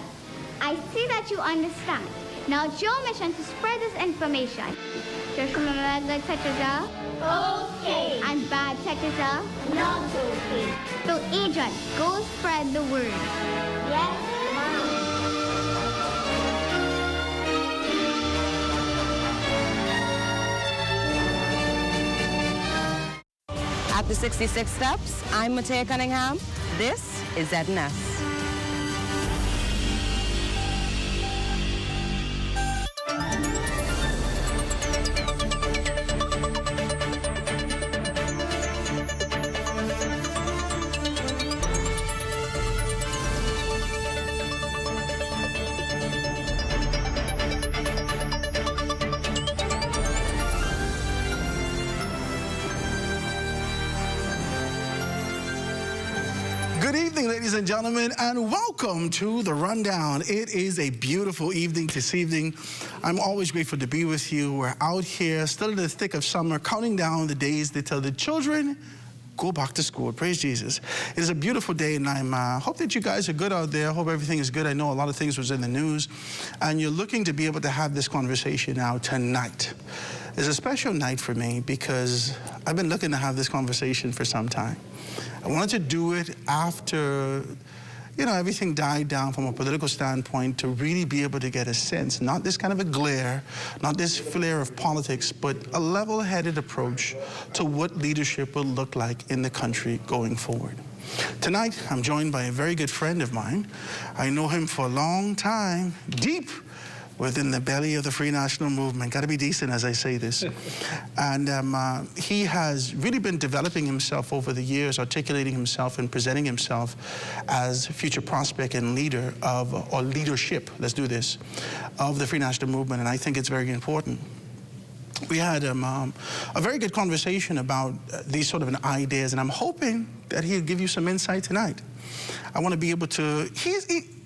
I see that you understand. Now it's your mission to spread this information. Just remember that good touches are okay. And bad touches are not okay. So, Agent, go spread the word. Yes, Mom. After 66 steps, I'm Matea Cunningham. This is ZNS. Good evening, ladies and gentlemen, and welcome to The Rundown. It is a beautiful evening this evening. I'm always grateful to be with you. We're out here, still in the thick of summer, counting down the days till the children go back to school. Praise Jesus. It is a beautiful day, and I hope that you guys are good out there. I hope everything is good. I know a lot of things was in the news, and you're looking to be able to have this conversation now tonight. It's a special night for me because I've been looking to have this conversation for some time. I wanted to do it after, everything died down from a political standpoint to really be able to get a sense, not this kind of a glare, not this flare of politics, but a level-headed approach to what leadership will look like in the country going forward. Tonight, I'm joined by a very good friend of mine. I know him for a long time, deep within the belly of the Free National Movement. Got to be decent as I say this. And he has really been developing himself over the years, articulating himself and presenting himself as future prospect and leader of, or leadership, let's do this, of the Free National Movement. And I think it's very important. We had a very good conversation about these sort of ideas, and I'm hoping that he'll give you some insight tonight. I want to be able to,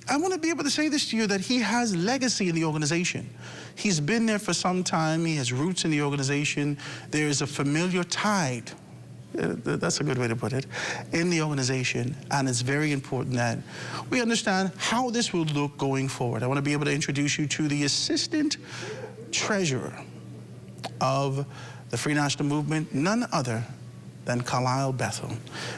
I want to be able to say this to you, that he has legacy in the organization. He's been there for some time. He has roots in the organization. There is a familiar tide, that's a good way to put it, in the organization. And it's very important that we understand how this will look going forward. I want to be able to introduce you to the Assistant Treasurer of the Free National Movement, none other than Carlisle Bethel.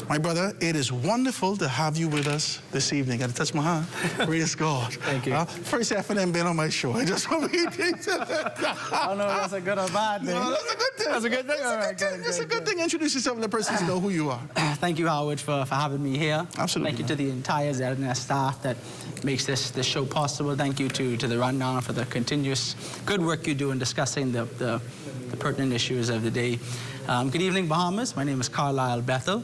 My brother, it is wonderful to have you with us this evening. Got to touch my hand. Praise God. Thank you. First half of them been on my show. I just want to be I don't know if that's a good or bad thing. No, that's a good thing. That's a good thing? All right, good. It's a good thing. Introduce yourself and let persons know who you are. Thank you, Howard, for having me here. Absolutely. Thank you to the entire ZNS staff that makes this show possible. Thank you to the Rundown for the continuous good work you do in discussing the pertinent issues of the day. Good evening, Bahamas. My name is Carlisle Bethel.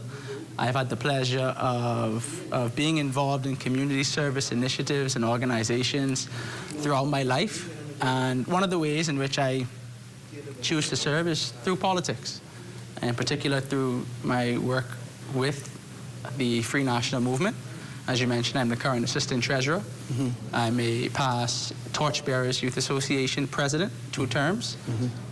I've had the pleasure of being involved in community service initiatives and organizations throughout my life. And one of the ways in which I choose to serve is through politics, and in particular through my work with the Free National Movement. As you mentioned, I'm the current assistant treasurer. I'm a past Torchbearers Youth Association president, 2 terms.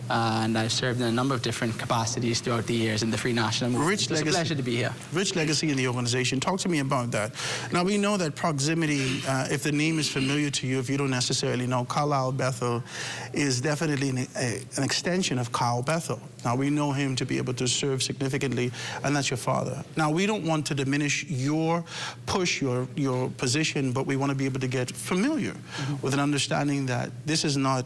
And I've served in a number of different capacities throughout the years in the Free National Movement. It's a pleasure to be here. Rich legacy in the organization. Talk to me about that. Now, we know that proximity, if the name is familiar to you, if you don't necessarily know, Carlisle Bethel is definitely an extension of Carl Bethel. Now, we know him to be able to serve significantly, and that's your father. Now, we don't want to diminish your push, your position, but we want to be able to get familiar with an understanding that this is not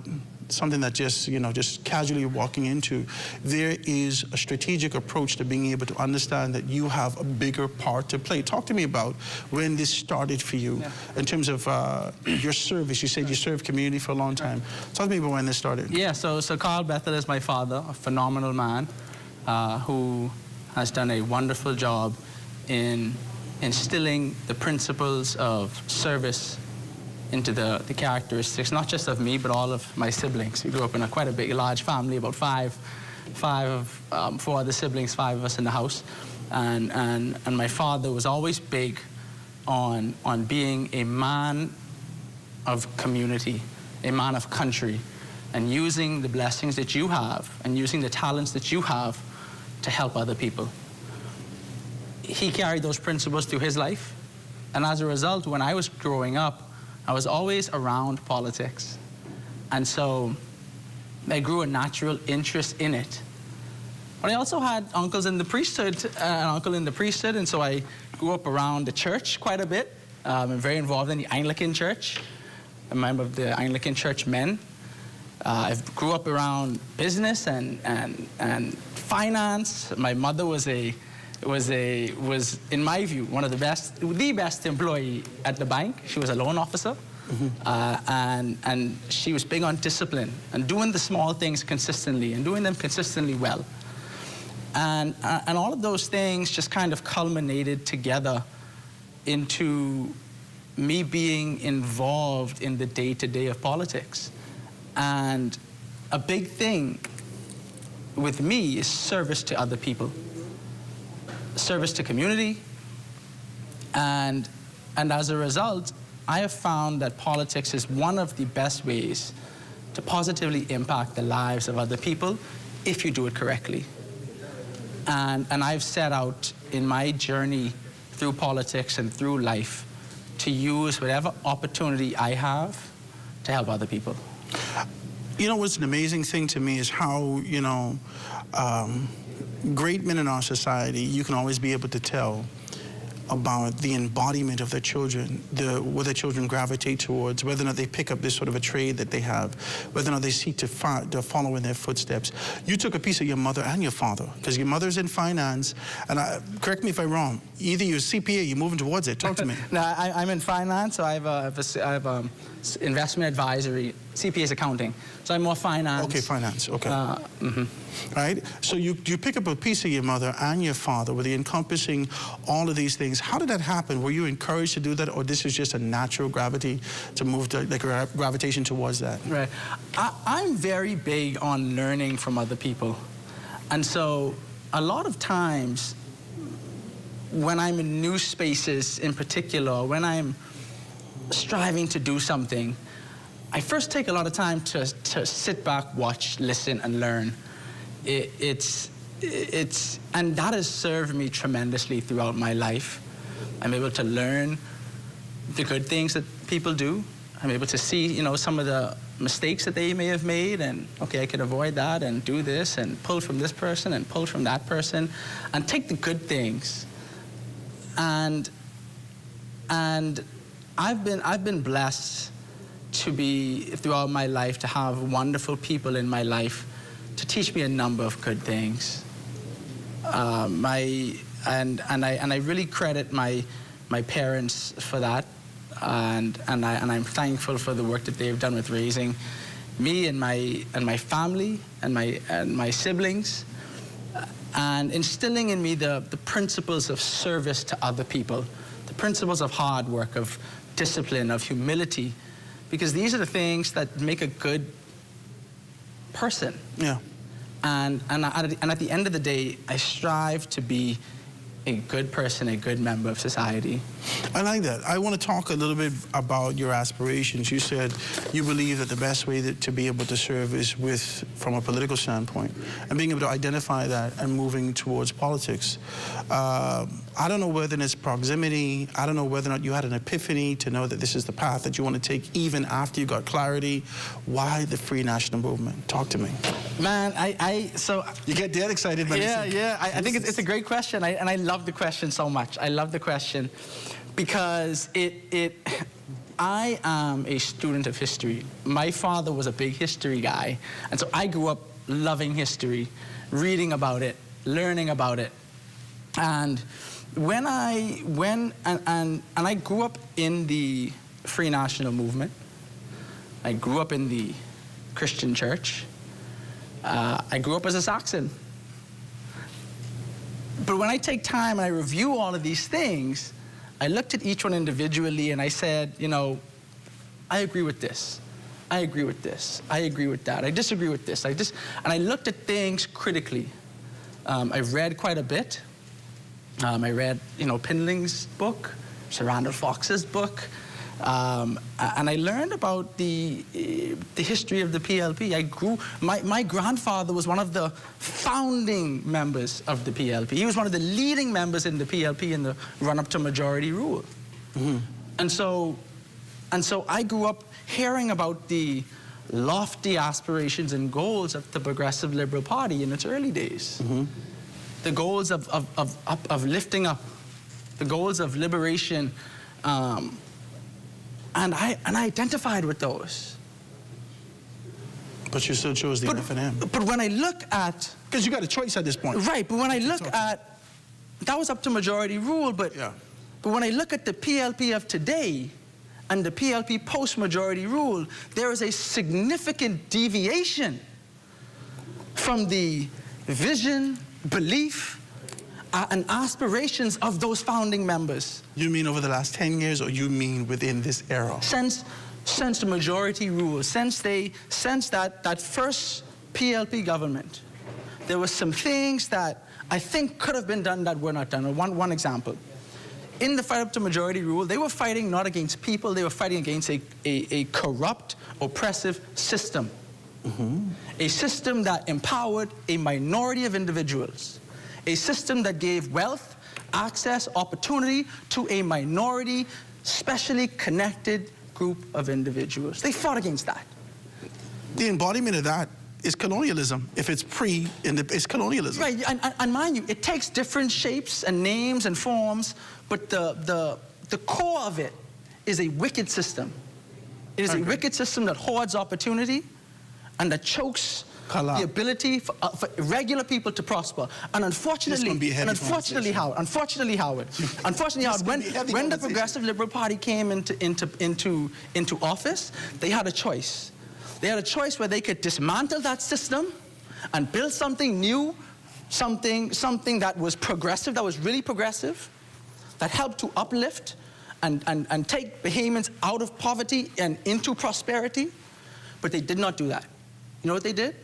something that just, you know, just casually walking into. There is a strategic approach to being able to understand that you have a bigger part to play. Talk to me about when this started for you in terms of your service. You said you served community for a long time. Talk to me about when this started. Yeah, so Carl Bethel is my father, a phenomenal man who has done a wonderful job in instilling the principles of service into the characteristics, not just of me, but all of my siblings. We grew up in quite a big, large family, about 4 other siblings, 5 of us in the house. And my father was always big on being a man of community, a man of country, and using the blessings that you have and using the talents that you have to help other people. He carried those principles through his life. And as a result, when I was growing up, I was always around politics. And so I grew a natural interest in it. But I also had uncles in the priesthood, an uncle in the priesthood, and so I grew up around the church quite a bit. I'm very involved in the Anglican Church. I'm a member of the Anglican Church Men. I grew up around business and finance. My mother was in my view one of the best employee at the bank. She was a loan officer, and she was big on discipline and doing the small things consistently and doing them consistently well. And all of those things just kind of culminated together into me being involved in the day-to-day of politics. And a big thing with me is service to other people. Service to community, and as a result, I have found that politics is one of the best ways to positively impact the lives of other people if you do it correctly. And I've set out in my journey through politics and through life to use whatever opportunity I have to help other people. You know, what's an amazing thing to me is how, you know, great men in our society, you can always be able to tell about the embodiment of their children, what their children gravitate towards, whether or not they pick up this sort of a trade that they have, whether or not they seek to follow in their footsteps. You took a piece of your mother and your father, because your mother's in finance, and correct me if I'm wrong, either you're CPA, you're moving towards it. Talk to me. No, I'm in finance, so I have investment advisory, CPA's accounting. So I'm more finance. Okay, finance, okay. Right? So you pick up a piece of your mother and your father with the encompassing all of these things. How did that happen? Were you encouraged to do that, or this is just a natural gravity to move to, like gravitation towards that? Right. I'm very big on learning from other people. And so a lot of times when I'm in new spaces in particular, when I'm striving to do something, I first take a lot of time to sit back, watch, listen, and learn. And that has served me tremendously throughout my life. I'm able to learn the good things that people do. I'm able to see, you know, some of the mistakes that they may have made, and okay, I could avoid that and do this and pull from this person and pull from that person and take the good things. And I've been blessed to be, throughout my life, to have wonderful people in my life to teach me a number of good things. I really credit my parents for that, and I'm thankful for the work that they've done with raising me and my family and my siblings, and instilling in me the principles of service to other people, the principles of hard work, of discipline, of humility, because these are the things that make a good person. Yeah. And at the end of the day, I strive to be a good person, a good member of society. I like that. I want to talk a little bit about your aspirations. You said you believe that the best way to be able to serve is from a political standpoint, and being able to identify that and moving towards politics. I don't know whether it's proximity. I don't know whether or not you had an epiphany to know that this is the path that you want to take even after you got clarity. Why the Free National Movement? Talk to me. Man, so you get dead excited. I think it's a great question, and I love the question so much. I love the question because I am a student of history. My father was a big history guy, and so I grew up loving history, reading about it, learning about it. And when I grew up in the Free National Movement, I grew up in the Christian church. I grew up as a Saxon. But when I take time and I review all of these things, I looked at each one individually and I said, you know, I agree with this. I agree with this. I agree with that. I disagree with this. And I looked at things critically. I read quite a bit. I read, Pinling's book, Sir Randall Fox's book, and I learned about the history of the PLP. My grandfather was one of the founding members of the PLP. He was one of the leading members in the PLP in the run-up to majority rule. Mm-hmm. And so I grew up hearing about the lofty aspirations and goals of the Progressive Liberal Party in its early days. Mm-hmm. The goals of lifting up, the goals of liberation, and I identified with those. But you still chose the FNM. But when I look at... Because you got a choice at this point. Right, but when I look at... That was up to majority rule, but when I look at the PLP of today and the PLP post-majority rule, there is a significant deviation from the vision, belief, and aspirations of those founding members. You mean over the last 10 years, or you mean within this era? Since the majority rule, since that first PLP government, there were some things that I think could have been done that were not done. One example. In the fight up to majority rule, they were fighting not against people, they were fighting against a corrupt, oppressive system. Mm-hmm. A system that empowered a minority of individuals. A system that gave wealth, access, opportunity to a minority, specially connected group of individuals. They fought against that. The embodiment of that is colonialism. If it's it's colonialism. Right, and mind you, it takes different shapes and names and forms, but the core of it is a wicked system. It is a wicked system that hoards opportunity and that chokes the ability for regular people to prosper. And unfortunately, Howard, when the Progressive Liberal Party came into office, they had a choice. They had a choice where they could dismantle that system and build something new, something that was progressive, that was really progressive, that helped to uplift and take Bahamians out of poverty and into prosperity. But they did not do that. You know what they did?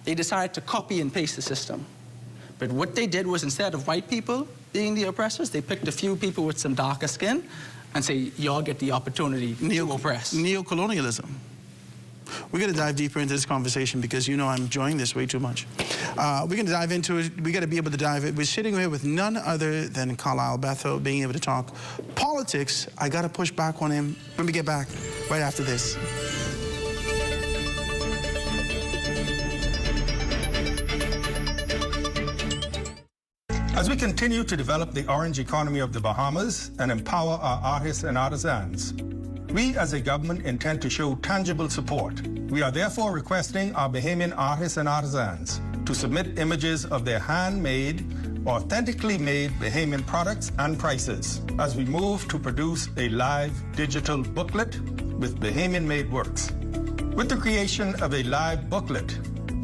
They decided to copy and paste the system. But what they did was, instead of white people being the oppressors, they picked a few people with some darker skin and say, y'all get the opportunity to oppress. Neocolonialism. We're going to dive deeper into this conversation because I'm enjoying this way too much. We're going to dive into it. We got to be able to dive in. We're sitting here with none other than Carlisle Bethel, being able to talk politics. I got to push back on him when we get back right after this. As we continue to develop the orange economy of the Bahamas and empower our artists and artisans, we as a government intend to show tangible support. We are therefore requesting our Bahamian artists and artisans to submit images of their handmade, authentically made Bahamian products and prices as we move to produce a live digital booklet with Bahamian-made works. With the creation of a live booklet,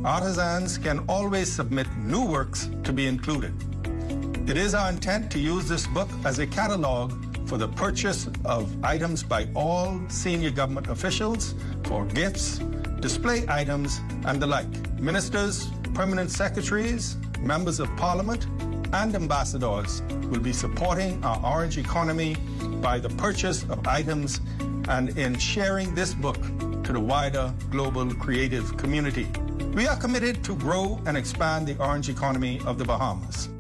artisans can always submit new works to be included. It is our intent to use this book as a catalog for the purchase of items by all senior government officials for gifts, display items, and the like. Ministers, permanent secretaries, members of parliament, and ambassadors will be supporting our orange economy by the purchase of items and in sharing this book to the wider global creative community. We are committed to grow and expand the orange economy of the Bahamas.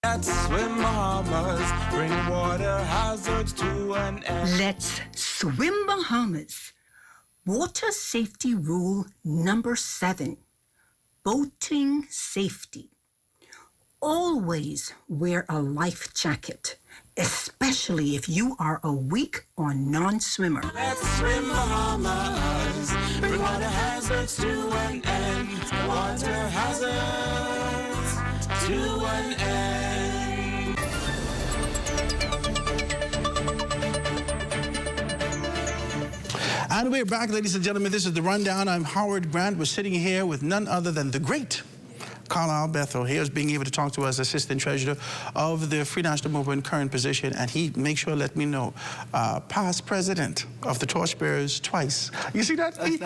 Let's swim Bahamas, bring water hazards to an end. Let's swim Bahamas. Water safety rule number 7, boating safety. Always wear a life jacket, especially if you are a weak or non-swimmer. Let's swim Bahamas, bring water hazards to an end. Water hazards to an end. And we're back, ladies and gentlemen. This is The Rundown. I'm Howard Grant. We're sitting here with none other than the great Carlisle Bethel. Here's being able to talk to us, Assistant Treasurer of the Free National Movement, current position, and he make sure let me know, past president of the Torchbearers twice. You see that? He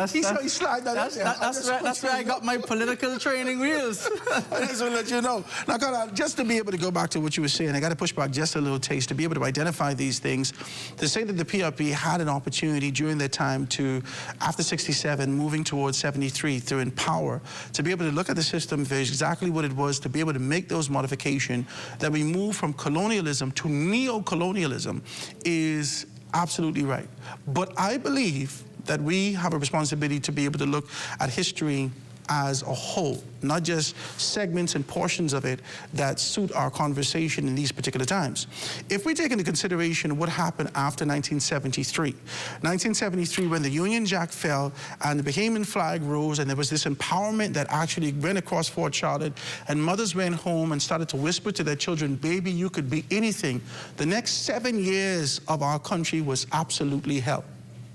slide that in there. That's where I got my political training wheels. I just want to let you know. Now, Carlisle, just to be able to go back to what you were saying, I got to push back just a little taste to be able to identify these things, to say that the PRP had an opportunity during their time to, after 67, moving towards 73, to empower, to be able to look at the system vision, exactly what it was, to be able to make those modifications, that we move from colonialism to neo-colonialism is absolutely right. But I believe that we have a responsibility to be able to look at history as a whole, not just segments and portions of it that suit our conversation in these particular times. If we take into consideration what happened after 1973, 1973 when the Union Jack fell and the Bahamian flag rose and there was this empowerment that actually went across Fort Charlotte and mothers went home and started to whisper to their children, baby, you could be anything. The next 7 years of our country was absolutely hell.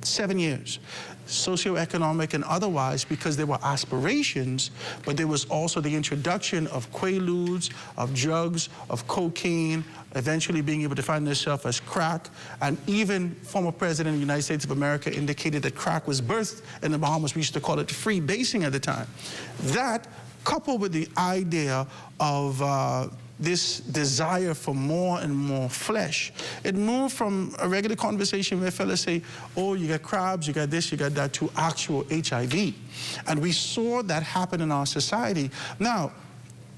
7 years. Socioeconomic and otherwise, because there were aspirations, but there was also the introduction of quaaludes, of drugs, of cocaine, eventually being able to find themselves as crack, and even former President of the United States of America indicated that crack was birthed in the Bahamas. We used to call it free basing at the time. That, coupled with the idea of this desire for more and more flesh. It moved from a regular conversation where fellas say, oh, you got crabs, you got this, you got that, to actual HIV. And we saw that happen in our society. Now,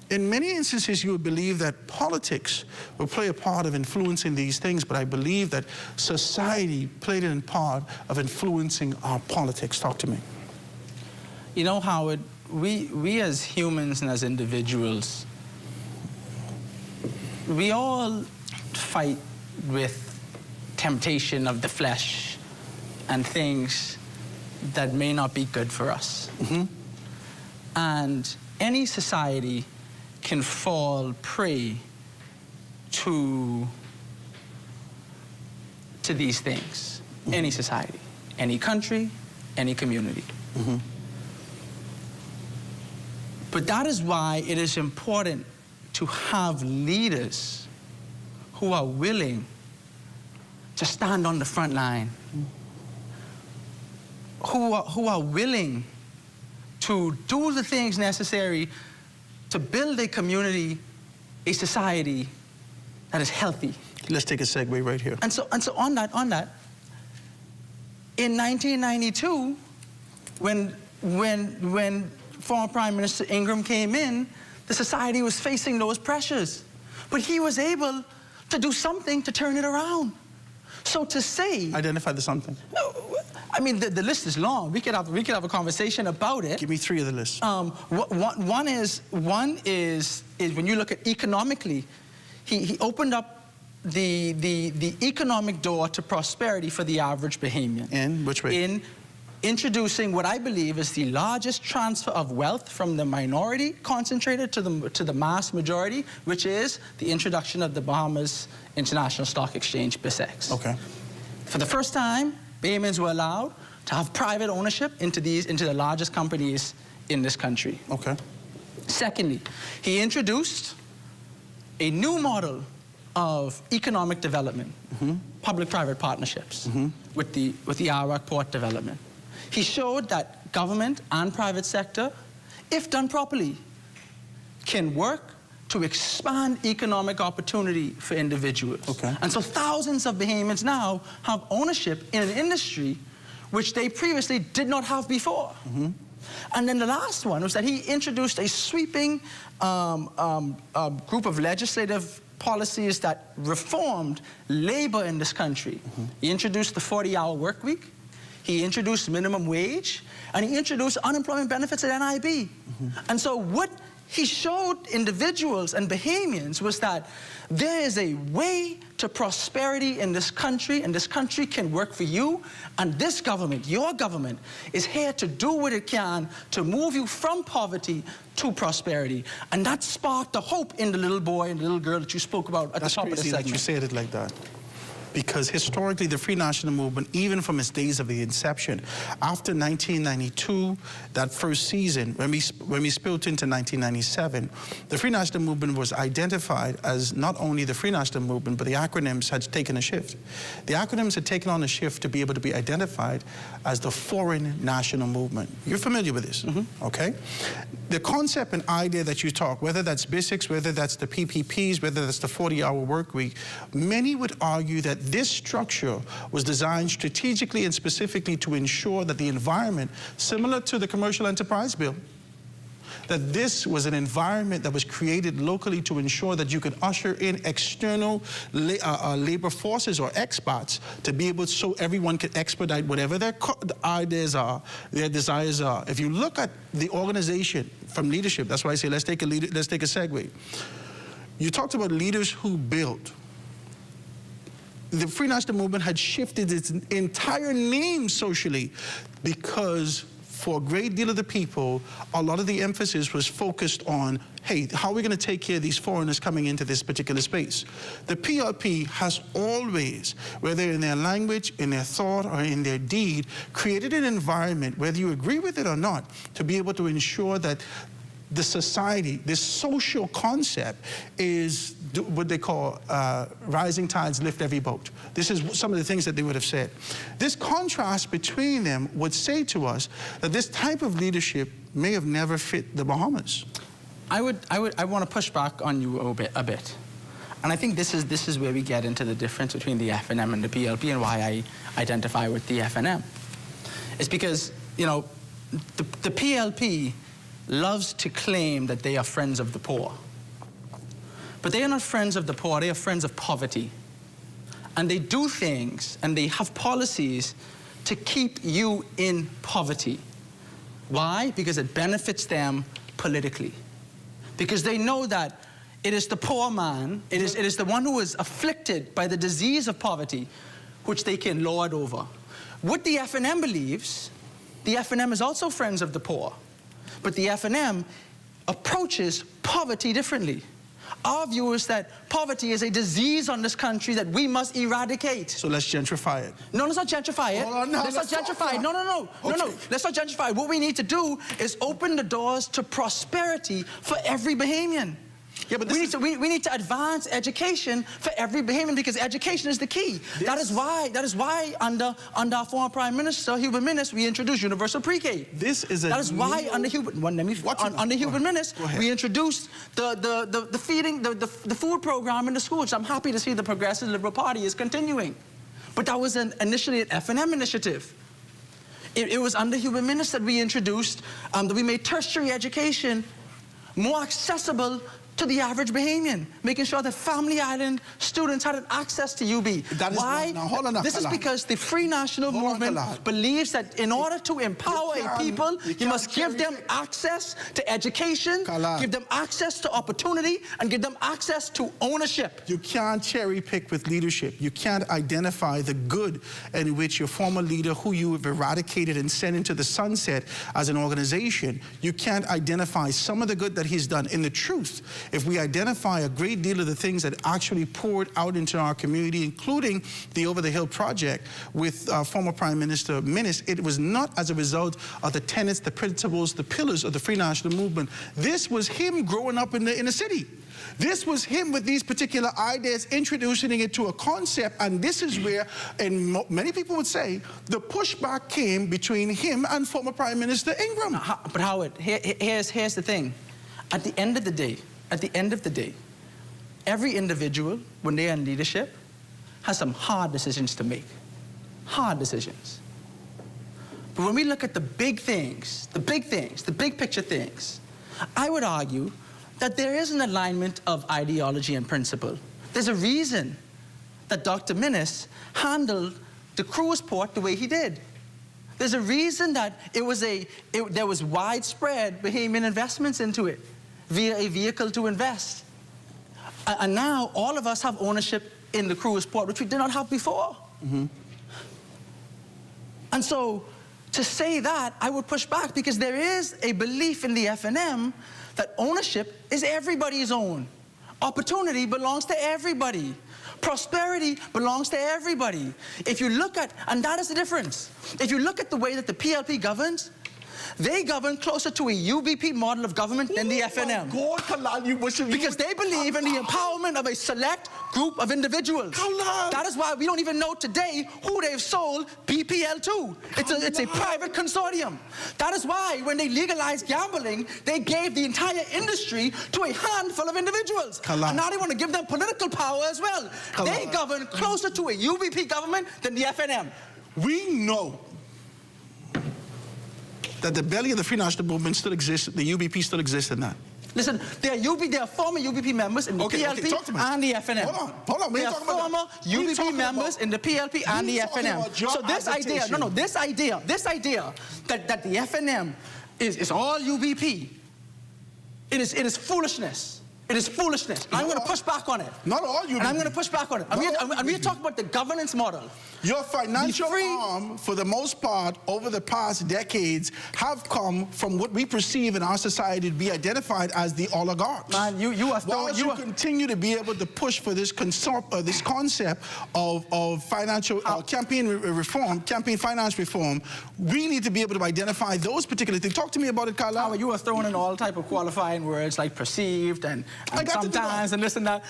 in many instances, you would believe that politics will play a part of influencing these things, but I believe that society played a part of influencing our politics. Talk to me. You know, Howard, we as humans and as individuals, we all fight with temptation of the flesh and things that may not be good for us. Mm-hmm. And any society can fall prey to these things. Mm-hmm. Any society, any country, any community. Mm-hmm. But that is why it is important to have leaders who are willing to stand on the front line, who are willing to do the things necessary to build a community, a society that is healthy. Let's take a segue right here. And so on that, in 1992, when former Prime Minister Ingram came in, the society was facing those pressures. But he was able to do something to turn it around. So to say... Identify the something. No, I mean, the list is long. We could have a conversation about it. Give me 3 of the list. One is when you look at economically, he opened up the economic door to prosperity for the average Bahamian. In which way? In introducing what I believe is the largest transfer of wealth from the minority concentrated to the mass majority, which is the introduction of the Bahamas International Stock Exchange, BISX. Okay. For the first time, Bahamians were allowed to have private ownership into the largest companies in this country. Okay. Secondly, he introduced a new model of economic development, mm-hmm. public-private partnerships, mm-hmm. with the Arak Port development. He showed that government and private sector, if done properly, can work to expand economic opportunity for individuals. Okay. And so thousands of Bahamians now have ownership in an industry which they previously did not have before. And then the last one was that he introduced a sweeping group of legislative policies that reformed labor in this country. He introduced the 40-hour work week, he introduced minimum wage, and he introduced unemployment benefits at NIB. And so what he showed individuals and Bahamians was that there is a way to prosperity in this country, and this country can work for you, and this government, your government, is here to do what it can to move you from poverty to prosperity. And that sparked the hope in the little boy and the little girl that you spoke about at the top of the segment. That you said it like that. Because historically, the Free National Movement, even from its days of the inception, after 1992, that first season, when we spilled into 1997, the Free National Movement was identified as not only the Free National Movement, but the acronyms had taken a shift. The acronyms had taken on a shift to be able to be identified as the Foreign National Movement. You're familiar with this, okay? The concept and idea that you talk, whether that's BISICs, whether that's the PPPs, whether that's the 40-hour work week, many would argue that this structure was designed strategically and specifically to ensure that the environment, similar to the Commercial Enterprise Bill, that this was an environment that was created locally to ensure that you could usher in external labor forces or expats to be able so everyone could expedite whatever their ideas are, their desires are. If you look at the organization from leadership, that's why I say let's take a segue. You talked about leaders who built. The Free National Movement had shifted its entire name socially because for a great deal of the people, a lot of the emphasis was focused on, hey, how are we going to take care of these foreigners coming into this particular space? The PLP has always, whether in their language, in their thought, or in their deed, created an environment, whether you agree with it or not, to be able to ensure that the society, this social concept is what they call rising tides lift every boat. This is some of the things that they would have said. This contrast between them would say to us that this type of leadership may have never fit the Bahamas. I want to push back on you a bit. And I think this is where we get into the difference between the FNM and the PLP and why I identify with the FNM. It's because, you know, the PLP loves to claim that they are friends of the poor. But they are not friends of the poor, they are friends of poverty. And they do things and they have policies to keep you in poverty. Why? Because it benefits them politically. Because they know that it is the poor man, it is the one who is afflicted by the disease of poverty, which they can lord over. What the FNM believes, the FNM is also friends of the poor. But the FNM approaches poverty differently. Our view is that poverty is a disease on this country that we must eradicate. So let's gentrify it. No, let's not gentrify it. Let's not gentrify it. No. Let's not gentrify it. What we need to do is open the doors to prosperity for every Bahamian. Yeah, but we need to advance education for every Bahamian because education is the key. That is why under our former Prime Minister, Hubert Minnis, we introduced universal pre-K. That is why under Hubert Minnis, we introduced the food program in the schools. I'm happy to see the Progressive Liberal Party is continuing. But that was initially an FNM initiative. It was under Hubert Minnis that we introduced, that we made tertiary education more accessible to the average Bahamian, making sure that Family Island students had access to UB. Why? This is because the Free National Movement believes that in order to empower a people, you must give them access to education, give them access to opportunity, and give them access to ownership. You can't cherry pick with leadership. You can't identify the good in which your former leader, who you have eradicated and sent into the sunset as an organization, you can't identify some of the good that he's done. In the truth, if we identify a great deal of the things that actually poured out into our community, including the Over the Hill project with former Prime Minister Minnis, it was not as a result of the tenets, the principles, the pillars of the Free National Movement. This was him growing up in the city. This was him with these particular ideas, introducing it to a concept, and this is where, and many people would say, the pushback came between him and former Prime Minister Ingram. But Howard, here's the thing. At the end of the day, at the end of the day, every individual, when they're in leadership, has some hard decisions to make. Hard decisions. But when we look at the big things, the big picture things, I would argue that there is an alignment of ideology and principle. There's a reason that Dr. Minnis handled the cruise port the way he did. There's a reason that there was widespread Bahamian investments into it via a vehicle to invest. And now all of us have ownership in the cruise port, which we did not have before. And so to say that, I would push back, because there is a belief in the FNM that ownership is everybody's own. Opportunity belongs to everybody. Prosperity belongs to everybody. If you look at, and that is the difference, if you look at the way that the PLP governs, they govern closer to a UBP model of government than the FNM. Because they believe in the empowerment of a select group of individuals. That is why we don't even know today who they've sold BPL to. It's a private consortium. That is why when they legalized gambling, they gave the entire industry to a handful of individuals. And now they want to give them political power as well. They govern closer to a UBP government than the FNM. We know that the belly of the Free National Movement still exists, the UBP still exists in that. Listen, there are former UBP members in the PLP and the FNM. Hold on. There are former UBP members in the PLP and the FNM. So this idea, this idea that the FNM is all UBP, it is foolishness. It is foolishness. I'm going to push back on it. Not all UBP. And I'm going to push back on it. And we're talking about the governance model. Your financial arm, for the most part, over the past decades, have come from what we perceive in our society to be identified as the oligarchs. Man, you continue to be able to push for this concept of financial campaign reform, campaign finance reform. We need to be able to identify those particular things. Talk to me about it, Carla. You were throwing in all type of qualifying words like perceived and sometimes and this and that.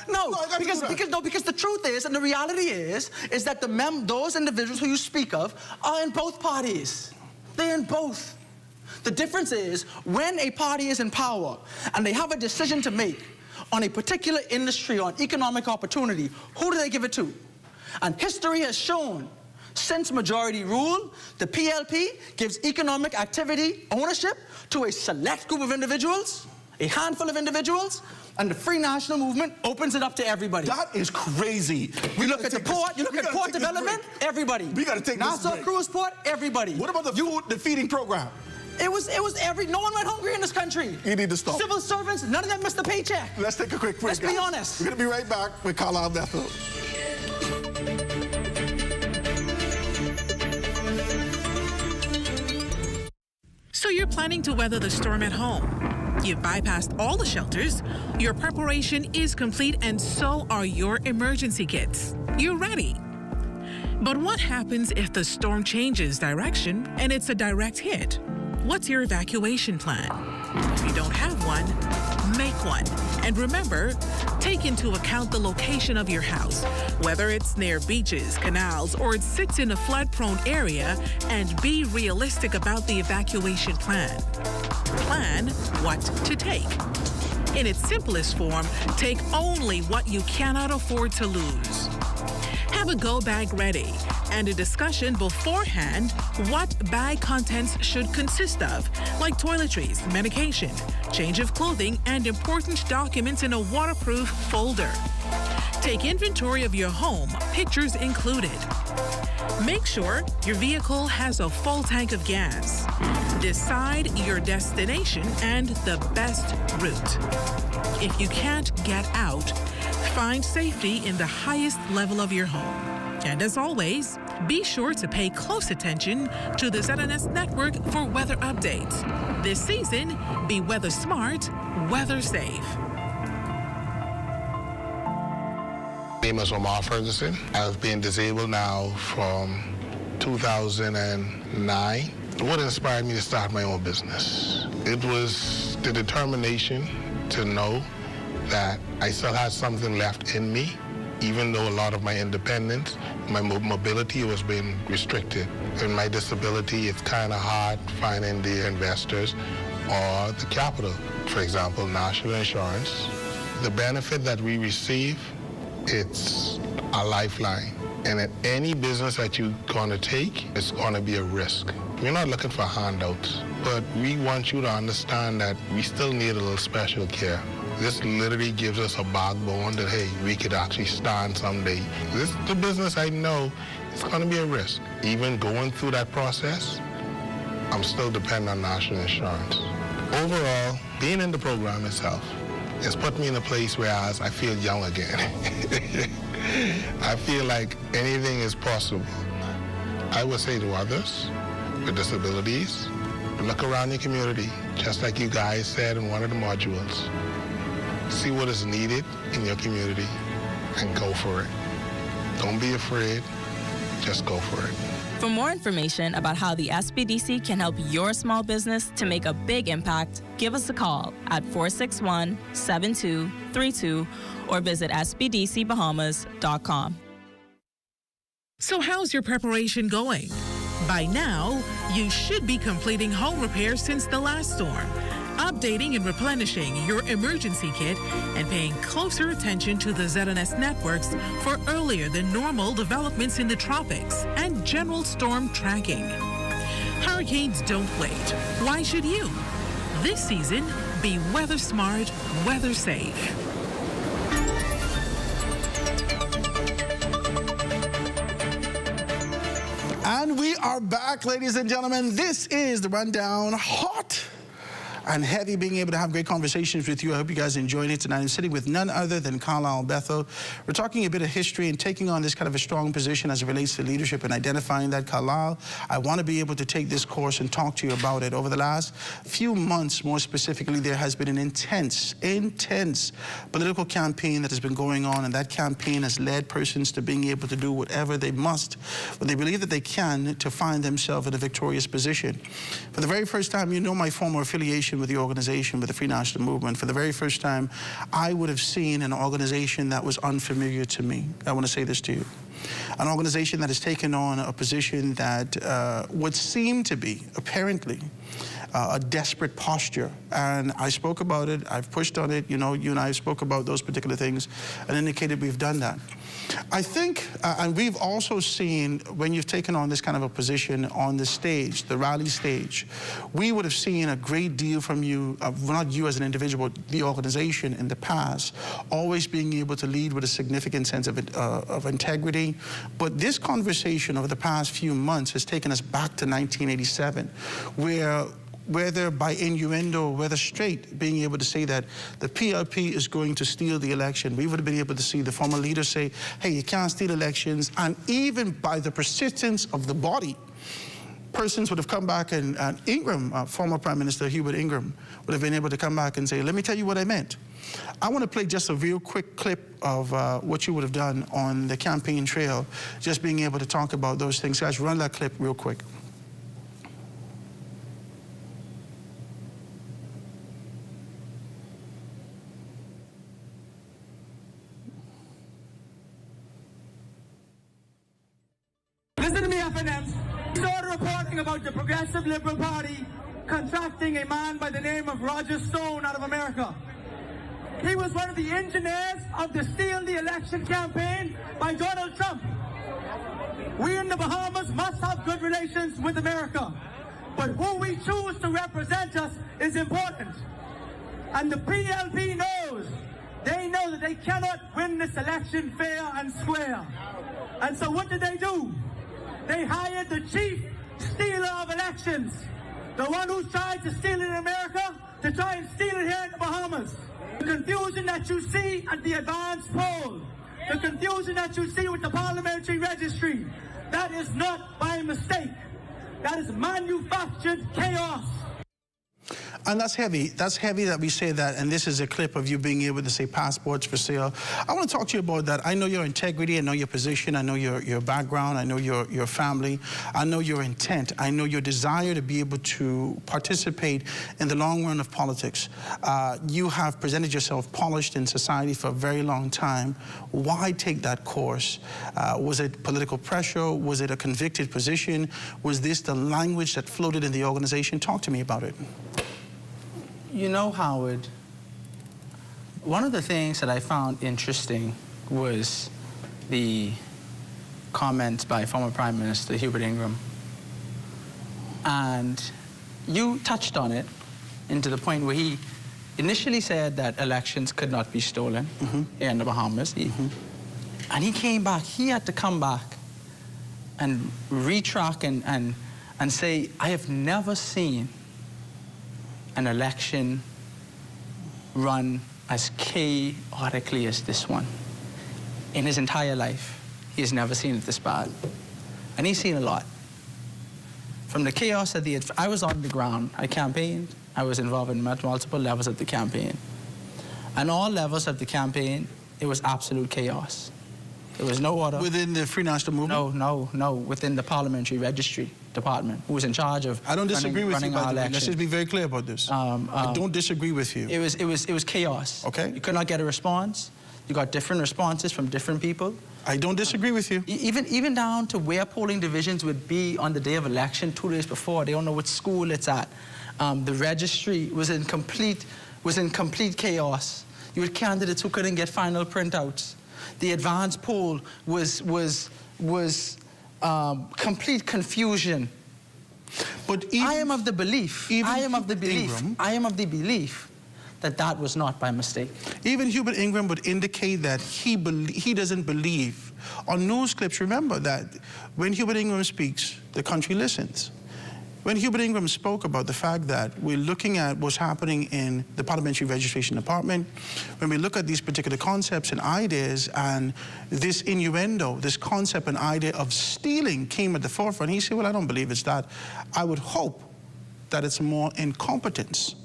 Because the truth is, and the reality is that those individuals who you speak of are in both parties. They're in both. The difference is when a party is in power and they have a decision to make on a particular industry or an economic opportunity, who do they give it to? And history has shown since majority rule, the PLP gives economic activity ownership to a select group of individuals, a handful of individuals, and the Free National Movement opens it up to everybody. That is crazy. You look at the port, you look at port development, everybody. We got to take this break. Nassau Cruise Port, everybody. What about the feeding program? It was no one went hungry in this country. You need to stop. Civil servants, none of them missed a paycheck. Let's take a quick break. Let's be honest. We're going to be right back with Carlisle Bethel. So you're planning to weather the storm at home. You've bypassed all the shelters, your preparation is complete, and so are your emergency kits. You're ready. But what happens if the storm changes direction and it's a direct hit? What's your evacuation plan? If you don't have one, make one. And remember, take into account the location of your house, whether it's near beaches, canals, or it sits in a flood-prone area, and be realistic about the evacuation plan. Plan what to take. In its simplest form, take only what you cannot afford to lose. Have a go bag ready and a discussion beforehand what bag contents should consist of, like toiletries, medication, change of clothing, and important documents in a waterproof folder. Take inventory of your home, pictures included. Make sure your vehicle has a full tank of gas. Decide your destination and the best route. If you can't get out, find safety in the highest level of your home. And as always, be sure to pay close attention to the ZNS network for weather updates. This season, be weather smart, weather safe. My name is Omar Ferguson. I've been disabled now from 2009. What inspired me to start my own business? It was the determination to know that I still had something left in me, even though a lot of my independence, my mobility was being restricted. In my disability, it's kind of hard finding the investors or the capital. For example, national insurance The benefit that we receive, it's a lifeline. And in any business that you're going to take, it's going to be a risk. We're not looking for handouts, but we want you to understand that we still need a little special care. This literally gives us a backbone that, hey, we could actually stand someday. This is the business I know it's going to be a risk. Even going through that process, I'm still dependent on national insurance. Overall, being in the program itself has put me in a place where I feel young again. I feel like anything is possible. I would say to others with disabilities, look around your community, just like you guys said in one of the modules. See what is needed in your community and go for it. Don't be afraid, just go for it. For more information about how the SBDC can help your small business to make a big impact, give us a call at 461-7232 or visit sbdcbahamas.com. So how's your preparation going? By now, you should be completing home repairs since the last storm, updating and replenishing your emergency kit, and paying closer attention to the ZNS networks for earlier than normal developments in the tropics and general storm tracking. Hurricanes don't wait. Why should you? This season, be weather smart, weather safe. And we are back, ladies and gentlemen. This is the Rundown, hot and heavy, being able to have great conversations with you. I hope you guys enjoyed it tonight. I'm sitting with none other than Carlisle Bethel. We're talking a bit of history and taking on this kind of a strong position as it relates to leadership and identifying that. Carlisle, I want to be able to take this course and talk to you about it. Over the last few months, more specifically, there has been an intense political campaign that has been going on, and that campaign has led persons to being able to do whatever they must, what they believe that they can, to find themselves in a victorious position. For the very first time, you know my former affiliation with the organization, with the Free National Movement. For the very first time, I would have seen an organization that was unfamiliar to me. I want to say this to you. An organization that has taken on a position that would seem to be, apparently, a desperate posture. And I spoke about it, I've pushed on it, you know, you and I spoke about those particular things and indicated we've done that. I think, and we've also seen, when you've taken on this kind of a position on the stage, the rally stage, we would have seen a great deal from you, not you as an individual, but the organization in the past, always being able to lead with a significant sense of integrity. But this conversation over the past few months has taken us back to 1987, where whether by innuendo, whether straight, being able to say that the PLP is going to steal the election. We would have been able to see the former leaders say, hey, you can't steal elections. And even by the persistence of the body, persons would have come back, and Ingram, former Prime Minister Hubert Ingram, would have been able to come back and say, let me tell you what I meant. I want to play just a real quick clip of what you would have done on the campaign trail, just being able to talk about those things. Guys, run that clip real quick. Listen to me, FNMs. Started reporting about the Progressive Liberal Party contracting a man by the name of Roger Stone out of America. He was one of the engineers of the Steal the Election campaign by Donald Trump. We in the Bahamas must have good relations with America, but who we choose to represent us is important. And the PLP knows, they know that they cannot win this election fair and square. And so what did they do? They hired the chief stealer of elections, the one who tried to steal it in America, to try and steal it here in the Bahamas. The confusion that you see at the advanced poll, the confusion that you see with the parliamentary registry, that is not by mistake. That is manufactured chaos. And that's heavy. That's heavy that we say that, and this is a clip of you being able to say passports for sale. I want to talk to you about that. I know your integrity, I know your position, I know your background, I know your family, I know your intent, I know your desire to be able to participate in the long run of politics. You have presented yourself polished in society for a very long time. Why take that course? Was it political pressure? Was it a convicted position? Was this the language that floated in the organization? Talk to me about it. You know, Howard, one of the things that I found interesting was the comments by former Prime Minister Hubert Ingram. And you touched on it, and to the point where he initially said that elections could not be stolen here in the Bahamas. And he came back, he had to come back and retract and say, I have never seen an election run as chaotically as this one. In his entire life, he has never seen it this bad. And he's seen a lot. From the chaos at the, I was on the ground, I campaigned, I was involved in multiple levels of the campaign. And all levels of the campaign, it was absolute chaos. There was no order. Within the Free National Movement? No, within the Parliamentary Registry Department, who was in charge of I don't disagree with you, by the way. elections. Let's just be very clear about this. I don't disagree with you. It was chaos. Okay. You could not get a response. You got different responses from different people. I don't disagree with you. Even down to where polling divisions would be on the day of election 2 days before. They don't know what school it's at. The registry was in complete chaos. You had candidates who couldn't get final printouts. The advance poll was complete confusion. But I am of the belief that that was not by mistake. Even Hubert Ingram would indicate that he doesn't believe. On news clips, remember that when Hubert Ingram speaks, the country listens. When Hubert Ingram spoke about the fact that we're looking at what's happening in the Parliamentary Registration Department, when we look at these particular concepts and ideas, and this innuendo, this concept and idea of stealing came at the forefront, he said, well, I don't believe it's that. I would hope that it's more incompetence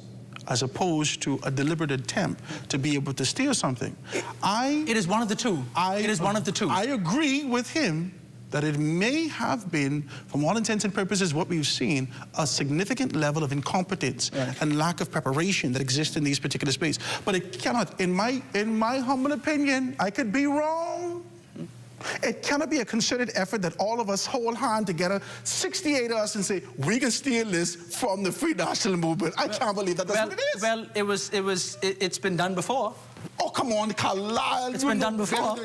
as opposed to a deliberate attempt to be able to steal something. It is one of the two. It is one of the two. I agree with him that it may have been, from all intents and purposes, what we've seen, a significant level of incompetence and lack of preparation that exists in these particular spaces. But it cannot, in my humble opinion, I could be wrong, it cannot be a concerted effort that all of us hold hand together, 68 of us, and say, we can steal this from the Free National Movement. I can't believe that that's what it is. Well, it's been done before. Oh, come on, Carlisle. It's been done before.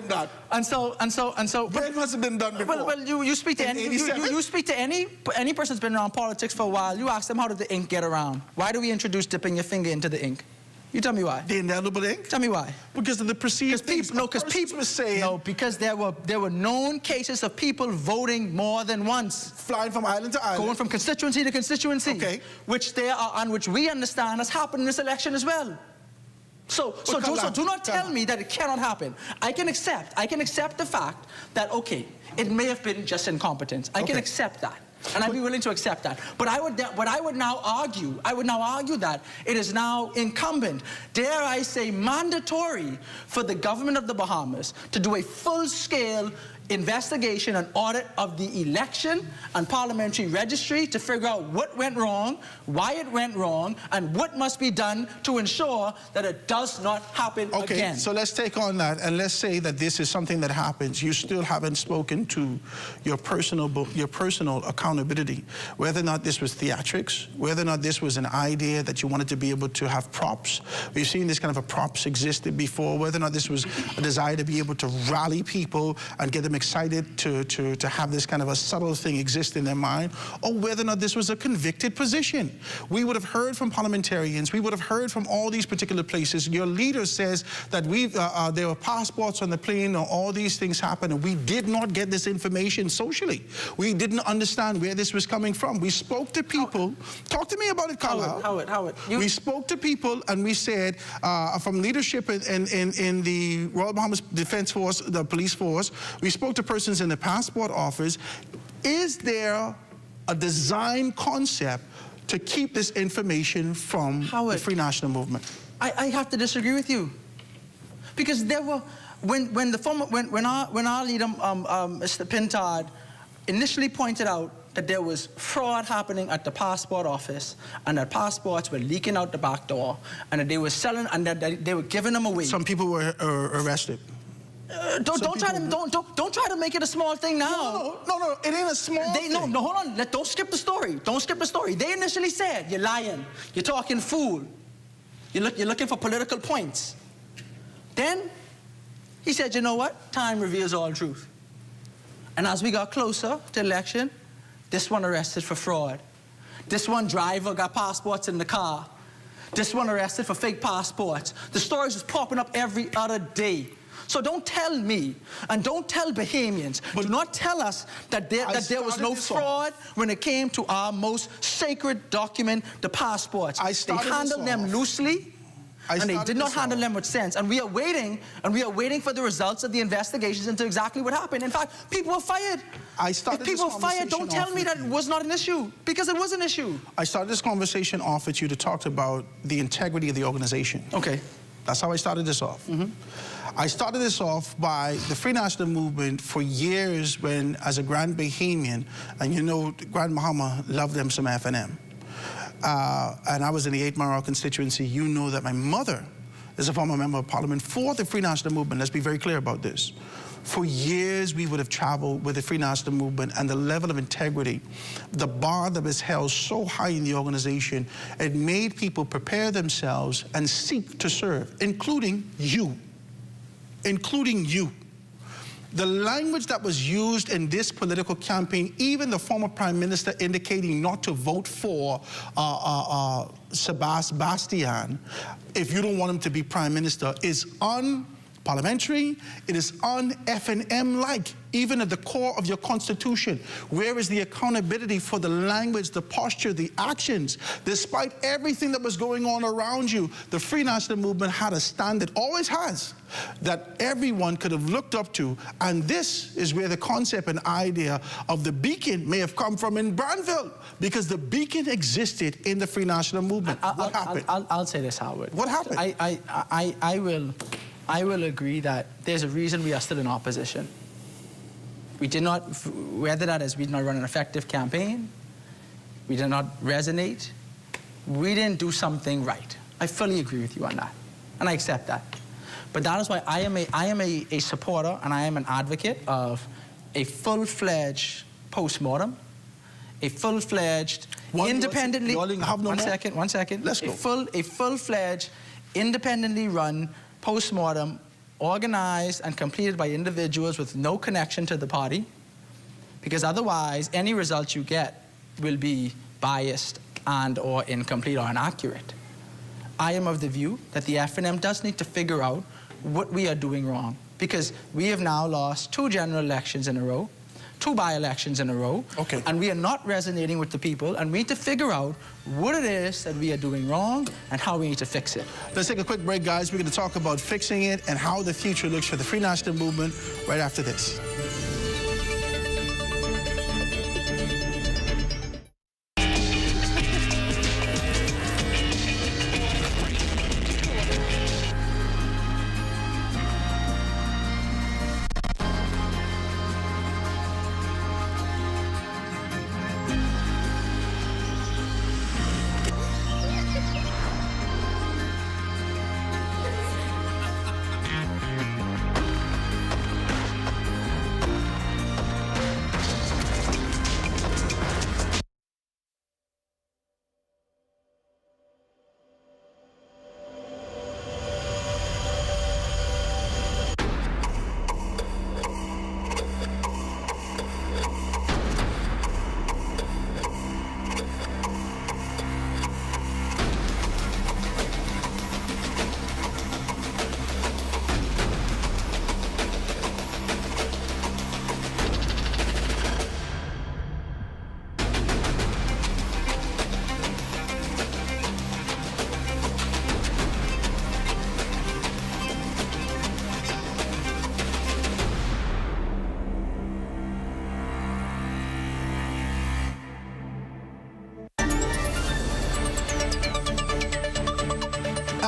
And so. When has it been done before? Well, you speak to you speak to any person who's been around politics for a while. You ask them, how did the ink get around? Why do we introduce dipping your finger into the ink? You tell me why. The indelible ink? Tell me why. Because of the perceived things. Because people were saying. No, because there were known cases of people voting more than once. Flying from island to island. Going from constituency to constituency. Okay. Which we understand has happened in this election as well. So do not tell me that it cannot happen. I can accept the fact that, okay, it may have been just incompetence. I can accept that. And I'd be willing to accept that. But I would now argue that it is now incumbent, dare I say mandatory, for the government of the Bahamas to do a full-scale investigation and audit of the election and parliamentary registry to figure out what went wrong, why it went wrong, and what must be done to ensure that it does not happen again. Okay, so let's take on that, and let's say that this is something that happens. You still haven't spoken to your personal accountability, whether or not this was theatrics, whether or not this was an idea that you wanted to be able to have props. We've seen this kind of a props existed before, whether or not this was a desire to be able to rally people and get them excited to have this kind of a subtle thing exist in their mind, or whether or not this was a convicted position. We would have heard from parliamentarians, we would have heard from all these particular places. Your leader says that there were passports on the plane, or all these things happened, and we did not get this information socially. We didn't understand where this was coming from. We spoke to people. Talk to me about it, Carlisle. Howard. We spoke to people, and we said, from leadership in the Royal Bahamas Defense Force, the police force, we spoke to persons in the passport office. Is there a design concept to keep this information from the Free National Movement? I have to disagree with you, because there were when our leader Mr. Pintard initially pointed out that there was fraud happening at the passport office, and that passports were leaking out the back door, and that they were selling, and that they were giving them away. Some people were arrested. Don't try to make it a small thing now. No, it ain't a small thing. No, hold on. Don't skip the story. Don't skip the story. They initially said, you're lying. You're talking fool. You're looking for political points. Then he said, you know what? Time reveals all truth. And as we got closer to election, this one arrested for fraud. This one driver got passports in the car. This one arrested for fake passports. The stories was popping up every other day. So don't tell me, and don't tell Bahamians, do not tell us that there was no fraud when it came to our most sacred document, the passports. They handled them loosely, and they did not handle them with sense. And we are waiting for the results of the investigations into exactly what happened. In fact, people were fired. If people were fired, don't tell me that it was not an issue, because it was an issue. I started this conversation off with you to talk about the integrity of the organization. Okay. That's how I started this off. I started this off by the Free National Movement for years when, as a Grand Bahamian, and you know, Grand Bahama loved them some FNM. And I was in the 8 Mile constituency. You know that my mother is a former member of Parliament for the Free National Movement. Let's be very clear about this. For years, we would have traveled with the Free National Movement, and the level of integrity, the bar that was held so high in the organization, it made people prepare themselves and seek to serve, including you. Including you. The language that was used in this political campaign, even the former Prime Minister indicating not to vote for Sebastian if you don't want him to be Prime Minister, is unparliamentary, it is un-FNM-like, even at the core of your Constitution. Where is the accountability for the language, the posture, the actions? Despite everything that was going on around you, the Free National Movement had a standard, always has, that everyone could have looked up to. And this is where the concept and idea of the beacon may have come from in Brandville, because the beacon existed in the Free National Movement. What happened? I'll say this, Howard. What happened? I will agree that there's a reason we are still in opposition. We did not, whether that is we did not run an effective campaign, we did not resonate, we didn't do something right. I fully agree with you on that, and I accept that. But that is why I am a supporter and I am an advocate of a full-fledged post-mortem, a full-fledged, independently, one second. Let's go. A full-fledged, independently run post-mortem, organized and completed by individuals with no connection to the party, because otherwise any results you get will be biased and or incomplete or inaccurate. I am of the view that the FNM does need to figure out what we are doing wrong, because we have now lost 2 general elections in a row, 2 by-elections in a row, and we are not resonating with the people, and we need to figure out what it is that we are doing wrong and how we need to fix it. Let's take a quick break, guys. We're going to talk about fixing it and how the future looks for the Free National Movement right after this.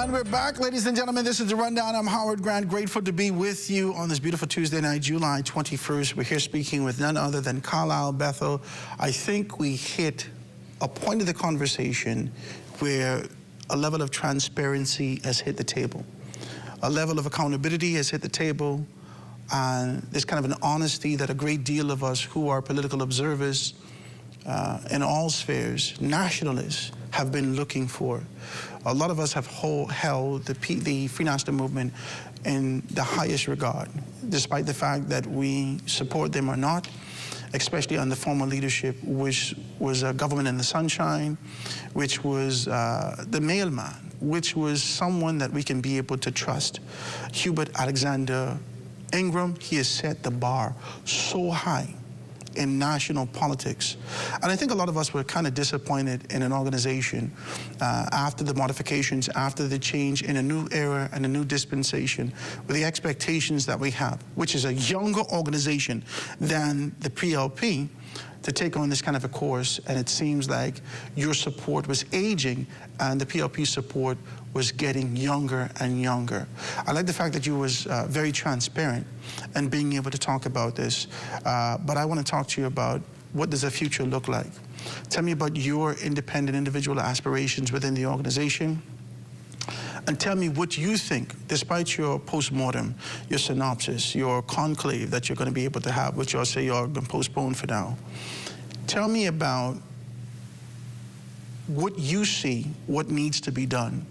And we're back, ladies and gentlemen. This is The Rundown. I'm Howard Grant, grateful to be with you on this beautiful Tuesday night, July 21st. We're here speaking with none other than Carlisle Bethel. I think we hit a point of the conversation where a level of transparency has hit the table. A level of accountability has hit the table. And there's kind of an honesty that a great deal of us who are political observers in all spheres, nationalists, have been looking for. A lot of us have held the Free National Movement in the highest regard, despite the fact that we support them or not, especially under former leadership, which was a government in the sunshine, which was the mailman, which was someone that we can be able to trust. Hubert Alexander Ingram, he has set the bar so high in national politics. And I think a lot of us were kind of disappointed in an organization after the modifications, after the change in a new era and a new dispensation, with the expectations that we have, which is a younger organization than the PLP, to take on this kind of a course. And it seems like your support was aging and the PLP support was getting younger and younger. I like the fact that you was very transparent and being able to talk about this. But I want to talk to you about what does the future look like. Tell me about your independent individual aspirations within the organization. And tell me what you think, despite your postmortem, your synopsis, your conclave that you're going to be able to have, which I'll say you're going to postpone for now. Tell me about what you see, what needs to be done,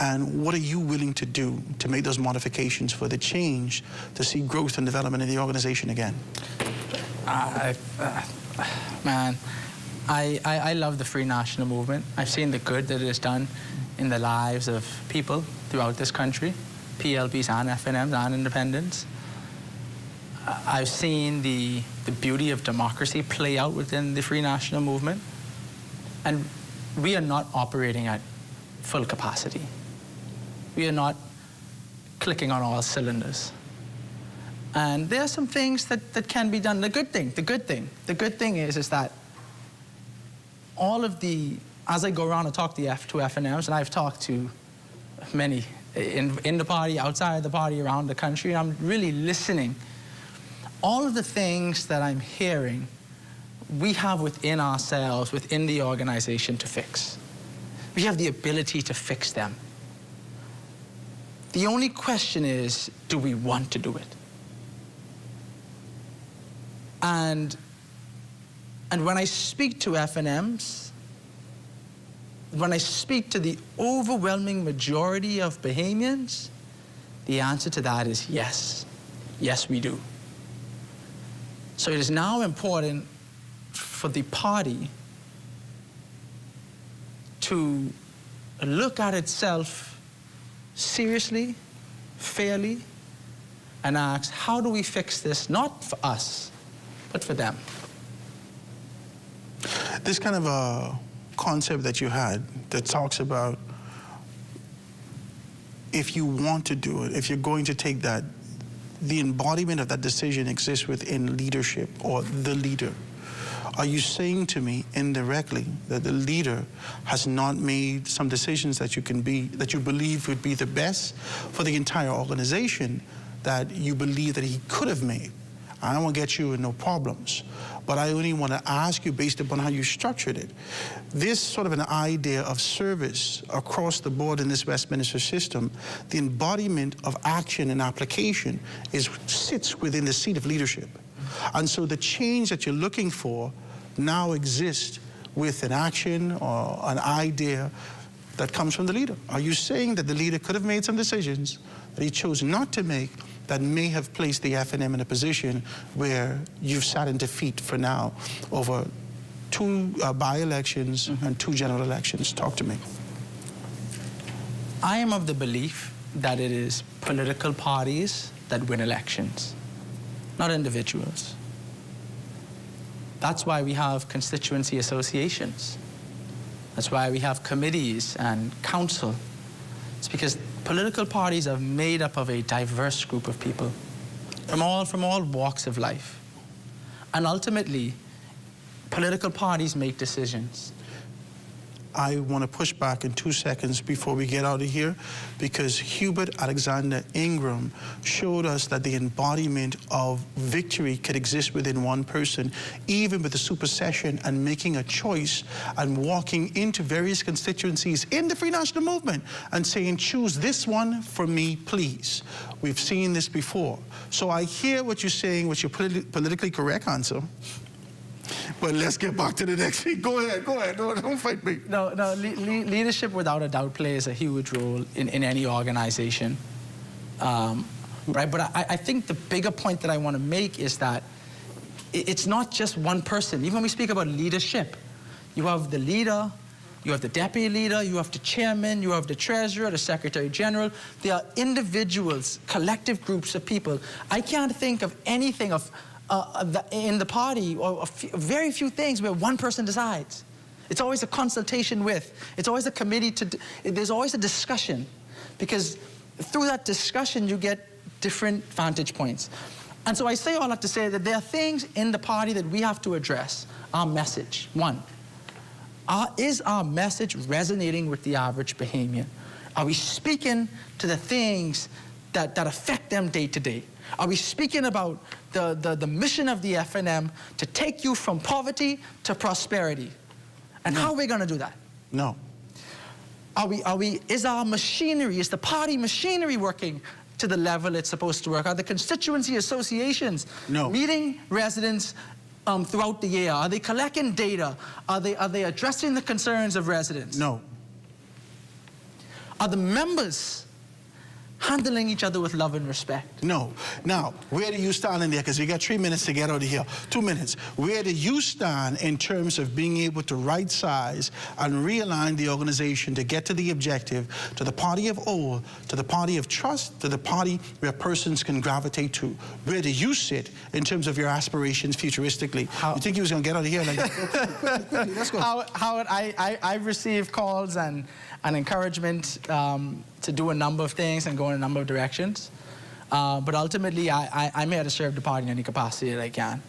and what are you willing to do to make those modifications for the change to see growth and development in the organization again? Man, I love the Free National Movement. I've seen the good that it has done in the lives of people throughout this country, PLPs and FNMs and independents. I've seen the beauty of democracy play out within the Free National Movement. And we are not operating at full capacity. We are not clicking on all cylinders. And there are some things that can be done. The good thing is that all of the, as I go around and talk to the two FNMs, and I've talked to many in the party, outside the party, around the country, and I'm really listening. All of the things that I'm hearing, we have within ourselves, within the organization to fix. We have the ability to fix them. The only question is, do we want to do it? And when I speak to FNMs, when I speak to the overwhelming majority of Bahamians, the answer to that is yes. Yes, we do. So it is now important for the party to look at itself seriously, fairly, and ask, how do we fix this, not for us, but for them? This kind of a concept that you had that talks about if you want to do it, if you're going to take that, the embodiment of that decision exists within leadership or the leader. Are you saying to me indirectly that the leader has not made some decisions that you believe would be the best for the entire organization that you believe that he could have made? I don't want to get you in no problems, but I only want to ask you based upon how you structured it. This sort of an idea of service across the board in this Westminster system, the embodiment of action and application sits within the seat of leadership. And so the change that you're looking for now exists with an action or an idea that comes from the leader. Are you saying that the leader could have made some decisions that he chose not to make that may have placed the FNM in a position where you've sat in defeat for now over 2 by-elections and 2 general elections? Talk to me. I am of the belief that it is political parties that win elections, not individuals. That's why we have constituency associations. That's why we have committees and council. It's because political parties are made up of a diverse group of people from all walks of life. And ultimately, political parties make decisions. I want to push back in 2 seconds before we get out of here, because Hubert Alexander Ingram showed us that the embodiment of victory could exist within one person, even with the supersession and making a choice and walking into various constituencies in the Free National Movement and saying, choose this one for me, please. We've seen this before. So I hear what you're saying, what's your politically correct answer. But let's get back to the next thing. Go ahead. Don't fight me. No, leadership without a doubt plays a huge role in any organization. Right? But I think the bigger point that I want to make is that it's not just one person. Even when we speak about leadership, you have the leader, you have the deputy leader, you have the chairman, you have the treasurer, the secretary general. There are individuals, collective groups of people. I can't think of anything in the party, or very few things where one person decides. It's always a consultation with. It's always a committee there's always a discussion, because through that discussion you get different vantage points. And so I say all that to say that there are things in the party that we have to address. Our message, one. Is our message resonating with the average Bahamian? Are we speaking to the things that affect them day to day? Are we speaking about the mission of the FNM to take you from poverty to prosperity? And how are we going to do that? No. Is our machinery, is the party machinery working to the level it's supposed to work? Are the constituency associations meeting residents throughout the year? Are they collecting data? Are they addressing the concerns of residents? No. Are the members handling each other with love and respect? No. Now, where do you stand in there? Because we got 3 minutes to get out of here. 2 minutes. Where do you stand in terms of being able to right size and realign the organization to get to the objective, to the party of all, to the party of trust, to the party where persons can gravitate to? Where do you sit in terms of your aspirations futuristically? You think he was going to get out of here like that? Quickly, let's go. Howard, I've received calls and encouragement to do a number of things and go in a number of directions. But ultimately, I'm here to serve the party in any capacity that I can.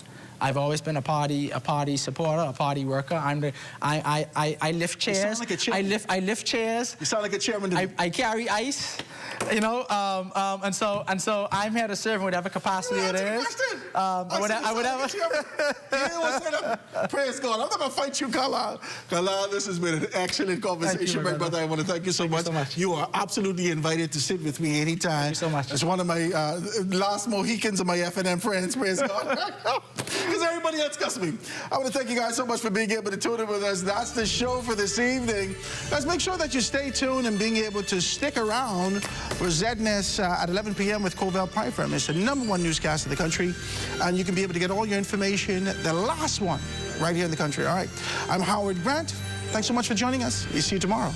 I've always been a party supporter, a party worker. I lift chairs. You sound like a chairman. I lift chairs. You sound like a chairman. I carry ice, you know, and so I'm here to serve in whatever capacity it is. Praise God. I'm not going to fight you, Kala. Kala, this has been an excellent conversation, my brother. I want to thank you so much. You are absolutely invited to sit with me anytime. Thank you so much. It's one of my last Mohicans of my FNM friends. Praise God. Because everybody else cussed me. I want to thank you guys so much for being able to tune in with us. That's the show for this evening. Let's make sure that you stay tuned and being able to stick around for ZNS at 11 p.m. with Covell Piper. It's the #1 newscast in the country, and you can be able to get all your information, the last one, right here in the country. All right. I'm Howard Grant. Thanks so much for joining us. We'll see you tomorrow.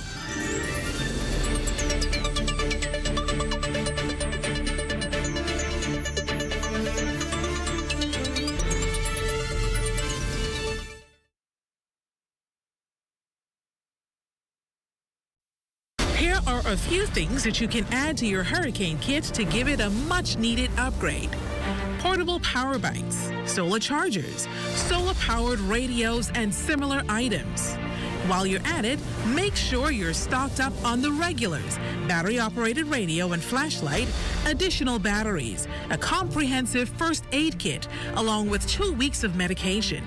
Here are a few things that you can add to your hurricane kit to give it a much-needed upgrade. Portable power banks, solar chargers, solar-powered radios, and similar items. While you're at it, make sure you're stocked up on the regulars, battery-operated radio and flashlight, additional batteries, a comprehensive first aid kit, along with 2 weeks of medication.